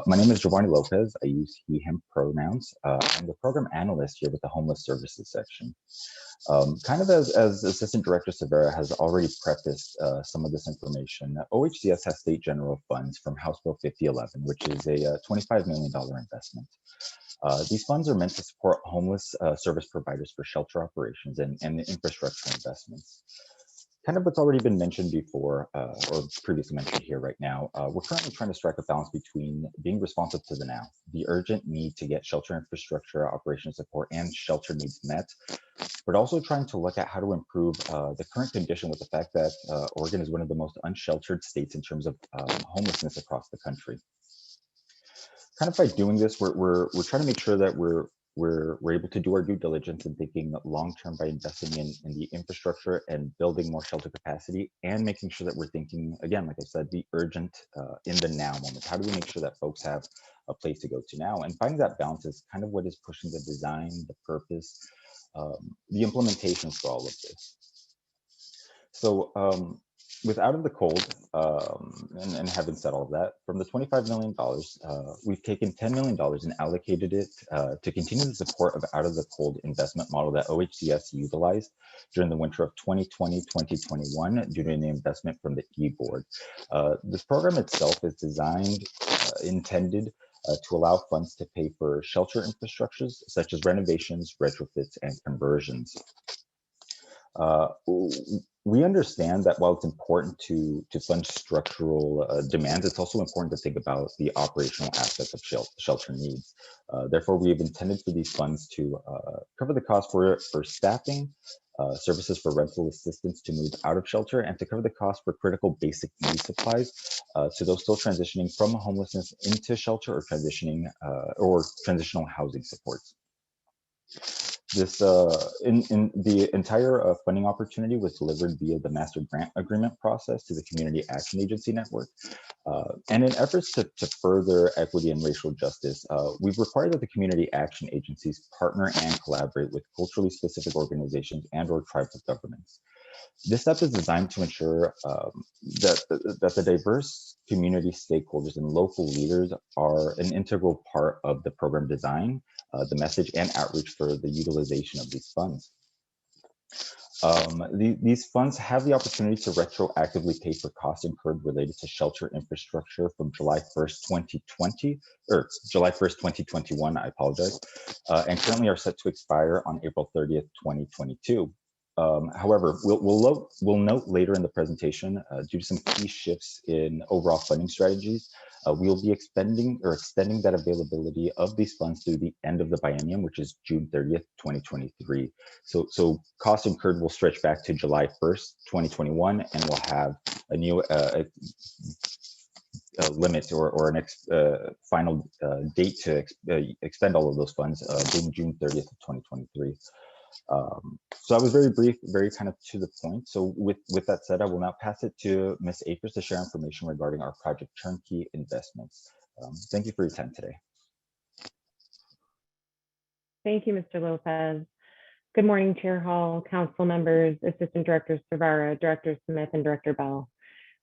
[SPEAKER 7] My name is Giovanni Lopez. I use he, him pronouns. I'm the program analyst here with the Homeless Services section. Kind of as Assistant Director Severa has already prefaced some of this information, OHCS has state general funds from House Bill 5011, which is a $25 million investment. These funds are meant to support homeless service providers for shelter operations and infrastructure investments. Kind of what's already been mentioned before, or previously mentioned here right now, we're currently trying to strike a balance between being responsive to the now, the urgent need to get shelter infrastructure, operation support, and shelter needs met, but also trying to look at how to improve the current condition with the fact that Oregon is one of the most unsheltered states in terms of homelessness across the country. Kind of by doing this, we're trying to make sure that we're able to do our due diligence and thinking long-term by investing in the infrastructure and building more shelter capacity, and making sure that we're thinking, again, like I said, the urgent in the now moment. How do we make sure that folks have a place to go to now? And finding that balance is kind of what is pushing the design, the purpose, the implementations for all of this. So with Out of the Cold, and having said all of that, from the $25 million, we've taken $10 million and allocated it to continue the support of Out of the Cold investment model that OHCS utilized during the winter of 2020-2021 due to an investment from the E-Board. This program itself is designed, intended to allow funds to pay for shelter infrastructures such as renovations, retrofits, and conversions. We understand that while it's important to fund structural demands, it's also important to think about the operational aspects of shelter needs. Therefore, we have intended for these funds to cover the cost for staffing, services for rental assistance to move out of shelter, and to cover the cost for critical basic need supplies to those still transitioning from homelessness into shelter or transitional housing supports. This in the entire funding opportunity was delivered via the master grant agreement process to the Community Action Agency network. And in efforts to further equity and racial justice, we've required that the community action agencies partner and collaborate with culturally specific organizations and/or tribal governments. This step is designed to ensure that the diverse community stakeholders and local leaders are an integral part of the program design, the message and outreach for the utilization of these funds. These funds have the opportunity to retroactively pay for costs incurred related to shelter infrastructure from July 1st, 2020, or July 1st, 2021, I apologize, and currently are set to expire on April 30th, 2022. However, we'll note later in the presentation, due to some key shifts in overall funding strategies, we'll be extending that availability of these funds through the end of the biennium, which is June 30th, 2023. So costs incurred will stretch back to July 1st, 2021, and we'll have a new limit or an final date to expend all of those funds being June 30th of 2023. So I was very brief, very kind of to the point. So with that said, I will now pass it to Ms. Akers to share information regarding our project turnkey investments. Thank you for your time today.
[SPEAKER 8] Thank you, Mr. Lopez. Good morning, Chair Hall, council members, Assistant Director Savara, Director Smith, and Director Bell.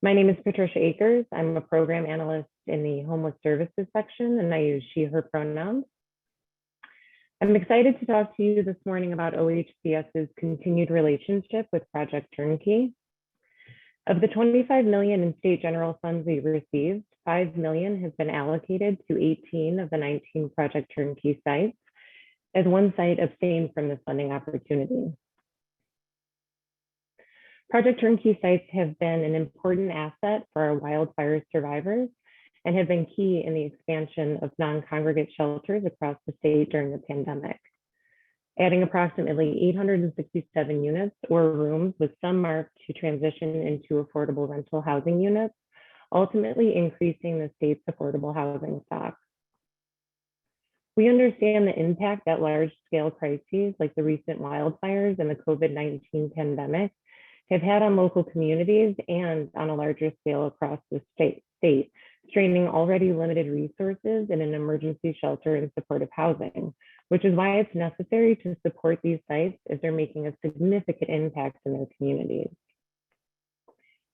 [SPEAKER 8] My name is Patricia Akers. I'm a program analyst in the Homeless Services section, and I use she, her pronouns. I'm excited to talk to you this morning about OHCS's continued relationship with Project Turnkey. Of the $25 million in state general funds we received, $5 million has been allocated to 18 of the 19 Project Turnkey sites, as one site abstained from this funding opportunity. Project Turnkey sites have been an important asset for our wildfire survivors and have been key in the expansion of non-congregate shelters across the state during the pandemic. Adding approximately 867 units or rooms with some marked to transition into affordable rental housing units, ultimately increasing the state's affordable housing stock. We understand the impact that large-scale crises like the recent wildfires and the COVID-19 pandemic have had on local communities and on a larger scale across the state, straining already limited resources in an emergency shelter and supportive housing, which is why it's necessary to support these sites as they're making a significant impact in their communities.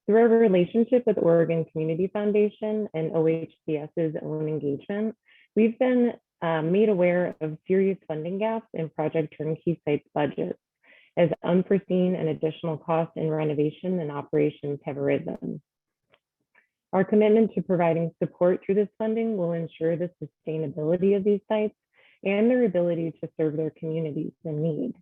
[SPEAKER 8] Through our relationship with Oregon Community Foundation and OHCS's own engagement, we've been made aware of serious funding gaps in Project Turnkey sites budgets, as unforeseen and additional costs in renovation and operations have arisen. Our commitment to providing support through this funding will ensure the sustainability of these sites and their ability to serve their communities in need.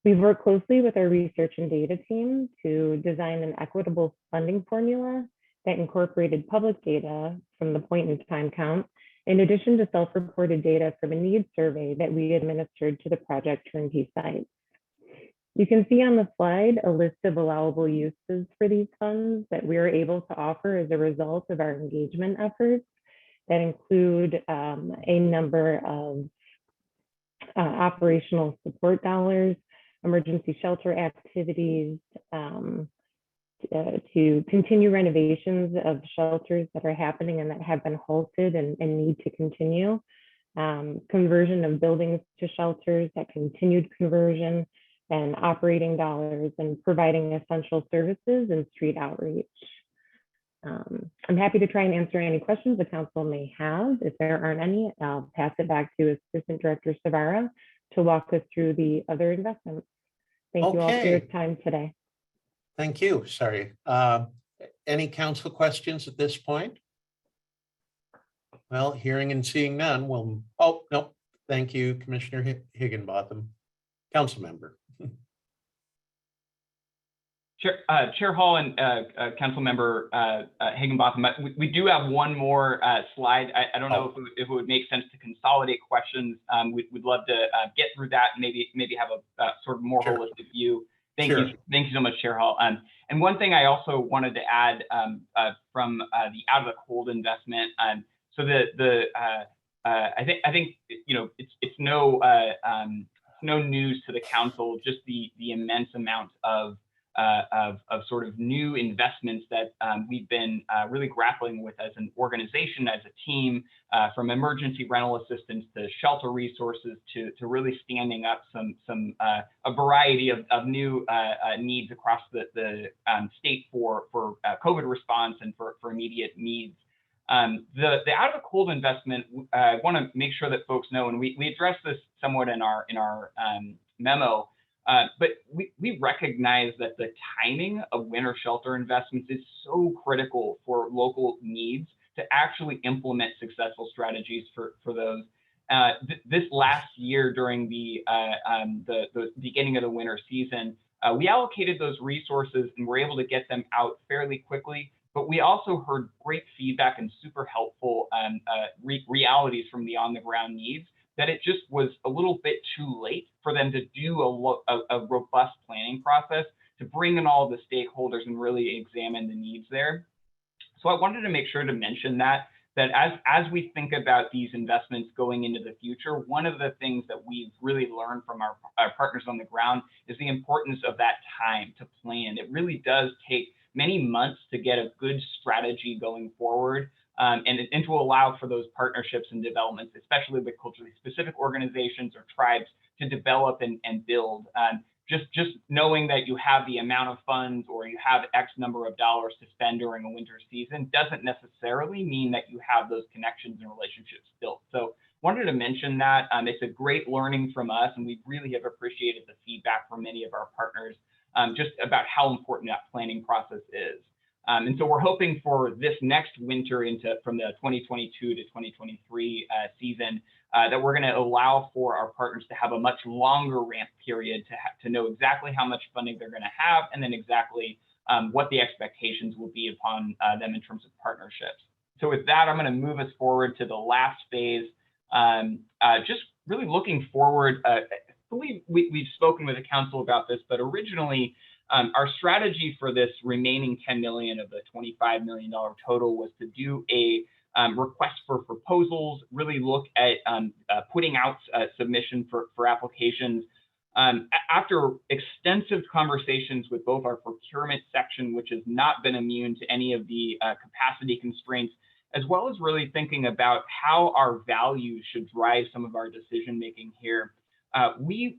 [SPEAKER 8] We've worked closely with our research and data team to design an equitable funding formula that incorporated public data from the point in time count, in addition to self-reported data from a needs survey that we administered to the Project Turnkey sites. You can see on the slide a list of allowable uses for these funds that we are able to offer as a result of our engagement efforts that include a number of operational support dollars, emergency shelter activities, to continue renovations of shelters that are happening and that have been halted and need to continue, conversion of buildings to shelters, that continued conversion, and operating dollars, and providing essential services and street outreach. I'm happy to try and answer any questions the council may have. If there aren't any, I'll pass it back to Assistant Director Savara to walk us through the other investments. Thank you all for your time today.
[SPEAKER 1] Thank you. Sorry. Any council questions at this point? Well, hearing and seeing none, we'll, oh, no. Thank you, Commissioner Higginbotham. Council member.
[SPEAKER 22] Chair Hall and Council Member Higginbotham, we do have one more slide. I don't know if it would make sense to consolidate questions. We'd love to get through that and maybe have a sort of more holistic view. Thank you so much, Chair Hall. And one thing I also wanted to add from the Out of the Cold investment. So I think you know it's no news to the council, just the immense amount of sort of new investments that we've been really grappling with as an organization, as a team, from emergency rental assistance to shelter resources to really standing up a variety of new needs across the state for COVID response and for immediate needs. The Out of the Cold investment, I want to make sure that folks know, and we addressed this somewhat in our memo. But we recognize that the timing of winter shelter investments is so critical for local needs to actually implement successful strategies for those. This last year during the beginning of the winter season, we allocated those resources and were able to get them out fairly quickly. But we also heard great feedback and super helpful realities from the on-the-ground needs, that it just was a little bit too late for them to do a robust planning process to bring in all the stakeholders and really examine the needs there. So I wanted to make sure to mention that as we think about these investments going into the future, one of the things that we've really learned from our partners on the ground is the importance of that time to plan. It really does take many months to get a good strategy going forward, and to allow for those partnerships and developments, especially with culturally specific organizations or tribes, to develop and build. Just knowing that you have the amount of funds or you have X number of dollars to spend during a winter season doesn't necessarily mean that you have those connections and relationships built. So wanted to mention that. It's a great learning from us, and we really have appreciated the feedback from many of our partners just about how important that planning process is. And so we're hoping for this next winter from the 2022 to 2023 season that we're going to allow for our partners to have a much longer ramp period to know exactly how much funding they're going to have, and then exactly what the expectations will be upon them in terms of partnerships. So with that, I'm going to move us forward to the last phase. Just really looking forward, I believe we've spoken with the council about this, but originally our strategy for this remaining 10 million of the $25 million total was to do a request for proposals, really look at putting out submission for applications. After extensive conversations with both our procurement section, which has not been immune to any of the capacity constraints, as well as really thinking about how our values should drive some of our decision making here, we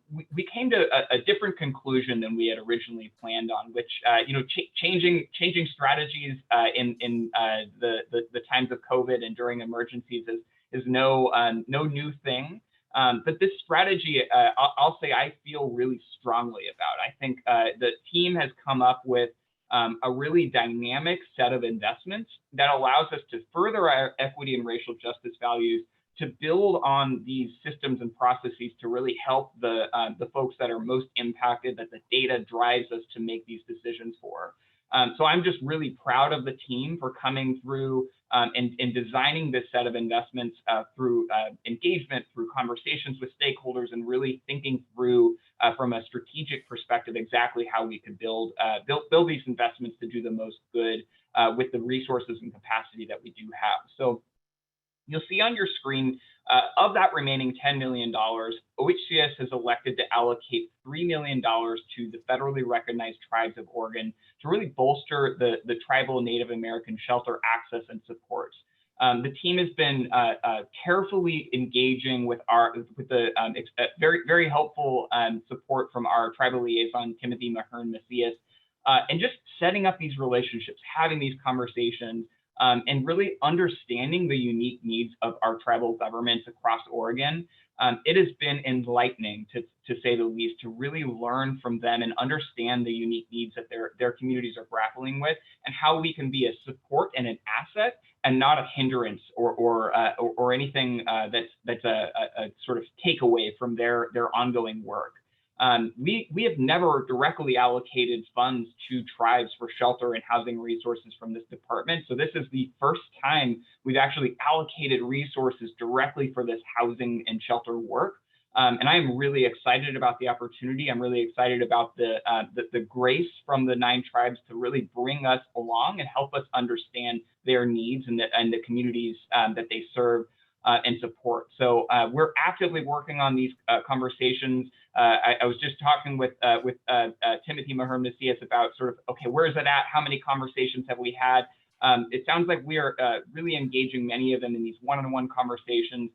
[SPEAKER 22] came to a different conclusion than we had originally planned on, which changing strategies in the times of COVID and during emergencies is no new thing. But this strategy, I'll say, I feel really strongly about. I think the team has come up with a really dynamic set of investments that allows us to further our equity and racial justice values, to build on these systems and processes to really help the folks that are most impacted, that the data drives us to make these decisions for. So I'm just really proud of the team for coming through and designing this set of investments through engagement, through conversations with stakeholders, and really thinking through from a strategic perspective exactly how we could build these investments to do the most good with the resources and capacity that we do have. So you'll see on your screen, of that remaining $10 million, OHCS has elected to allocate $3 million to the federally recognized tribes of Oregon to really bolster the tribal Native American shelter access and supports. The team has been carefully engaging with the very helpful support from our tribal liaison, Timothy Mahern Macias, and just setting up these relationships, having these conversations, and really understanding the unique needs of our tribal governments across Oregon. It has been enlightening, to say the least, to really learn from them and understand the unique needs that their communities are grappling with, and how we can be a support and an asset and not a hindrance or anything that's a sort of takeaway from their ongoing work. We have never directly allocated funds to tribes for shelter and housing resources from this department. So this is the first time we've actually allocated resources directly for this housing and shelter work. And I'm really excited about the opportunity. I'm really excited about the grace from the 9 tribes to really bring us along and help us understand their needs and the communities that they serve and support. So we're actively working on these conversations. I was just talking with Timothy Mahern Macias about sort of, okay, where is it at? How many conversations have we had? It sounds like we are really engaging many of them in these one-on-one conversations.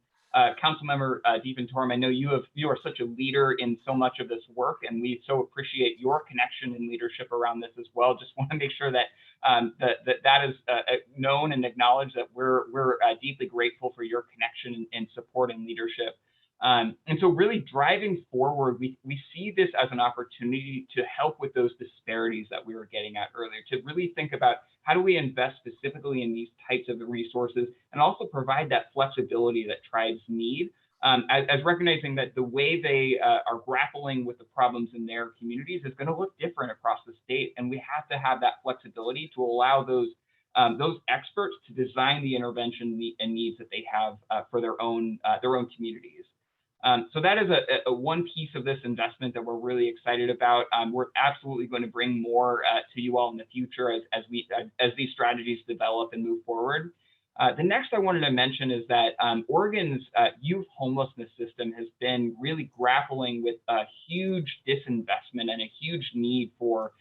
[SPEAKER 22] Councilmember Deepan Torum, I know you are such a leader in so much of this work, and we so appreciate your connection and leadership around this as well. Just want to make sure that that is known and acknowledged, that we're deeply grateful for your connection and support and leadership. And so really driving forward, we see this as an opportunity to help with those disparities that we were getting at earlier, to really think about how do we invest specifically in these types of resources and also provide that flexibility that tribes need, as recognizing that the way they are grappling with the problems in their communities is going to look different across the state. And we have to have that flexibility to allow those experts to design the intervention and needs that they have for their own communities. So that is a one piece of this investment that we're really excited about. We're absolutely going to bring more to you all in the future as these strategies develop and move forward. The next I wanted to mention is that Oregon's youth homelessness system has been really grappling with a huge disinvestment and a huge need for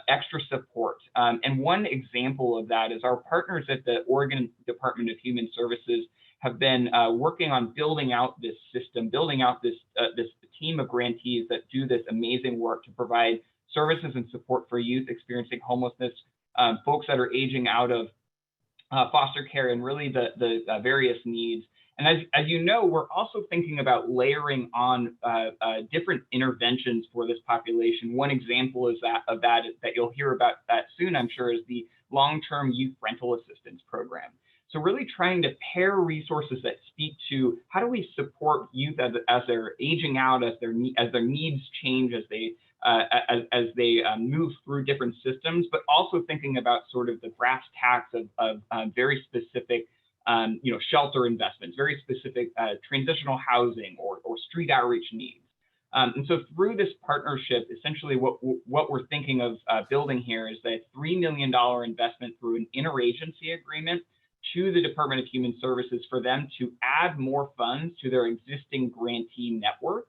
[SPEAKER 22] extra support. And one example of that is our partners at the Oregon Department of Human Services have been working on building out this system, building out this team of grantees that do this amazing work to provide services and support for youth experiencing homelessness, folks that are aging out of foster care, and really the various needs. And as you know, we're also thinking about layering on different interventions for this population. One example is that you'll hear about that soon, I'm sure, is the long-term youth rental assistance program. So really trying to pair resources that speak to how do we support youth as they're aging out, as their needs change, as they move through different systems, but also thinking about sort of the brass tacks of very specific shelter investments, very specific transitional housing or street outreach needs. And so through this partnership, essentially what we're thinking of building here is a $3 million investment through an interagency agreement to the Department of Human Services for them to add more funds to their existing grantee network.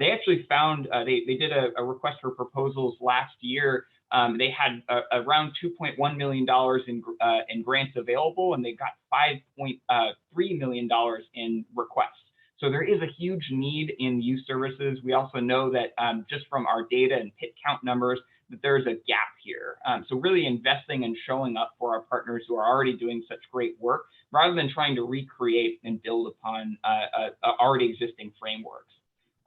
[SPEAKER 22] They actually found, they did a request for proposals last year. They had around $2.1 million in grants available, and they got $5.3 million in requests. So there is a huge need in youth services. We also know that just from our data and PIT count numbers, that there's a gap here. So really investing and showing up for our partners who are already doing such great work, rather than trying to recreate and build upon already existing frameworks.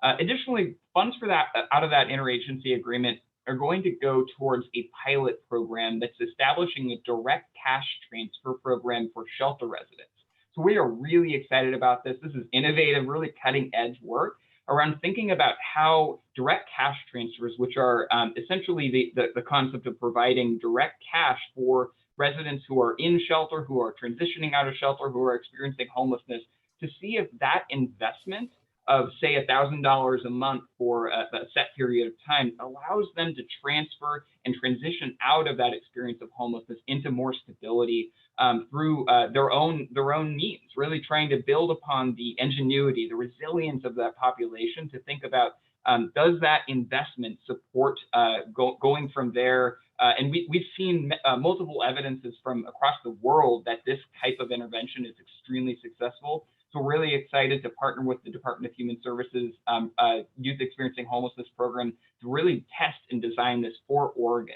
[SPEAKER 22] Additionally, funds for that out of that interagency agreement are going to go towards a pilot program that's establishing a direct cash transfer program for shelter residents. So we are really excited about this. This is innovative, really cutting edge work around thinking about how direct cash transfers, which are essentially the concept of providing direct cash for residents who are in shelter, who are transitioning out of shelter, who are experiencing homelessness, to see if that investment of, say, $1,000 a month for a set period of time allows them to transfer and transition out of that experience of homelessness into more stability through their own means, really trying to build upon the ingenuity, the resilience of that population to think about, does that investment support going from there? And we've seen multiple evidences from across the world that this type of intervention is extremely successful. So we're really excited to partner with the Department of Human Services Youth Experiencing Homelessness program to really test and design this for Oregon.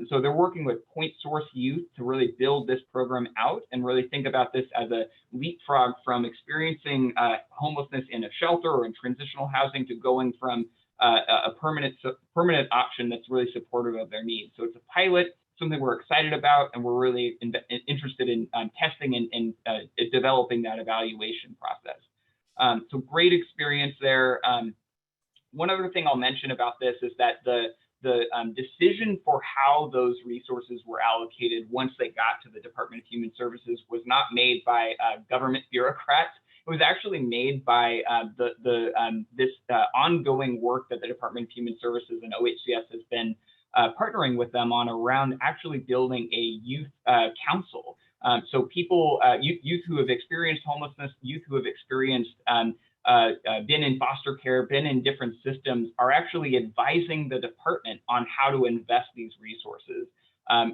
[SPEAKER 22] So they're working with Point Source Youth to really build this program out and really think about this as a leapfrog from experiencing homelessness in a shelter or in transitional housing to going from a permanent option that's really supportive of their needs. So it's a pilot, something we're excited about, and we're really interested in testing and developing that evaluation process. So great experience there. One other thing I'll mention about this is that the decision for how those resources were allocated once they got to the Department of Human Services was not made by government bureaucrats. It was actually made by this ongoing work that the Department of Human Services and OHCS has been partnering with them on around actually building a youth council. So people, youth who have experienced homelessness, youth who have experienced been in foster care, been in different systems, are actually advising the department on how to invest these resources.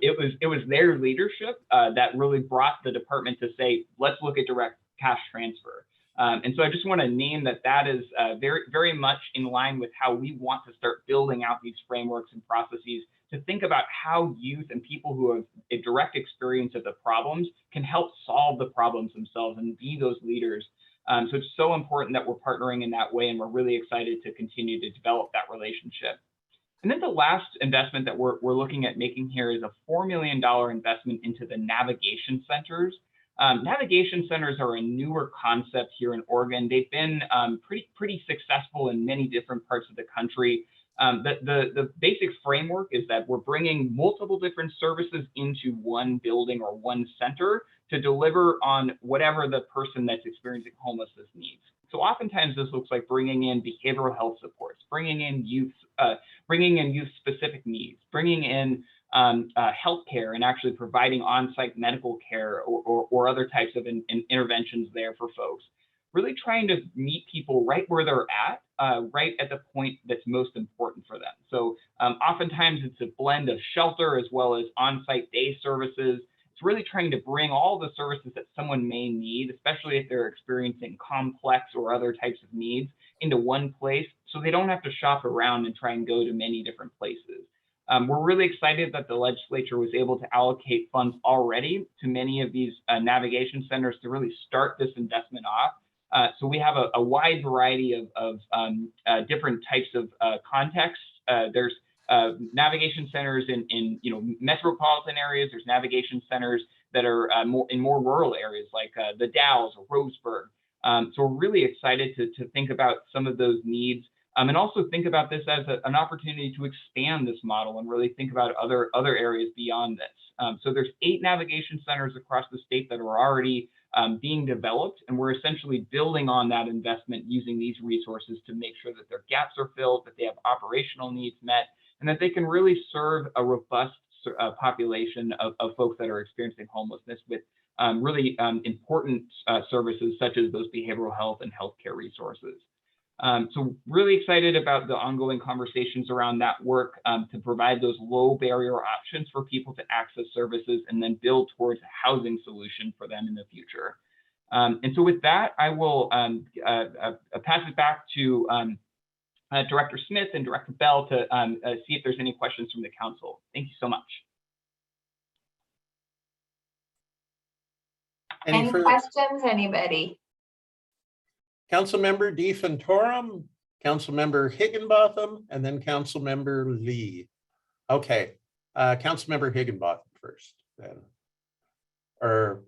[SPEAKER 22] It was their leadership that really brought the department to say, let's look at direct cash transfer. And so I just want to name that is very, very much in line with how we want to start building out these frameworks and processes to think about how youth and people who have a direct experience of the problems can help solve the problems themselves and be those leaders. So it's so important that we're partnering in that way, and we're really excited to continue to develop that relationship. And then the last investment that we're looking at making here is a $4 million investment into the navigation centers. Navigation centers are a newer concept here in Oregon. They've been pretty successful in many different parts of the country. The basic framework is that we're bringing multiple different services into one building or one center to deliver on whatever the person that's experiencing homelessness needs. So oftentimes this looks like bringing in behavioral health supports, bringing in youth specific needs, bringing in healthcare and actually providing on-site medical care or other types of interventions there for folks. Really trying to meet people right where they're at, right at the point that's most important for them. So oftentimes it's a blend of shelter as well as on-site day services. It's really trying to bring all the services that someone may need, especially if they're experiencing complex or other types of needs, into one place so they don't have to shop around and try and go to many different places. We're really excited that the legislature was able to allocate funds already to many of these navigation centers to really start this investment off. So we have a wide variety of different types of contexts. There's navigation centers in metropolitan areas. There's navigation centers that are in more rural areas like the Dalles or Roseburg. So we're really excited to think about some of those needs and also think about this as an opportunity to expand this model and really think about other areas beyond this. So there's 8 navigation centers across the state that are already being developed, and we're essentially building on that investment using these resources to make sure that their gaps are filled, that they have operational needs met, and that they can really serve a robust population of folks that are experiencing homelessness with really important services such as those behavioral health and healthcare resources. So really excited about the ongoing conversations around that work to provide those low barrier options for people to access services and then build towards a housing solution for them in the future. And so with that, I will pass it back to Director Smith and Director Bell to see if there's any questions from the council. Thank you so much.
[SPEAKER 21] Any questions, anybody?
[SPEAKER 1] Councilmember DeFantorum, Councilmember Higginbotham, and then Councilmember Lee. Okay, Councilmember Higginbotham first, then. Or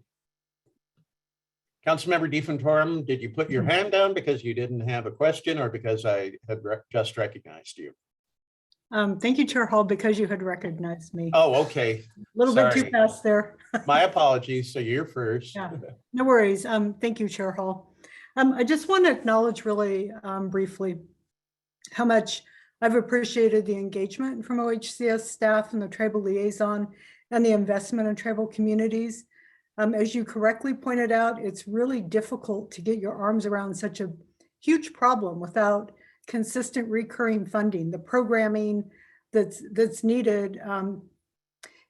[SPEAKER 1] Councilmember DeFantorum, did you put your hand down because you didn't have a question or because I had just recognized you?
[SPEAKER 17] Thank you, Chair Hall, because you had recognized me.
[SPEAKER 1] Oh, okay.
[SPEAKER 17] A little bit too fast there.
[SPEAKER 1] My apologies. So you're first.
[SPEAKER 17] Yeah, no worries. Thank you, Chair Hall. I just want to acknowledge really briefly how much I've appreciated the engagement from OHCS staff and the tribal liaison and the investment in tribal communities. As you correctly pointed out, it's really difficult to get your arms around such a huge problem without consistent recurring funding. The programming that's needed,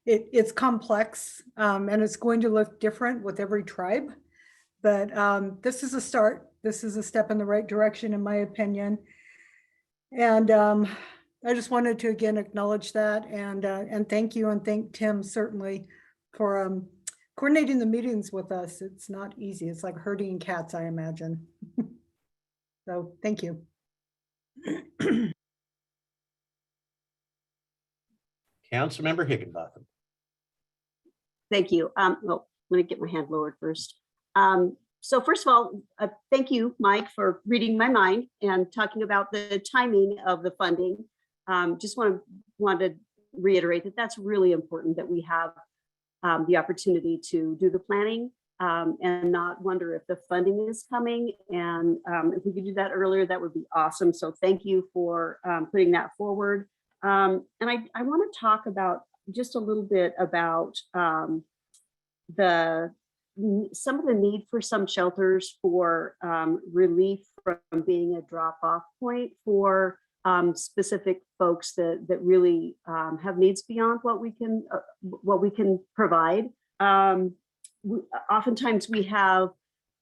[SPEAKER 17] it's complex and it's going to look different with every tribe. But this is a start. This is a step in the right direction, in my opinion. And I just wanted to again acknowledge that and thank you and thank Tim certainly for coordinating the meetings with us. It's not easy. It's like herding cats, I imagine. So thank you.
[SPEAKER 1] Councilmember Higginbotham.
[SPEAKER 5] Thank you. Well, let me get my hand lowered first. So first of all, thank you, Mike, for reading my mind and talking about the timing of the funding. Just want to reiterate that that's really important that we have the opportunity to do the planning and not wonder if the funding is coming. And if we could do that earlier, that would be awesome. So thank you for putting that forward. And I want to talk about just a little bit about some of the need for some shelters for relief from being a drop-off point for specific folks that really have needs beyond what we can provide. Oftentimes we have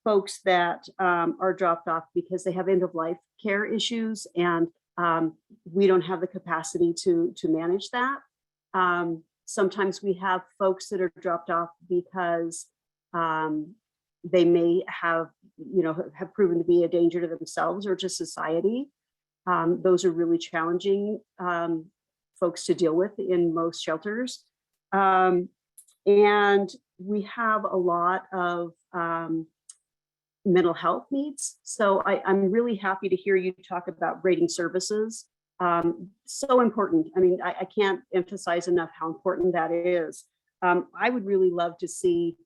[SPEAKER 5] folks that are dropped off because they have end-of-life care issues, and we don't have the capacity to manage that. Sometimes we have folks that are dropped off because they may have proven to be a danger to themselves or to society. Those are really challenging folks to deal with in most shelters. And we have a lot of mental health needs. So I'm really happy to hear you talk about rating services. So important. I mean, I can't emphasize enough how important that is. I would really love to see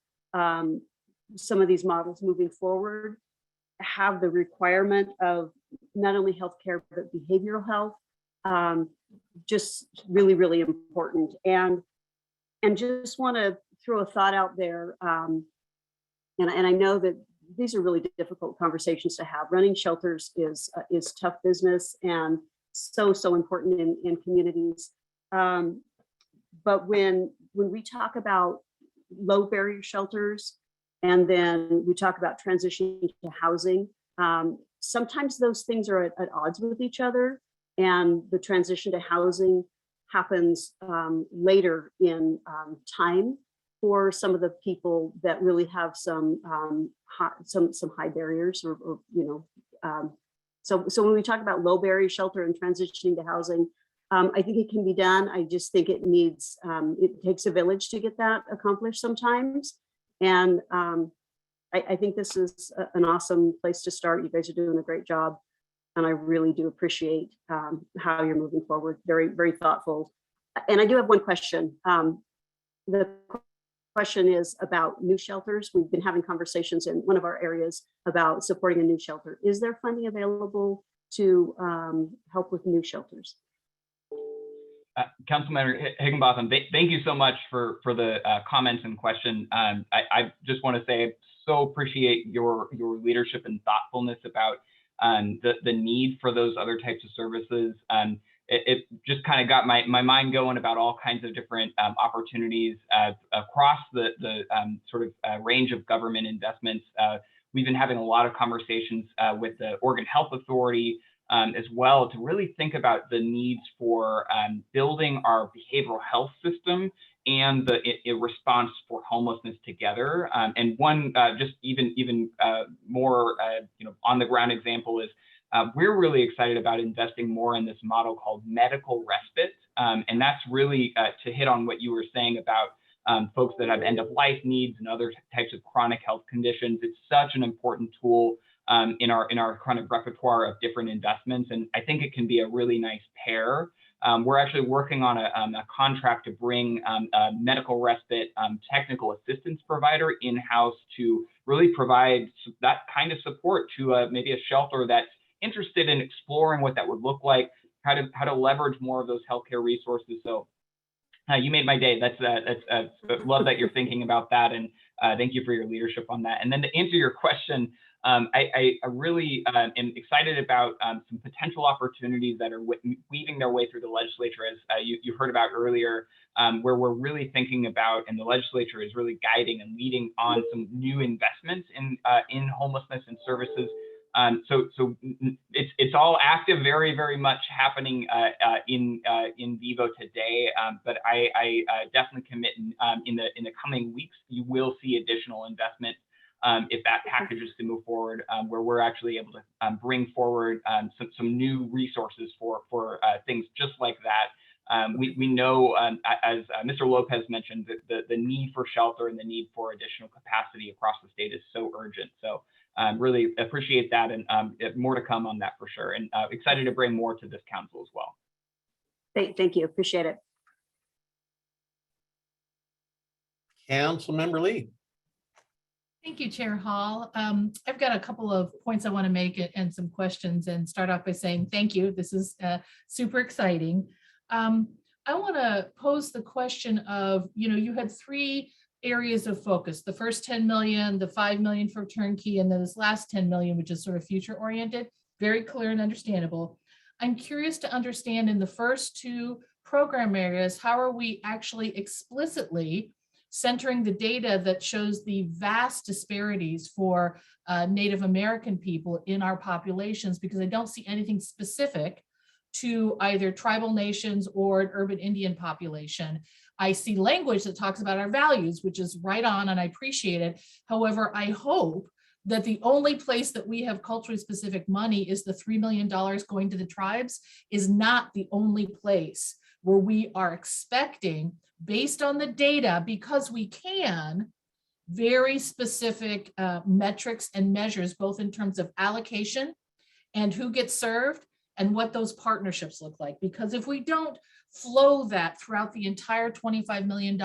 [SPEAKER 5] some of these models moving forward. have the requirement of not only healthcare, but behavioral health. Just really, really important. And just want to throw a thought out there. And I know that these are really difficult conversations to have. Running shelters is tough business and so important in communities. But when we talk about low barrier shelters, and then we talk about transitioning to housing, sometimes those things are at odds with each other, and the transition to housing happens later in time for some of the people that really have some high barriers, or so when we talk about low barrier shelter and transitioning to housing, I think it can be done. I just think it needs, it takes a village to get that accomplished sometimes. And I think this is an awesome place to start. You guys are doing a great job. And I really do appreciate how you're moving forward. Very, very thoughtful. And I do have one question. The question is about new shelters. We've been having conversations in one of our areas about supporting a new shelter. Is there funding available to help with new shelters?
[SPEAKER 22] Councilmember Higginbotham, thank you so much for the comments and question. I just want to say I so appreciate your leadership and thoughtfulness about the need for those other types of services. It just kind of got my mind going about all kinds of different opportunities across the sort of range of government investments. We've been having a lot of conversations with the Oregon Health Authority as well to really think about the needs for building our behavioral health system and the response for homelessness together. And one just even more on the ground example is we're really excited about investing more in this model called medical respite. And that's really to hit on what you were saying about folks that have end of life needs and other types of chronic health conditions. It's such an important tool in our kind of repertoire of different investments. And I think it can be a really nice pair. We're actually working on a contract to bring a medical respite technical assistance provider in-house to really provide that kind of support to maybe a shelter that's interested in exploring what that would look like, how to leverage more of those healthcare resources. So you made my day. That's love that you're thinking about that, and thank you for your leadership on that. And then to answer your question, I really am excited about some potential opportunities that are weaving their way through the legislature, as you heard about earlier, where we're really thinking about, and the legislature is really guiding and leading on some new investments in homelessness and services. So it's all active, very, very much happening in vivo today. But I definitely commit in the coming weeks, you will see additional investment if that package is to move forward, where we're actually able to bring forward some new resources for things just like that. We know, as Mr. Lopez mentioned, that the need for shelter and the need for additional capacity across the state is so urgent. So really appreciate that, and more to come on that for sure. And excited to bring more to this council as well.
[SPEAKER 5] Thank you, appreciate it.
[SPEAKER 1] Councilmember Lee.
[SPEAKER 10] Thank you, Chair Hall. I've got a couple of points I want to make and some questions, and start off by saying thank you. This is super exciting. I want to pose the question of, you had three areas of focus: the first 10 million, the 5 million for turnkey, and then this last 10 million, which is sort of future oriented, very clear and understandable. I'm curious to understand in the first two program areas, how are we actually explicitly centering the data that shows the vast disparities for Native American people in our populations, because I don't see anything specific to either tribal nations or an urban Indian population. I see language that talks about our values, which is right on, and I appreciate it. However, I hope that the only place that we have culturally specific money is the $3 million going to the tribes is not the only place where we are expecting, based on the data, because we can, very specific metrics and measures, both in terms of allocation and who gets served and what those partnerships look like. Because if we don't flow that throughout the entire $25 million,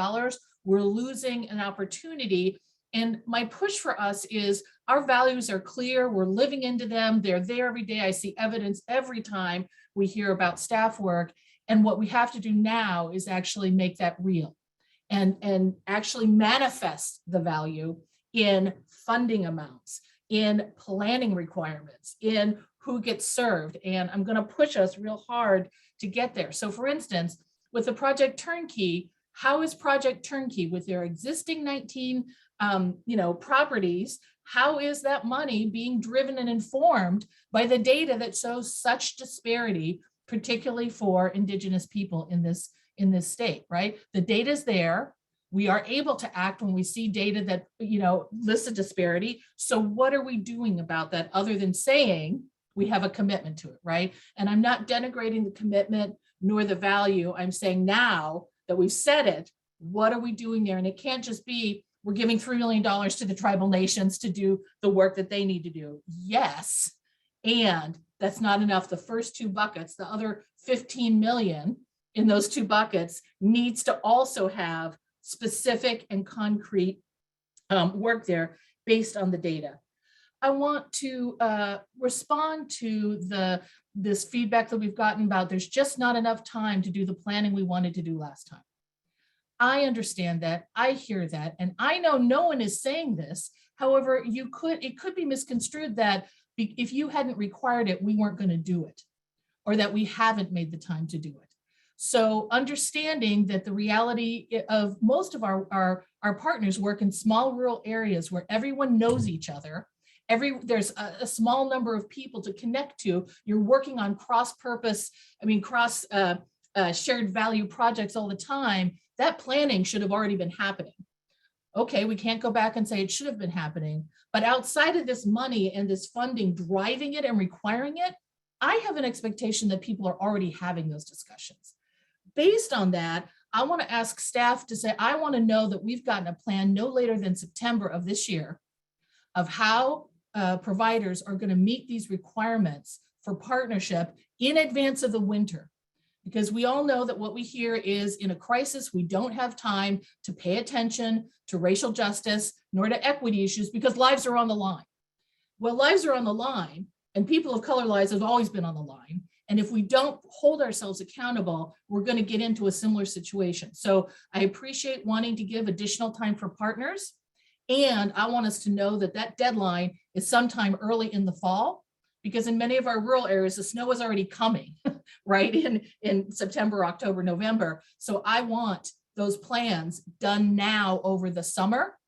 [SPEAKER 10] we're losing an opportunity And my push for us is our values are clear. We're living into them. They're there every day. I see evidence every time we hear about staff work. And what we have to do now is actually make that real and actually manifest the value in funding amounts, in planning requirements, in who gets served. And I'm going to push us real hard to get there. So for instance, with the Project Turnkey, how is Project Turnkey with their existing 19 properties? How is that money being driven and informed by the data that shows such disparity, particularly for Indigenous people in this state, right? The data is there. We are able to act when we see data that, lists a disparity. So what are we doing about that other than saying we have a commitment to it, right? And I'm not denigrating the commitment nor the value. I'm saying now that we've said it, what are we doing there? And it can't just be, we're giving $3 million to the tribal nations to do the work that they need to do. Yes, and that's not enough. The first two buckets, the other 15 million in those two buckets needs to also have specific and concrete work there based on the data. I want to respond to this feedback that we've gotten about there's just not enough time to do the planning we wanted to do last time. I understand that, I hear that, and I know no one is saying this. However, it could be misconstrued that if you hadn't required it, we weren't going to do it, or that we haven't made the time to do it. So understanding that the reality of most of our partners work in small rural areas where everyone knows each other, there's a small number of people to connect to. You're working on cross shared value projects all the time. That planning should have already been happening. Okay, we can't go back and say it should have been happening, but outside of this money and this funding driving it and requiring it, I have an expectation that people are already having those discussions. Based on that, I want to ask staff to say, I want to know that we've gotten a plan no later than September of this year of how providers are going to meet these requirements for partnership in advance of the winter. Because we all know that what we hear is in a crisis, we don't have time to pay attention to racial justice nor to equity issues because lives are on the line. Well, lives are on the line and people of color lives have always been on the line. And if we don't hold ourselves accountable, we're going to get into a similar situation. So I appreciate wanting to give additional time for partners. And I want us to know that that deadline is sometime early in the fall, because in many of our rural areas, the snow is already coming, right, in September, October, November. So I want those plans done now over the summer,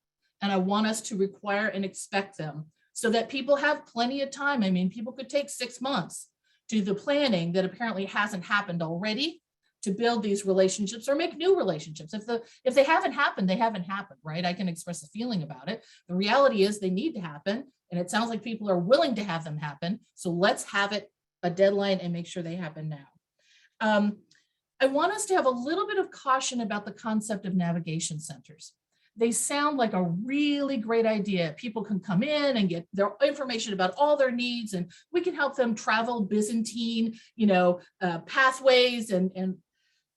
[SPEAKER 10] and I want us to require and expect them so that people have plenty of time. I mean, people could take 6 months to do the planning that apparently hasn't happened already to build these relationships or make new relationships. If they haven't happened, they haven't happened, right? I can express a feeling about it. The reality is they need to happen. And it sounds like people are willing to have them happen. So let's have it a deadline and make sure they happen now. I want us to have a little bit of caution about the concept of navigation centers. They sound like a really great idea. People can come in and get their information about all their needs, and we can help them travel Byzantine, pathways, and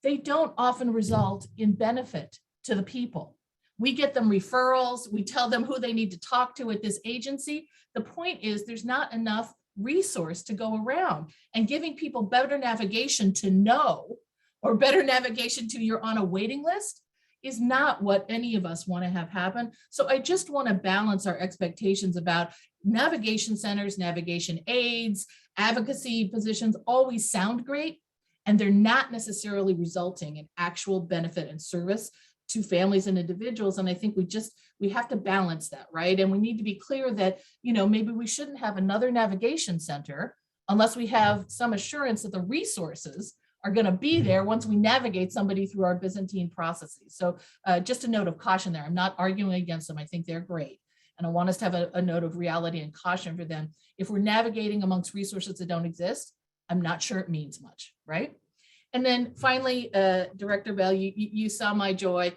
[SPEAKER 10] they don't often result in benefit to the people. We get them referrals. We tell them who they need to talk to at this agency. The point is there's not enough resource to go around, and giving people better navigation to know or better navigation to you're on a waiting list is not what any of us want to have happen. So I just want to balance our expectations about navigation centers, navigation aids, advocacy positions always sound great, and they're not necessarily resulting in actual benefit and service to families and individuals. And I think we have to balance that, right? And we need to be clear that, maybe we shouldn't have another navigation center unless we have some assurance that the resources are going to be there once we navigate somebody through our Byzantine processes. So just a note of caution there. I'm not arguing against them. I think they're great. And I want us to have a note of reality and caution for them. If we're navigating amongst resources that don't exist, I'm not sure it means much, right? And then finally, Director Bell, you saw my joy.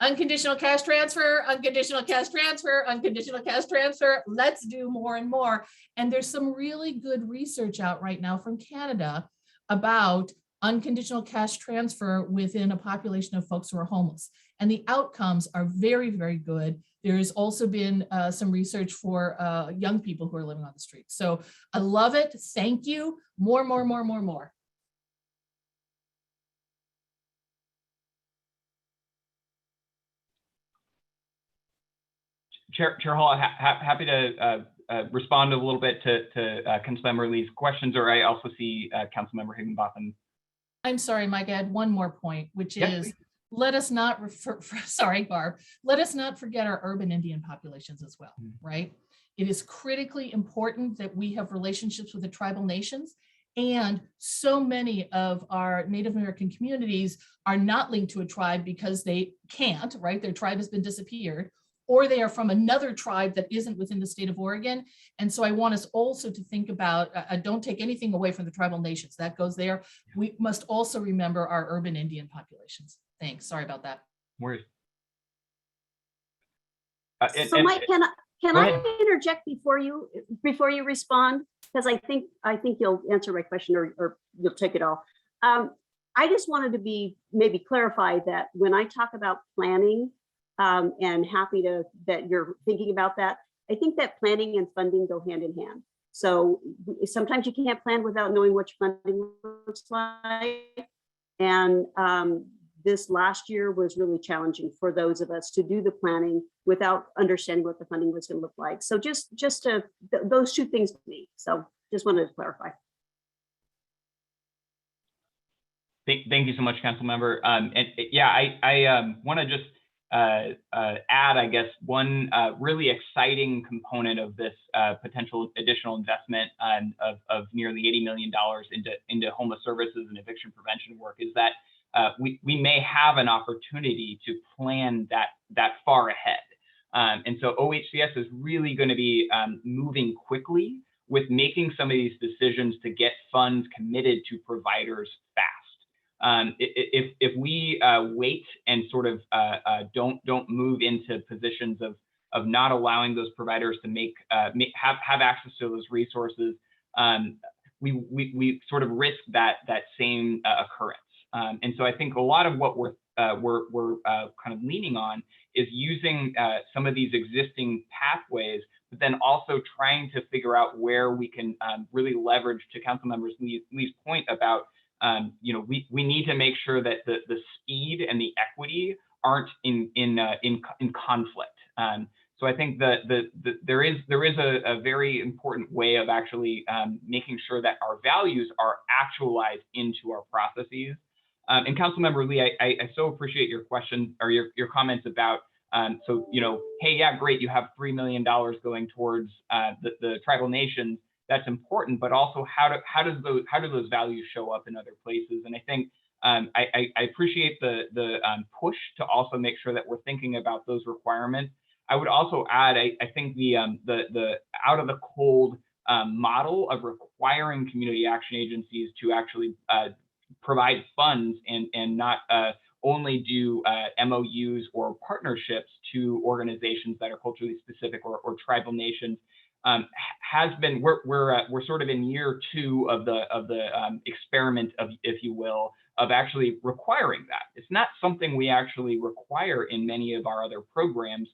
[SPEAKER 10] Unconditional cash transfer, unconditional cash transfer, unconditional cash transfer. Let's do more and more. And there's some really good research out right now from Canada about unconditional cash transfer within a population of folks who are homeless. and the outcomes are very, very good. There's also been some research for young people who are living on the street. So I love it. Thank you. More.
[SPEAKER 22] Chair Hall, happy to respond a little bit to Councilmember Lee's questions, or I also see Councilmember Higginbotham.
[SPEAKER 10] I'm sorry, Mike, I had one more point, which
[SPEAKER 22] Yep.
[SPEAKER 10] is, let us not sorry, Barb, let us not forget our urban Indian populations as well, right? It is critically important that we have relationships with the tribal nations, and so many of our Native American communities are not linked to a tribe because they can't, right? Their tribe has been disappeared, or they are from another tribe that isn't within the state of Oregon. And so I want us also to think about, don't take anything away from the tribal nations, that goes there. We must also remember our urban Indian populations. Thanks, sorry about that.
[SPEAKER 22] Worries.
[SPEAKER 5] So Mike, can I interject before you respond? Because I think you'll answer my question, or you'll take it all. I just wanted to maybe clarify that when I talk about planning, and happy that you're thinking about that. I think that planning and funding go hand in hand. So sometimes you can't plan without knowing what your funding looks like. And this last year was really challenging for those of us to do the planning without understanding what the funding was going to look like. So just those two things to me. So just wanted to clarify.
[SPEAKER 22] Thank you so much, Councilmember. And yeah, I want to just add, I guess, one really exciting component of this potential additional investment of nearly $80 million into homeless services and eviction prevention work is that we may have an opportunity to plan that far ahead. And so OHCS is really going to be moving quickly with making some of these decisions to get funds committed to providers fast. If we wait and sort of don't move into positions of not allowing those providers to have access to those resources, we sort of risk that same occurrence. And so I think a lot of what we're kind of leaning on is using some of these existing pathways, but then also trying to figure out where we can really leverage, to Councilmember Lee's point about we need to make sure that the speed and the equity aren't in conflict. So I think there is a very important way of actually making sure that our values are actualized into our processes. And Councilmember Lee, I so appreciate your question or your comments about hey, yeah, great, you have $3 million going towards the tribal nations. That's important, but also how do those values show up in other places? And I think I appreciate the push to also make sure that we're thinking about those requirements. I would also add, I think the out of the cold model of requiring community action agencies to actually provide funds and not only do MOUs or partnerships to organizations that are culturally specific or tribal nations. Has been we're sort of in year 2 of the experiment of, if you will, of actually requiring that. It's not something we actually require in many of our other programs,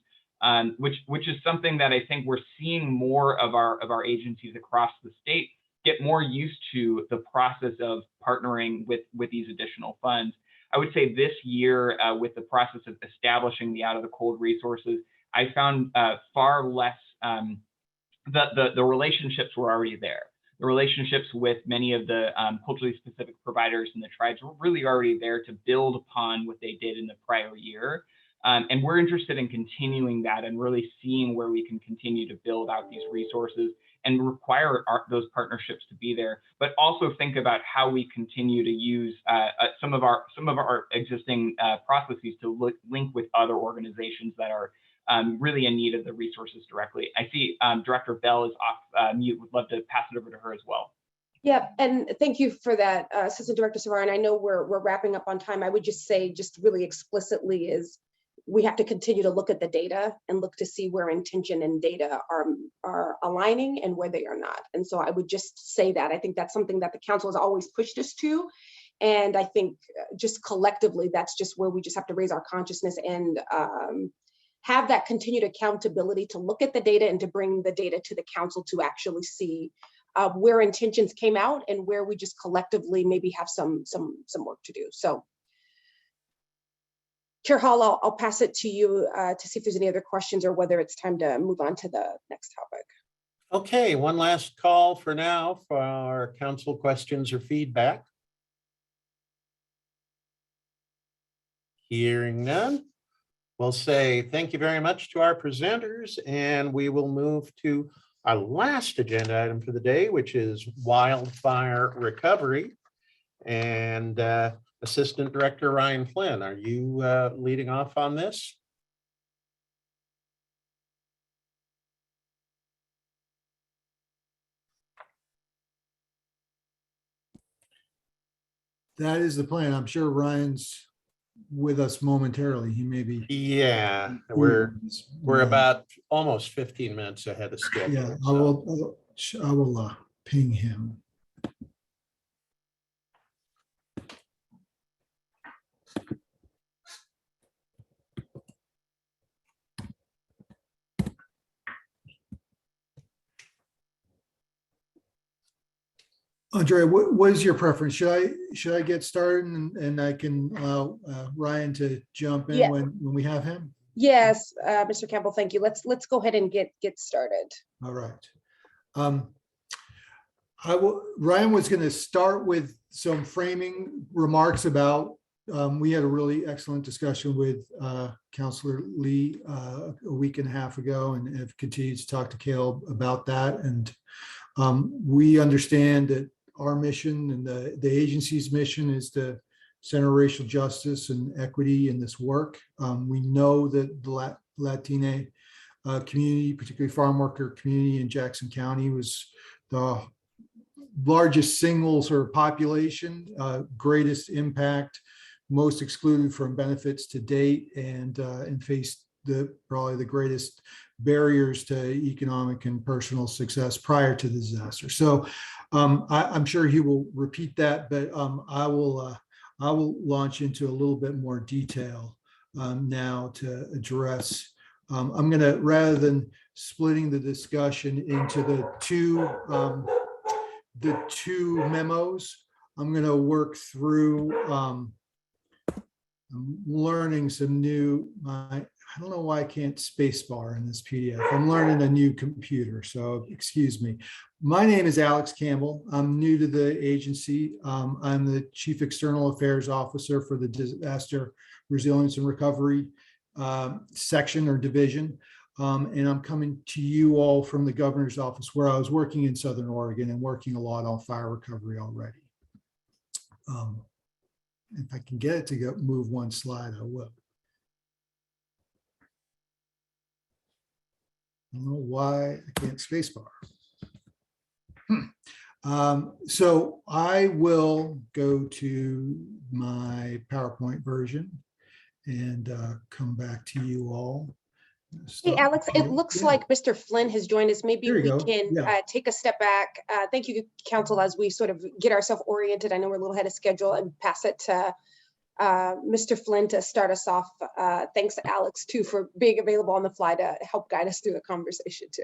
[SPEAKER 22] which is something that I think we're seeing more of our agencies across the state get more used to the process of partnering with these additional funds. I would say this year, with the process of establishing the out of the cold resources, I found far less. The relationships were already there. The relationships with many of the culturally specific providers and the tribes were really already there to build upon what they did in the prior year. And we're interested in continuing that and really seeing where we can continue to build out these resources and require those partnerships to be there, but also think about how we continue to use some of our existing processes to link with other organizations that are really in need of the resources directly. I see Director Bell is off mute. Would love to pass it over to her as well.
[SPEAKER 3] Yeah, and thank you for that, Assistant Director Savar. And I know we're wrapping up on time. I would just say, just really explicitly, is we have to continue to look at the data and look to see where intention and data are aligning and where they are not. And so I would just say that I think that's something that the council has always pushed us to. And I think just collectively, that's just where we just have to raise our consciousness and have that continued accountability to look at the data and to bring the data to the council to actually see where intentions came out and where we just collectively maybe have some work to do. So Chair Hall, I'll pass it to you to see if there's any other questions or whether it's time to move on to the next topic.
[SPEAKER 1] Okay, one last call for now for our council questions or feedback. Hearing none, we'll say thank you very much to our presenters, and we will move to our last agenda item for the day, which is wildfire recovery. And Assistant Director Ryan Flynn, are you leading off on this?
[SPEAKER 9] That is the plan. I'm sure Ryan's with us momentarily. He may be.
[SPEAKER 1] Yeah, we're about almost 15 minutes ahead of schedule.
[SPEAKER 9] Yeah, I will ping him. Andrea, what is your preference? Should I get started and I can allow Ryan to jump in when we have him?
[SPEAKER 3] Yes, Mr. Campbell, thank you. Let's go ahead and get started.
[SPEAKER 9] All right. Ryan was going to start with some framing remarks about. We had a really excellent discussion with Councilor Lee a week and a half ago, and have continued to talk to Caleb about that. And we understand that our mission and the agency's mission is to center racial justice and equity in this work. We know that the Latina community, particularly farm worker community in Jackson County, was the largest single sort of population, greatest impact, most excluded from benefits to date, and faced probably the greatest barriers to economic and personal success prior to the disaster. So I'm sure he will repeat that, but I will launch into a little bit more detail now to address. I'm going to, rather than splitting the discussion into the two memos, I'm going to work through. I'm learning some new. I don't know why I can't spacebar in this PDF. I'm learning a new computer, so excuse me. My name is Alex Campbell. I'm new to the agency. I'm the Chief External Affairs Officer for the Disaster Resilience and Recovery section or division. And I'm coming to you all from the governor's office, where I was working in Southern Oregon and working a lot on fire recovery already. If I can get it to move one slide, I will. I don't know why I can't spacebar. So I will go to my PowerPoint version and come back to you all.
[SPEAKER 3] Hey, Alex, it looks like Mr. Flynn has joined us. Maybe we can take a step back. Thank you, Council, as we sort of get ourselves oriented. I know we're a little ahead of schedule, and pass it to Mr. Flynn to start us off. Thanks, Alex, too, for being available on the fly to help guide us through the conversation, too.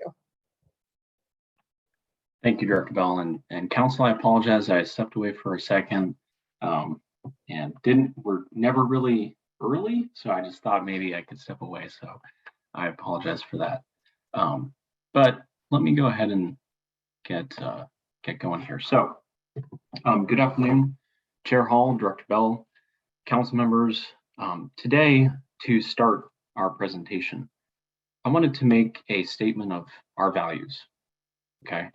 [SPEAKER 11] Thank you, Director Bell, and Council. I apologize. I stepped away for a second and we're never really early, so I just thought maybe I could step away. So I apologize for that. But let me go ahead and get going here. So good afternoon, Chair Hall, Director Bell, Council members. Today, to start our presentation, I wanted to make a statement of our values. Okay,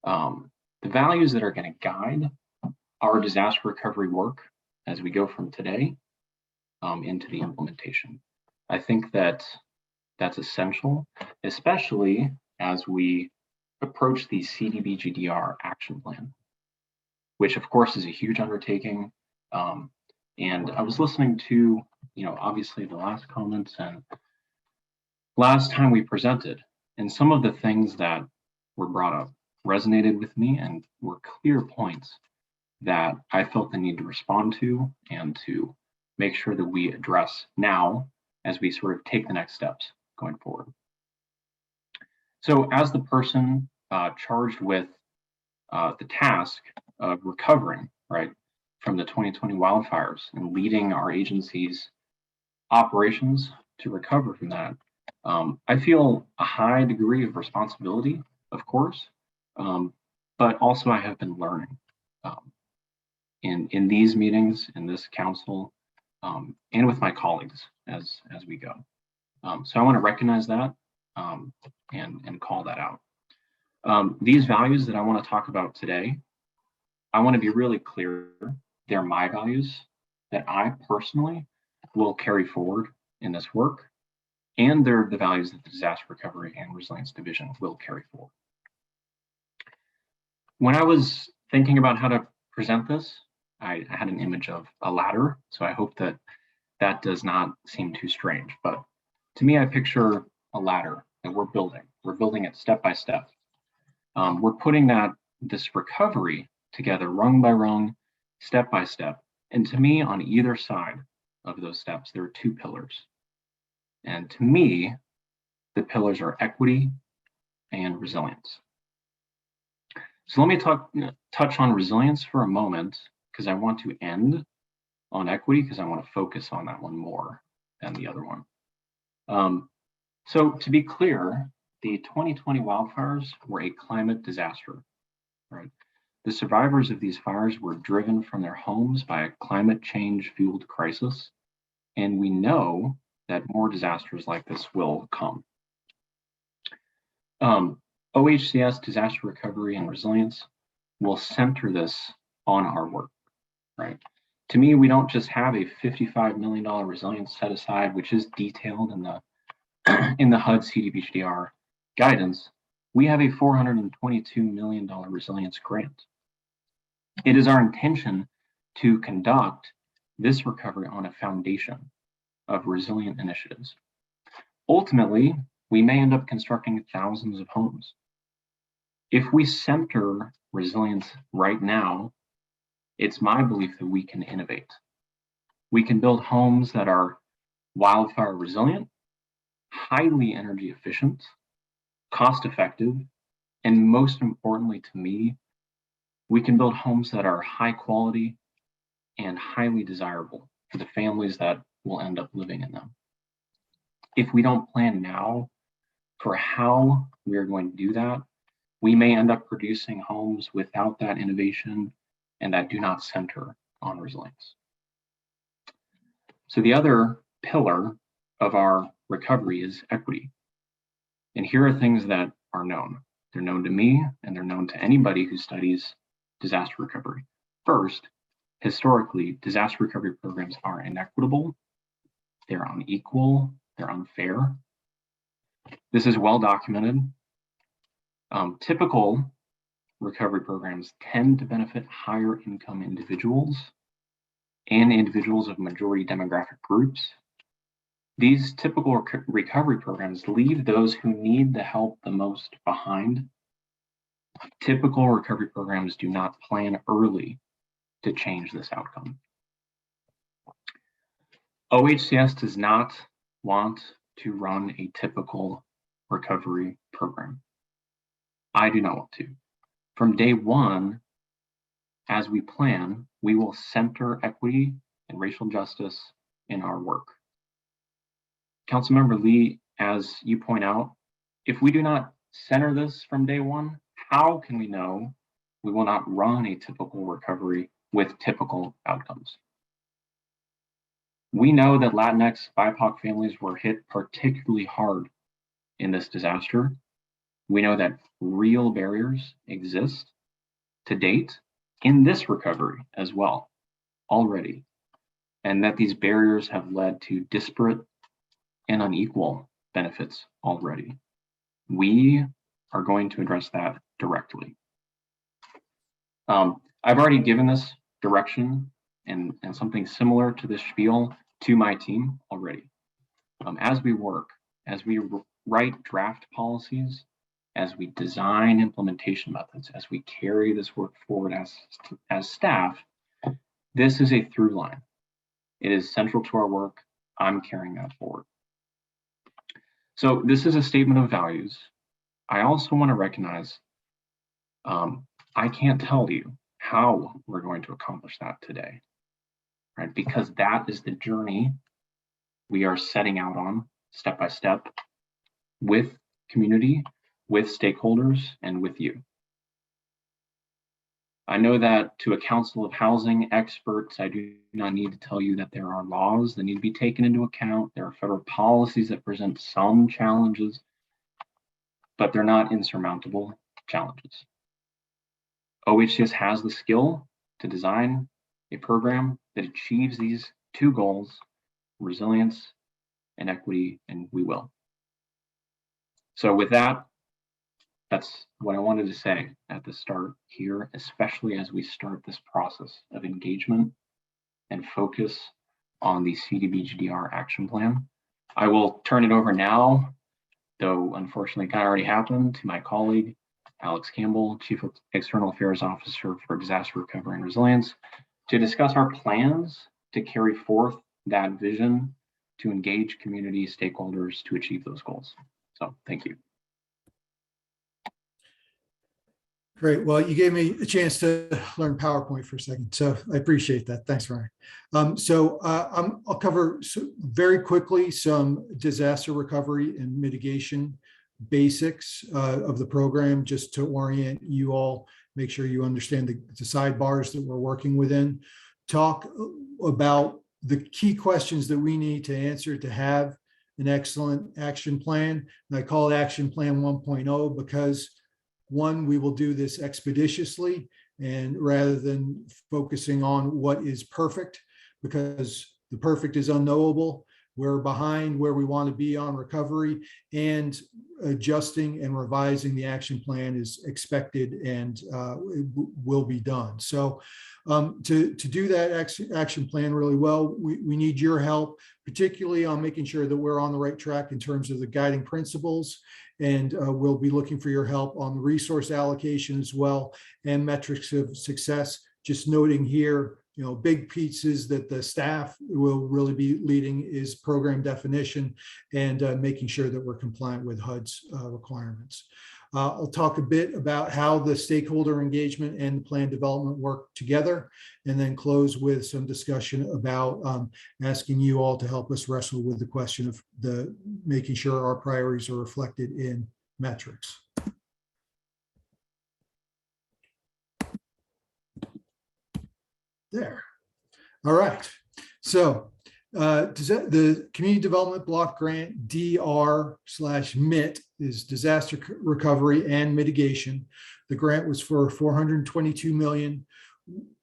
[SPEAKER 11] the values that are going to guide our disaster recovery work as we go from today into the implementation. I think that that's essential, especially as we approach the CDBGDR action plan, which of course is a huge undertaking. And I was listening to, obviously the last comments and last time we presented, and some of the things that were brought up resonated with me and were clear points that I felt the need to respond to and to make sure that we address now as we sort of take the next steps going forward. So as the person charged with the task of recovering, right, from the 2020 wildfires and leading our agency's operations to recover from that, I feel a high degree of responsibility, of course, but also I have been learning in these meetings, in this council, and with my colleagues as we go. So I want to recognize that and call that out. These values that I want to talk about today, I want to be really clear. They're my values that I personally will carry forward in this work, and they're the values that the Disaster Recovery and Resilience Division will carry forward. When I was thinking about how to present this, I had an image of a ladder, so I hope that that does not seem too strange. But to me, I picture a ladder that we're building. We're building it step by step. We're putting this recovery together rung by rung, step by step. And to me, on either side of those steps, there are two pillars. And to me, the pillars are equity and resilience. So let me touch on resilience for a moment, because I want to end on equity, because I want to focus on that one more than the other one. So to be clear, the 2020 wildfires were a climate disaster, right? The survivors of these fires were driven from their homes by a climate change fueled crisis. And we know that more disasters like this will come. OHCS Disaster Recovery and Resilience will center this on our work, right? To me, we don't just have a $55 million resilience set aside, which is detailed in the HUD CDBGDR guidance. We have a $422 million resilience grant. It is our intention to conduct this recovery on a foundation of resilient initiatives. Ultimately, we may end up constructing thousands of homes. If we center resilience right now, it's my belief that we can innovate. We can build homes that are wildfire resilient, highly energy efficient, cost effective, and most importantly to me, we can build homes that are high quality and highly desirable for the families that will end up living in them. If we don't plan now for how we are going to do that, we may end up producing homes without that innovation and that do not center on resilience. So the other pillar of our recovery is equity. And here are things that are known. They're known to me and they're known to anybody who studies disaster recovery. First, historically, disaster recovery programs are inequitable, they're unequal, they're unfair. This is well documented. Typical recovery programs tend to benefit higher income individuals and individuals of majority demographic groups. These typical recovery programs leave those who need the help the most behind. Typical recovery programs do not plan early to change this outcome. OHCS does not want to run a typical recovery program. I do not want to. From day one, as we plan, we will center equity and racial justice in our work. Councilmember Lee, as you point out, if we do not center this from day one, how can we know we will not run a typical recovery with typical outcomes? We know that Latinx BIPOC families were hit particularly hard in this disaster. We know that real barriers exist to date in this recovery as well already, and that these barriers have led to disparate and unequal benefits already. We are going to address that directly. I've already given this direction and something similar to this spiel to my team already. As we work, as we write draft policies as we design implementation methods, as we carry this work forward as staff, this is a through line. It is central to our work. I'm carrying that forward. So this is a statement of values. I also want to recognize I can't tell you how we're going to accomplish that today, right? Because that is the journey we are setting out on step by step with community, with stakeholders, and with you. I know that to a council of housing experts, I do not need to tell you that there are laws that need to be taken into account. There are federal policies that present some challenges, but they're not insurmountable challenges. OHCS has the skill to design a program that achieves these two goals, resilience and equity, and we will. So with that, that's what I wanted to say at the start here, especially as we start this process of engagement and focus on the CDBGDR action plan. I will turn it over now, though unfortunately kind of already happened, to my colleague, Alex Campbell, Chief External Affairs Officer for Disaster Recovery and Resilience, to discuss our plans to carry forth that vision to engage community stakeholders to achieve those goals. So thank you.
[SPEAKER 9] Great. Well, you gave me a chance to learn PowerPoint for a second, so I appreciate that. Thanks, Ryan. I'll cover very quickly some disaster recovery and mitigation basics of the program, just to orient you all, make sure you understand the sidebars that we're working within. Talk about the key questions that we need to answer to have an excellent action plan. And I call it Action Plan 1.0 because one, we will do this expeditiously, and rather than focusing on what is perfect, because the perfect is unknowable. We're behind where we want to be on recovery, and adjusting and revising the action plan is expected and it will be done. So to do that action plan really well, we need your help, particularly on making sure that we're on the right track in terms of the guiding principles. And we'll be looking for your help on the resource allocation as well, and metrics of success. Just noting here, big pieces that the staff will really be leading is program definition and making sure that we're compliant with HUD's requirements. I'll talk a bit about how the stakeholder engagement and plan development work together, and then close with some discussion about asking you all to help us wrestle with the question of making sure our priorities are reflected in metrics. There. All right. So the Community Development Block Grant, DR/MIT, is Disaster Recovery and Mitigation. The grant was for $422 million.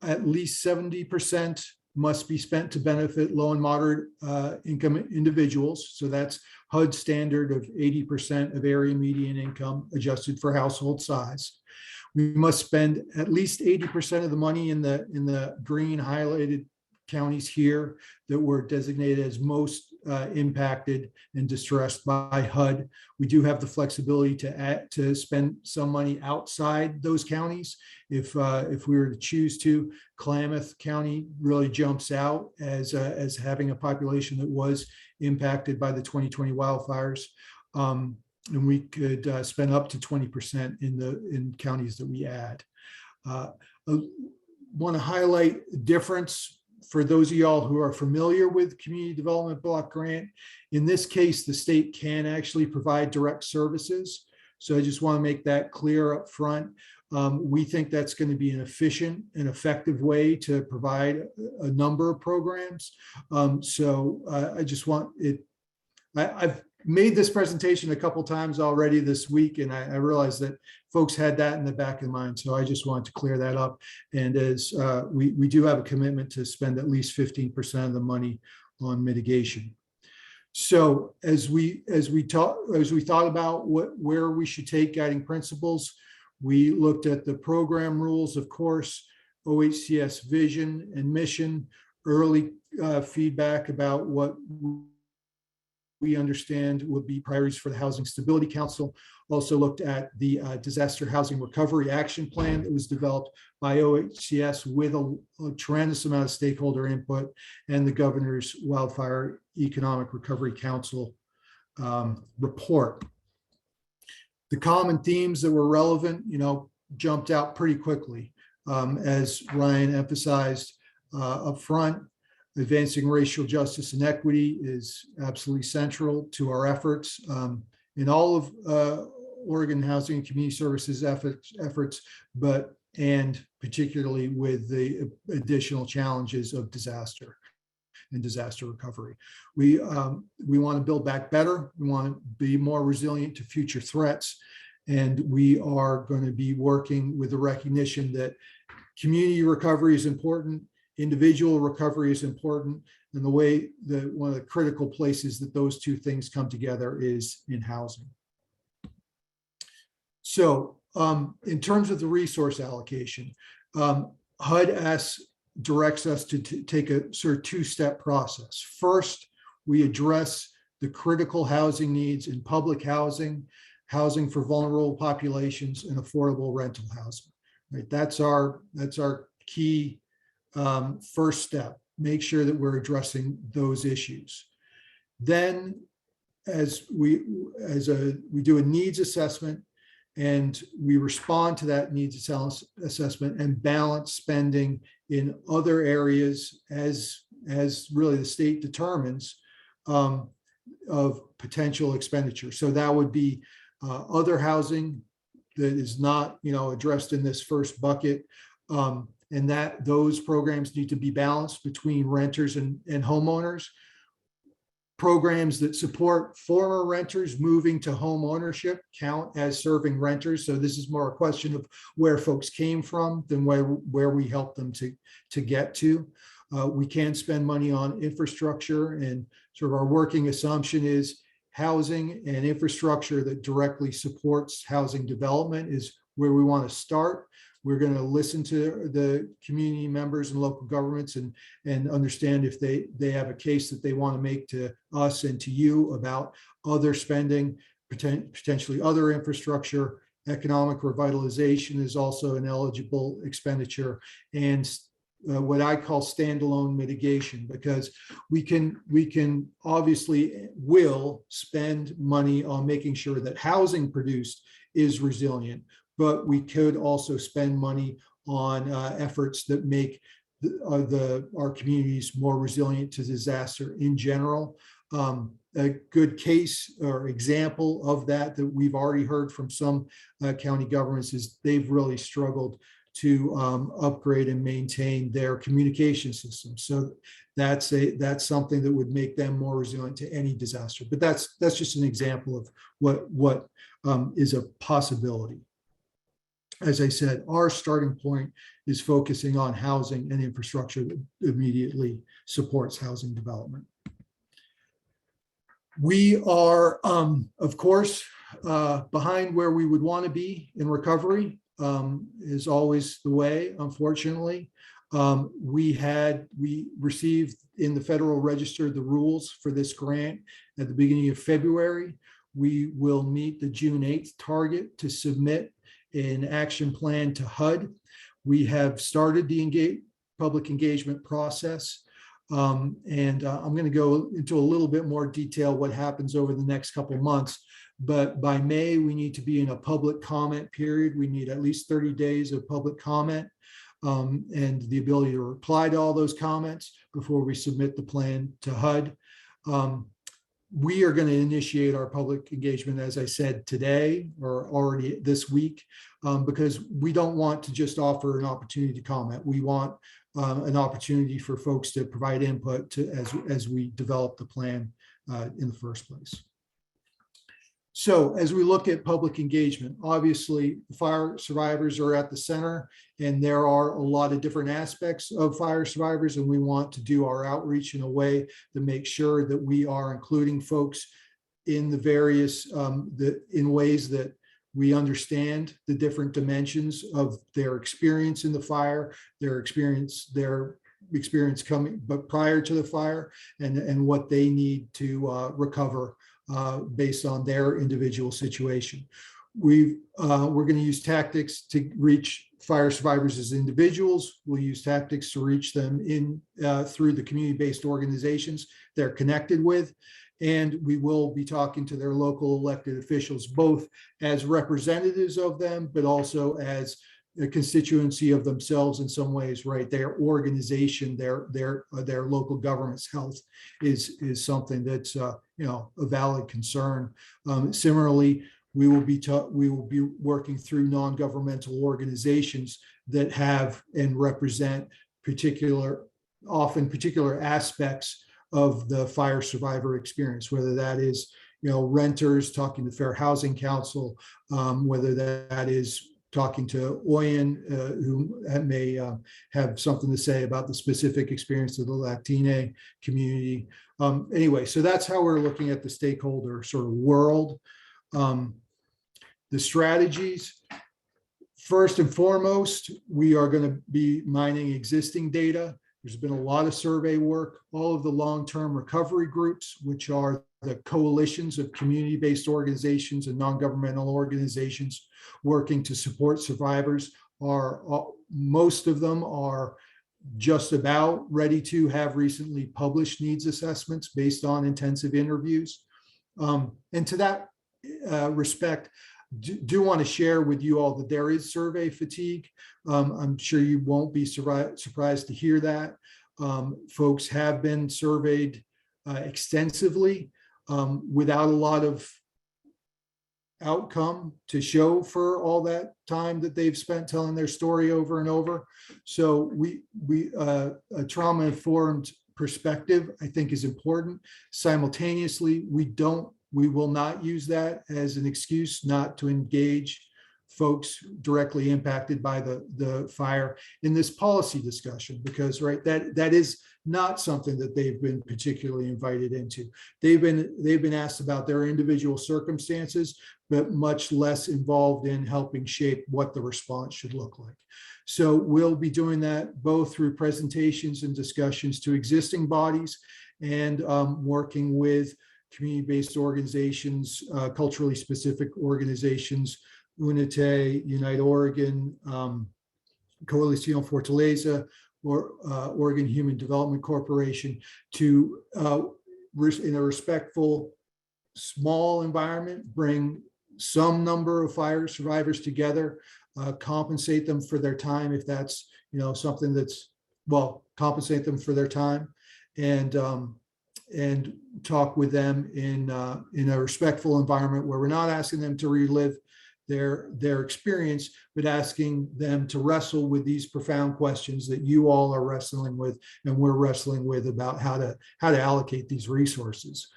[SPEAKER 9] At least 70% must be spent to benefit low and moderate income individuals. So that's HUD standard of 80% of area median income adjusted for household size. We must spend at least 80% of the money in the green highlighted counties here that were designated as most impacted and distressed by HUD. We do have the flexibility to spend some money outside those counties if we were to choose to. Klamath County really jumps out as having a population that was impacted by the 2020 wildfires. And we could spend up to 20% in counties that we add. I want to highlight a difference for those of y'all who are familiar with Community Development Block Grant. In this case, the state can actually provide direct services. So I just want to make that clear up front. We think that's going to be an efficient and effective way to provide a number of programs. I just want it. I've made this presentation a couple times already this week, and I realized that folks had that in the back of mind. So I just wanted to clear that up. And as we do have a commitment to spend at least 15% of the money on mitigation. So as we thought about where we should take guiding principles, we looked at the program rules, of course, OHCS vision and mission, early feedback about what we understand would be priorities for the Housing Stability Council, also looked at the Disaster Housing Recovery Action Plan that was developed by OHCS with a tremendous amount of stakeholder input, and the Governor's Wildfire Economic Recovery Council report. The common themes that were relevant, jumped out pretty quickly. As Ryan emphasized up front, advancing racial justice and equity is absolutely central to our efforts in all of Oregon Housing and Community Services efforts, and particularly with the additional challenges of disaster and disaster recovery. We want to build back better. We want to be more resilient to future threats. And we are going to be working with the recognition that community recovery is important, individual recovery is important, and the way that one of the critical places that those two things come together is in housing. So in terms of the resource allocation, HUD directs us to take a sort of two-step process. First, we address the critical housing needs in public housing, housing for vulnerable populations, and affordable rental housing. Right? That's our key first step. Make sure that we're addressing those issues. Then, as we do a needs assessment, and we respond to that needs assessment and balance spending in other areas as really the state determines of potential expenditure. So that would be other housing that is not addressed in this first bucket, and that those programs need to be balanced between renters and homeowners. Programs that support former renters moving to home ownership count as serving renters. So this is more a question of where folks came from than where we help them to get to. We can spend money on infrastructure, and sort of our working assumption is housing and infrastructure that directly supports housing development is where we want to start. We're going to listen to the community members and local governments and understand if they have a case that they want to make to us and to you about other spending, potentially other infrastructure. Economic revitalization is also an eligible expenditure, and what I call standalone mitigation, because we can obviously will spend money on making sure that housing produced is resilient, but we could also spend money on efforts that make our communities more resilient to disaster in general. A good case or example of that we've already heard from some county governments is they've really struggled to upgrade and maintain their communication system. So that's something that would make them more resilient to any disaster. But that's just an example of what is a possibility. As I said, our starting point is focusing on housing and infrastructure that immediately supports housing development. We are, of course, behind where we would want to be in recovery, is always the way, unfortunately. We received in the Federal Register the rules for this grant at the beginning of February. We will meet the June 8th target to submit an action plan to HUD. We have started the public engagement process. I'm going to go into a little bit more detail what happens over the next couple of months. But by May, we need to be in a public comment period. We need at least 30 days of public comment and the ability to reply to all those comments before we submit the plan to HUD. We are going to initiate our public engagement, as I said, today or already this week, because we don't want to just offer an opportunity to comment. We want an opportunity for folks to provide input as we develop the plan in the first place. So as we look at public engagement, obviously fire survivors are at the center, and there are a lot of different aspects of fire survivors, and we want to do our outreach in a way to make sure that we are including folks in the various, in ways that we understand the different dimensions of their experience in the fire, their experience coming, but prior to the fire, and what they need to recover based on their individual situation. we're going to use tactics to reach fire survivors as individuals. We'll use tactics to reach them through the community-based organizations they're connected with. And we will be talking to their local elected officials, both as representatives of them, but also as a constituency of themselves in some ways, right? Their organization, their local government's health is something that's a valid concern. Similarly, we will be working through non-governmental organizations that have and represent often particular aspects of the fire survivor experience, whether that is renters talking to Fair Housing Council, whether that is talking to OYN, who may have something to say about the specific experience of the Latina community. Anyway, so that's how we're looking at the stakeholder sort of world. The strategies, first and foremost, we are going to be mining existing data. There's been a lot of survey work. All of the long-term recovery groups, which are the coalitions of community-based organizations and non-governmental organizations working to support survivors, most of them are just about ready to have recently published needs assessments based on intensive interviews. And to that respect, do want to share with you all that there is survey fatigue. I'm sure you won't be surprised to hear that. Folks have been surveyed extensively without a lot of outcome to show for all that time that they've spent telling their story over and over. So a trauma-informed perspective, I think, is important. Simultaneously, we will not use that as an excuse not to engage folks directly impacted by the fire in this policy discussion, because that is not something that they've been particularly invited into. They've been asked about their individual circumstances, but much less involved in helping shape what the response should look like. So we'll be doing that both through presentations and discussions to existing bodies and working with community-based organizations, culturally specific organizations, UNITE, Unite Oregon, Coalición Fortaleza, or Oregon Human Development Corporation, to, in a respectful, small environment, bring some number of fire survivors together, compensate them for their time if that's something that's, compensate them for their time, and talk with them in a respectful environment where we're not asking them to relive their experience, but asking them to wrestle with these profound questions that you all are wrestling with and we're wrestling with about how to allocate these resources.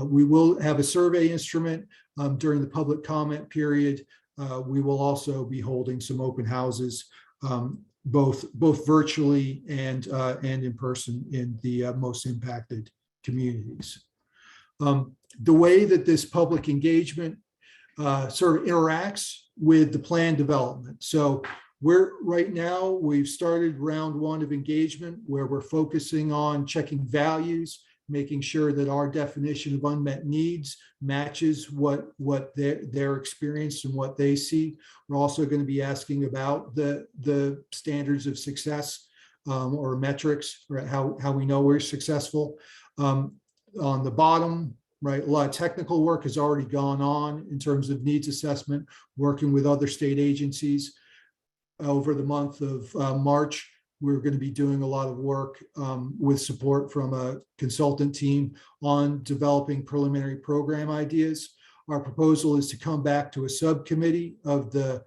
[SPEAKER 9] We will have a survey instrument during the public comment period. We will also be holding some open houses, both virtually and in person in the most impacted communities. The way that this public engagement sort of interacts with the plan development. So we've started round one of engagement where we're focusing on checking values, making sure that our definition of unmet needs matches what their experience and what they see. We're also going to be asking about the standards of success or metrics, or how we know we're successful. On the bottom, right, a lot of technical work has already gone on in terms of needs assessment, working with other state agencies. Over the month of March, we're going to be doing a lot of work with support from a consultant team on developing preliminary program ideas. Our proposal is to come back to a subcommittee of the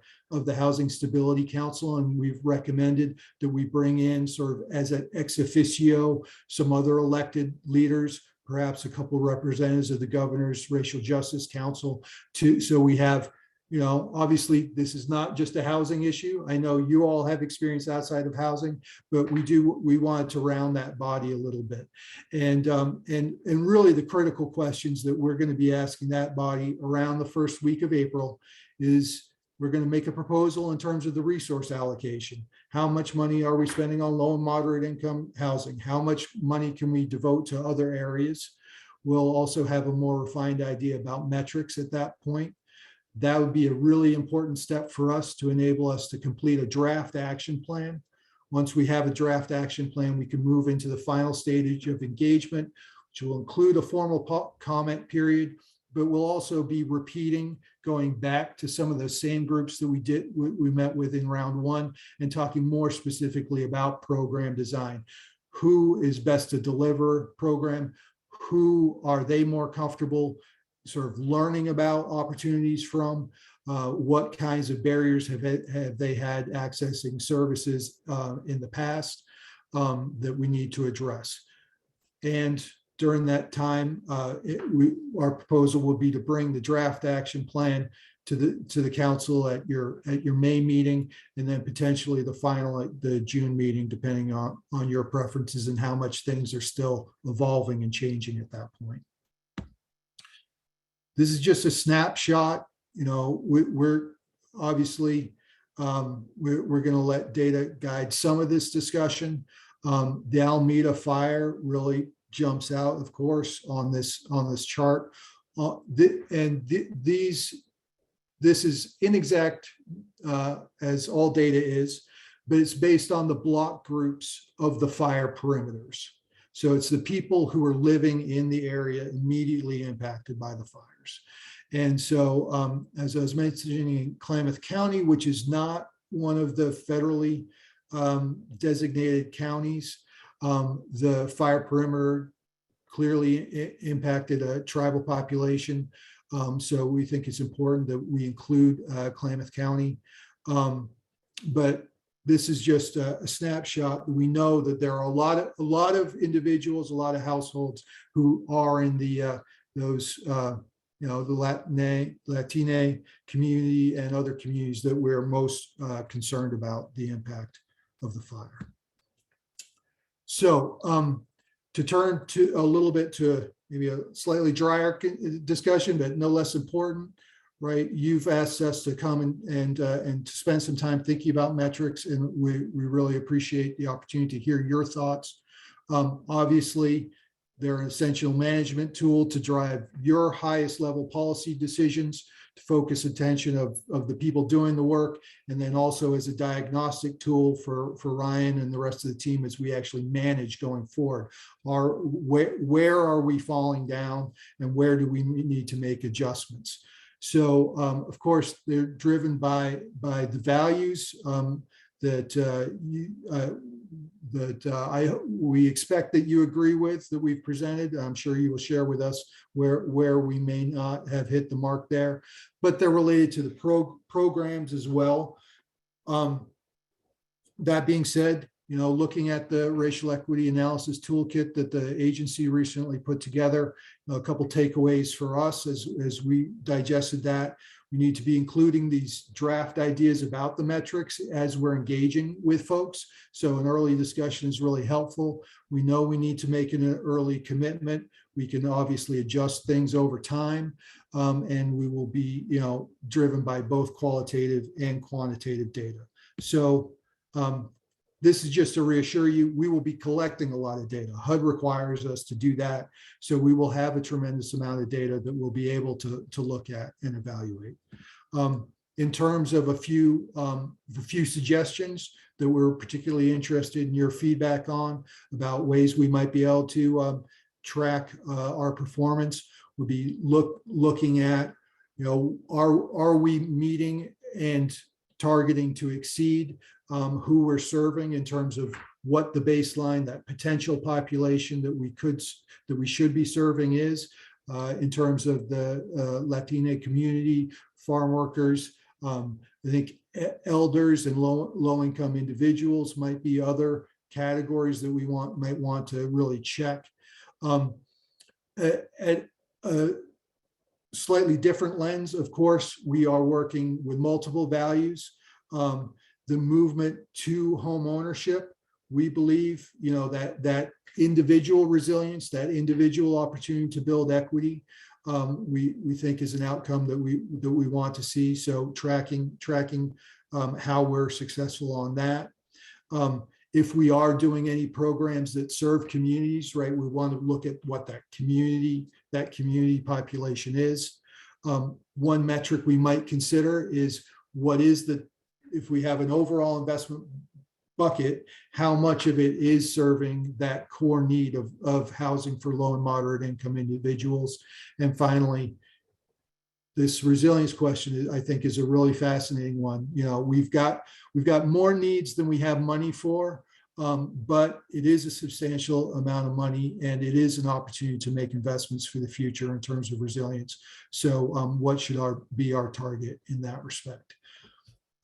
[SPEAKER 9] Housing Stability Council, and we've recommended that we bring in sort of as an ex officio some other elected leaders, perhaps a couple of representatives of the Governor's Racial Justice Council, so we have, obviously this is not just a housing issue. I know you all have experience outside of housing, but we wanted to round that body a little bit. And really the critical questions that we're going to be asking that body around the first week of April is, we're going to make a proposal in terms of the resource allocation. How much money are we spending on low and moderate income housing? How much money can we devote to other areas? We'll also have a more refined idea about metrics at that point. That would be a really important step for us to enable us to complete a draft action plan. Once we have a draft action plan, we can move into the final stage of engagement, which will include a formal comment period, but we'll also be repeating, going back to some of the same groups that we met with in round one, and talking more specifically about program design. Who is best to deliver program? Who are they more comfortable sort of learning about opportunities from? What kinds of barriers have they had accessing services in the past that we need to address? And during that time, our proposal will be to bring the draft action plan to the council at your May meeting, and then potentially the final at the June meeting, depending on your preferences and how much things are still evolving and changing at that point. This is just a snapshot. You know, we're obviously we're going to let data guide some of this discussion. The Alameda fire really jumps out, of course, on this chart, this is inexact as all data is, but it's based on the block groups of the fire perimeters. So it's the people who are living in the area immediately impacted by the fires. And so, as I was mentioning, in Klamath County, which is not one of the federally designated counties, the fire perimeter clearly impacted a tribal population. So we think it's important that we include Klamath County. But this is just a snapshot. We know that there are a lot of individuals, a lot of households who are in the the Latine community and other communities that we're most concerned about the impact of the fire. So to turn to a little bit to maybe a slightly drier discussion, but no less important, right? You've asked us to come and to spend some time thinking about metrics, and we really appreciate the opportunity to hear your thoughts. Obviously, they're an essential management tool to drive your highest level policy decisions, to focus attention of the people doing the work, and then also as a diagnostic tool for Ryan and the rest of the team as we actually manage going forward. Where are we falling down, and where do we need to make adjustments? So, of course, they're driven by the values we expect that you agree with, that we've presented. I'm sure you will share with us where we may not have hit the mark there, but they're related to the programs as well. That being said, you know, looking at the racial equity analysis toolkit that the agency recently put together, a couple takeaways for us as we digested that. We need to be including these draft ideas about the metrics as we're engaging with folks. So an early discussion is really helpful. We know we need to make an early commitment. We can obviously adjust things over time, and we will be, you know, driven by both qualitative and quantitative data. So this is just to reassure you, we will be collecting a lot of data. HUD requires us to do that. So we will have a tremendous amount of data that we'll be able to look at and evaluate. In terms of a few suggestions that we're particularly interested in your feedback on about ways we might be able to track our performance, would be looking at, you know, are we meeting and targeting to exceed who we're serving in terms of what the baseline, that potential population that we should be serving is, in terms of the Latina community, farm workers. I think elders and low-income individuals might be other categories that we might want to really check. At a slightly different lens, of course, we are working with multiple values. The movement to home ownership, we believe, you know, that individual resilience, that individual opportunity to build equity, we think is an outcome that we want to see. So tracking how we're successful on that. If we are doing any programs that serve communities, right, we want to look at what that community population is. one metric we might consider is what is if we have an overall investment bucket, how much of it is serving that core need of housing for low and moderate income individuals? And finally, this resilience question, I think, is a really fascinating one. You know, we've got more needs than we have money for, but it is a substantial amount of money, and it is an opportunity to make investments for the future in terms of resilience. So what should be our target in that respect?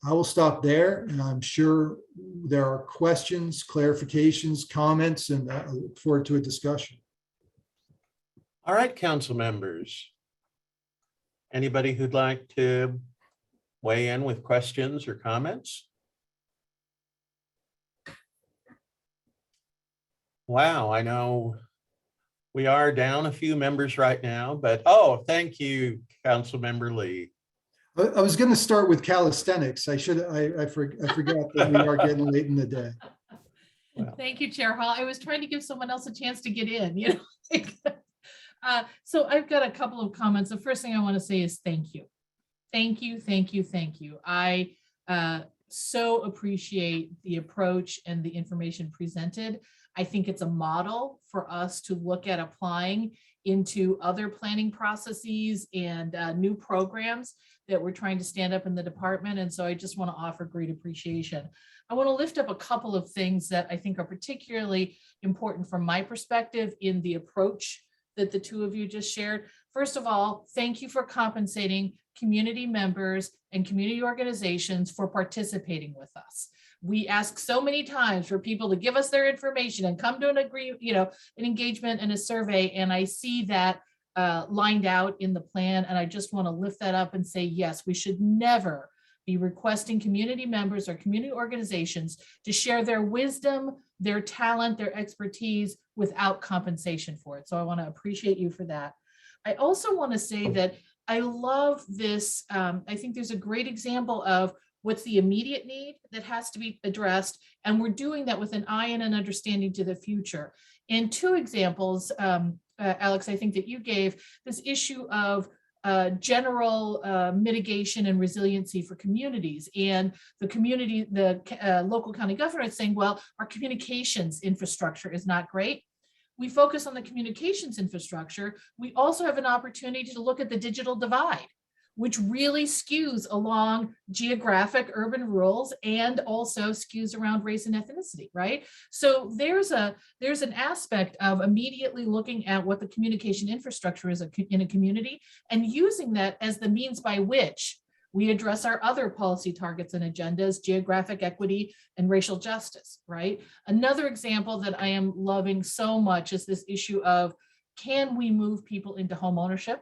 [SPEAKER 9] I will stop there, and I'm sure there are questions, clarifications, comments, and I look forward to a discussion.
[SPEAKER 1] All right, council members. Anybody who'd like to weigh in with questions or comments? Wow, I know we are down a few members right now, but thank you, Councilmember Lee.
[SPEAKER 9] I was going to start with calisthenics. I forgot that we are getting late in the day.
[SPEAKER 1] Well.
[SPEAKER 10] Thank you, Chair Hall. I was trying to give someone else a chance to get in, you know. So I've got a couple of comments. The first thing I want to say is thank you. Thank you, thank you, thank you. I so appreciate the approach and the information presented. I think it's a model for us to look at applying into other planning processes and new programs that we're trying to stand up in the department. And so I just want to offer great appreciation. I want to lift up a couple of things that I think are particularly important from my perspective in the approach that the two of you just shared. First of all, thank you for compensating community members and community organizations for participating with us. We ask so many times for people to give us their information and come to an engagement and a survey. And I see that lined out in the plan. And I just want to lift that up and say, yes, we should never be requesting community members or community organizations to share their wisdom, their talent, their expertise without compensation for it. So I want to appreciate you for that. I also want to say that I love this. I think there's a great example of what's the immediate need that has to be addressed. And we're doing that with an eye and an understanding to the future. In two examples, Alex, I think that you gave this issue of general mitigation and resiliency for communities, and the local county government saying, well, our communications infrastructure is not great. We focus on the communications infrastructure. We also have an opportunity to look at the digital divide, which really skews along geographic urban rurals and also skews around race and ethnicity, right? So there's an aspect of immediately looking at what the communication infrastructure is in a community and using that as the means by which we address our other policy targets and agendas, geographic equity and racial justice, right? Another example that I am loving so much is this issue of, can we move people into home ownership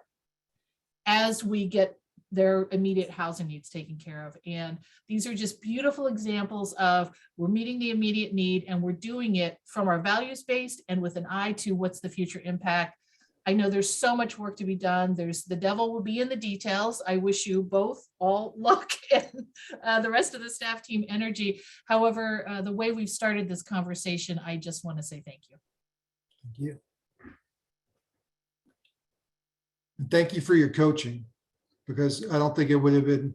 [SPEAKER 10] as we get their immediate housing needs taken care of? And these are just beautiful examples of we're meeting the immediate need and we're doing it from our values-based and with an eye to what's the future impact. I know there's so much work to be done. The devil will be in the details. I wish you both all luck and the rest of the staff team energy. However, the way we've started this conversation, I just want to say thank you.
[SPEAKER 9] Thank you. And thank you for your coaching, because I don't think it would have been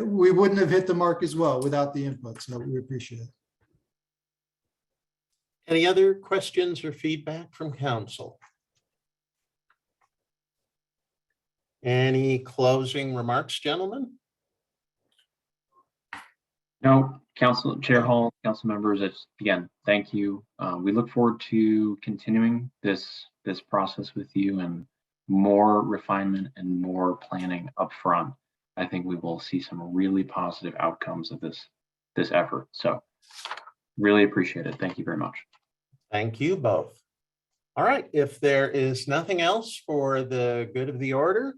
[SPEAKER 9] we wouldn't have hit the mark as well without the input. So we appreciate it.
[SPEAKER 1] Any other questions or feedback from council? Any closing remarks, gentlemen?
[SPEAKER 11] No, Chair Hall, council members, it's, again, thank you. We look forward to continuing this process with you, and more refinement and more planning up front. I think we will see some really positive outcomes of this effort. So really appreciate it. Thank you very much.
[SPEAKER 1] Thank you both. All right, if there is nothing else for the good of the order,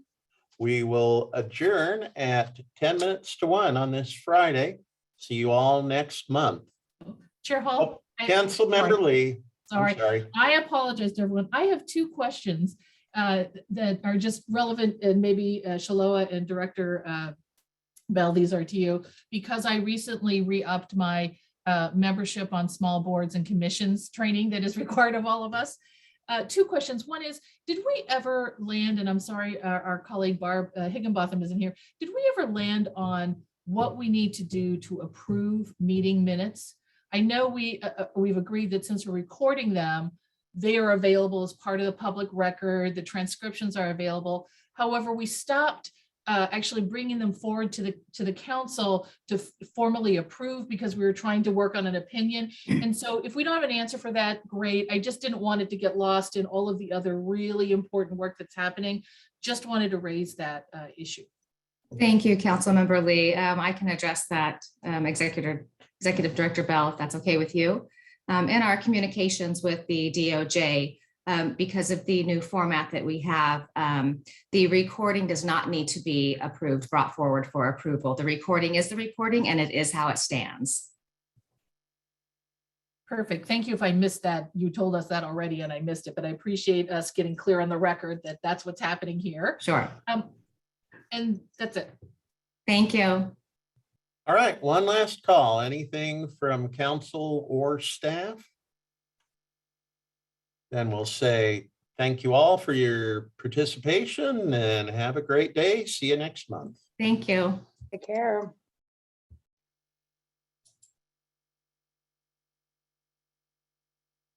[SPEAKER 1] we will adjourn at 10 minutes to 1 on this Friday. See you all next month.
[SPEAKER 10] Chair Hall.
[SPEAKER 1] Councilmember Lee.
[SPEAKER 10] Sorry. I apologize to everyone. I have two questions that are just relevant, and maybe Shaloa and Director Bell, these are to you, because I recently re-upped my membership on small boards and commissions training that is required of all of us. Two questions. One is, did we ever land, and I'm sorry, our colleague Barb Higginbotham isn't here. Did we ever land on what we need to do to approve meeting minutes? I know we've agreed that since we're recording them, they are available as part of the public record. The transcriptions are available. However, we stopped actually bringing them forward to the council to formally approve because we were trying to work on an opinion. And so if we don't have an answer for that, great. I just didn't want it to get lost in all of the other really important work that's happening. Just wanted to raise that issue.
[SPEAKER 2] Thank you, Councilmember Lee. I can address that, Executive Director Bell, if that's okay with you. In our communications with the DOJ, because of the new format that we have, the recording does not need to be brought forward for approval. The recording is the recording and it is how it stands.
[SPEAKER 10] Perfect. Thank you. If I missed that, you told us that already and I missed it, but I appreciate us getting clear on the record that that's what's happening here.
[SPEAKER 2] Sure.
[SPEAKER 10] And that's it.
[SPEAKER 2] Thank you.
[SPEAKER 1] All right, one last call. Anything from council or staff? Then we'll say thank you all for your participation and have a great day. See you next month.
[SPEAKER 2] Thank you.
[SPEAKER 3] Take care.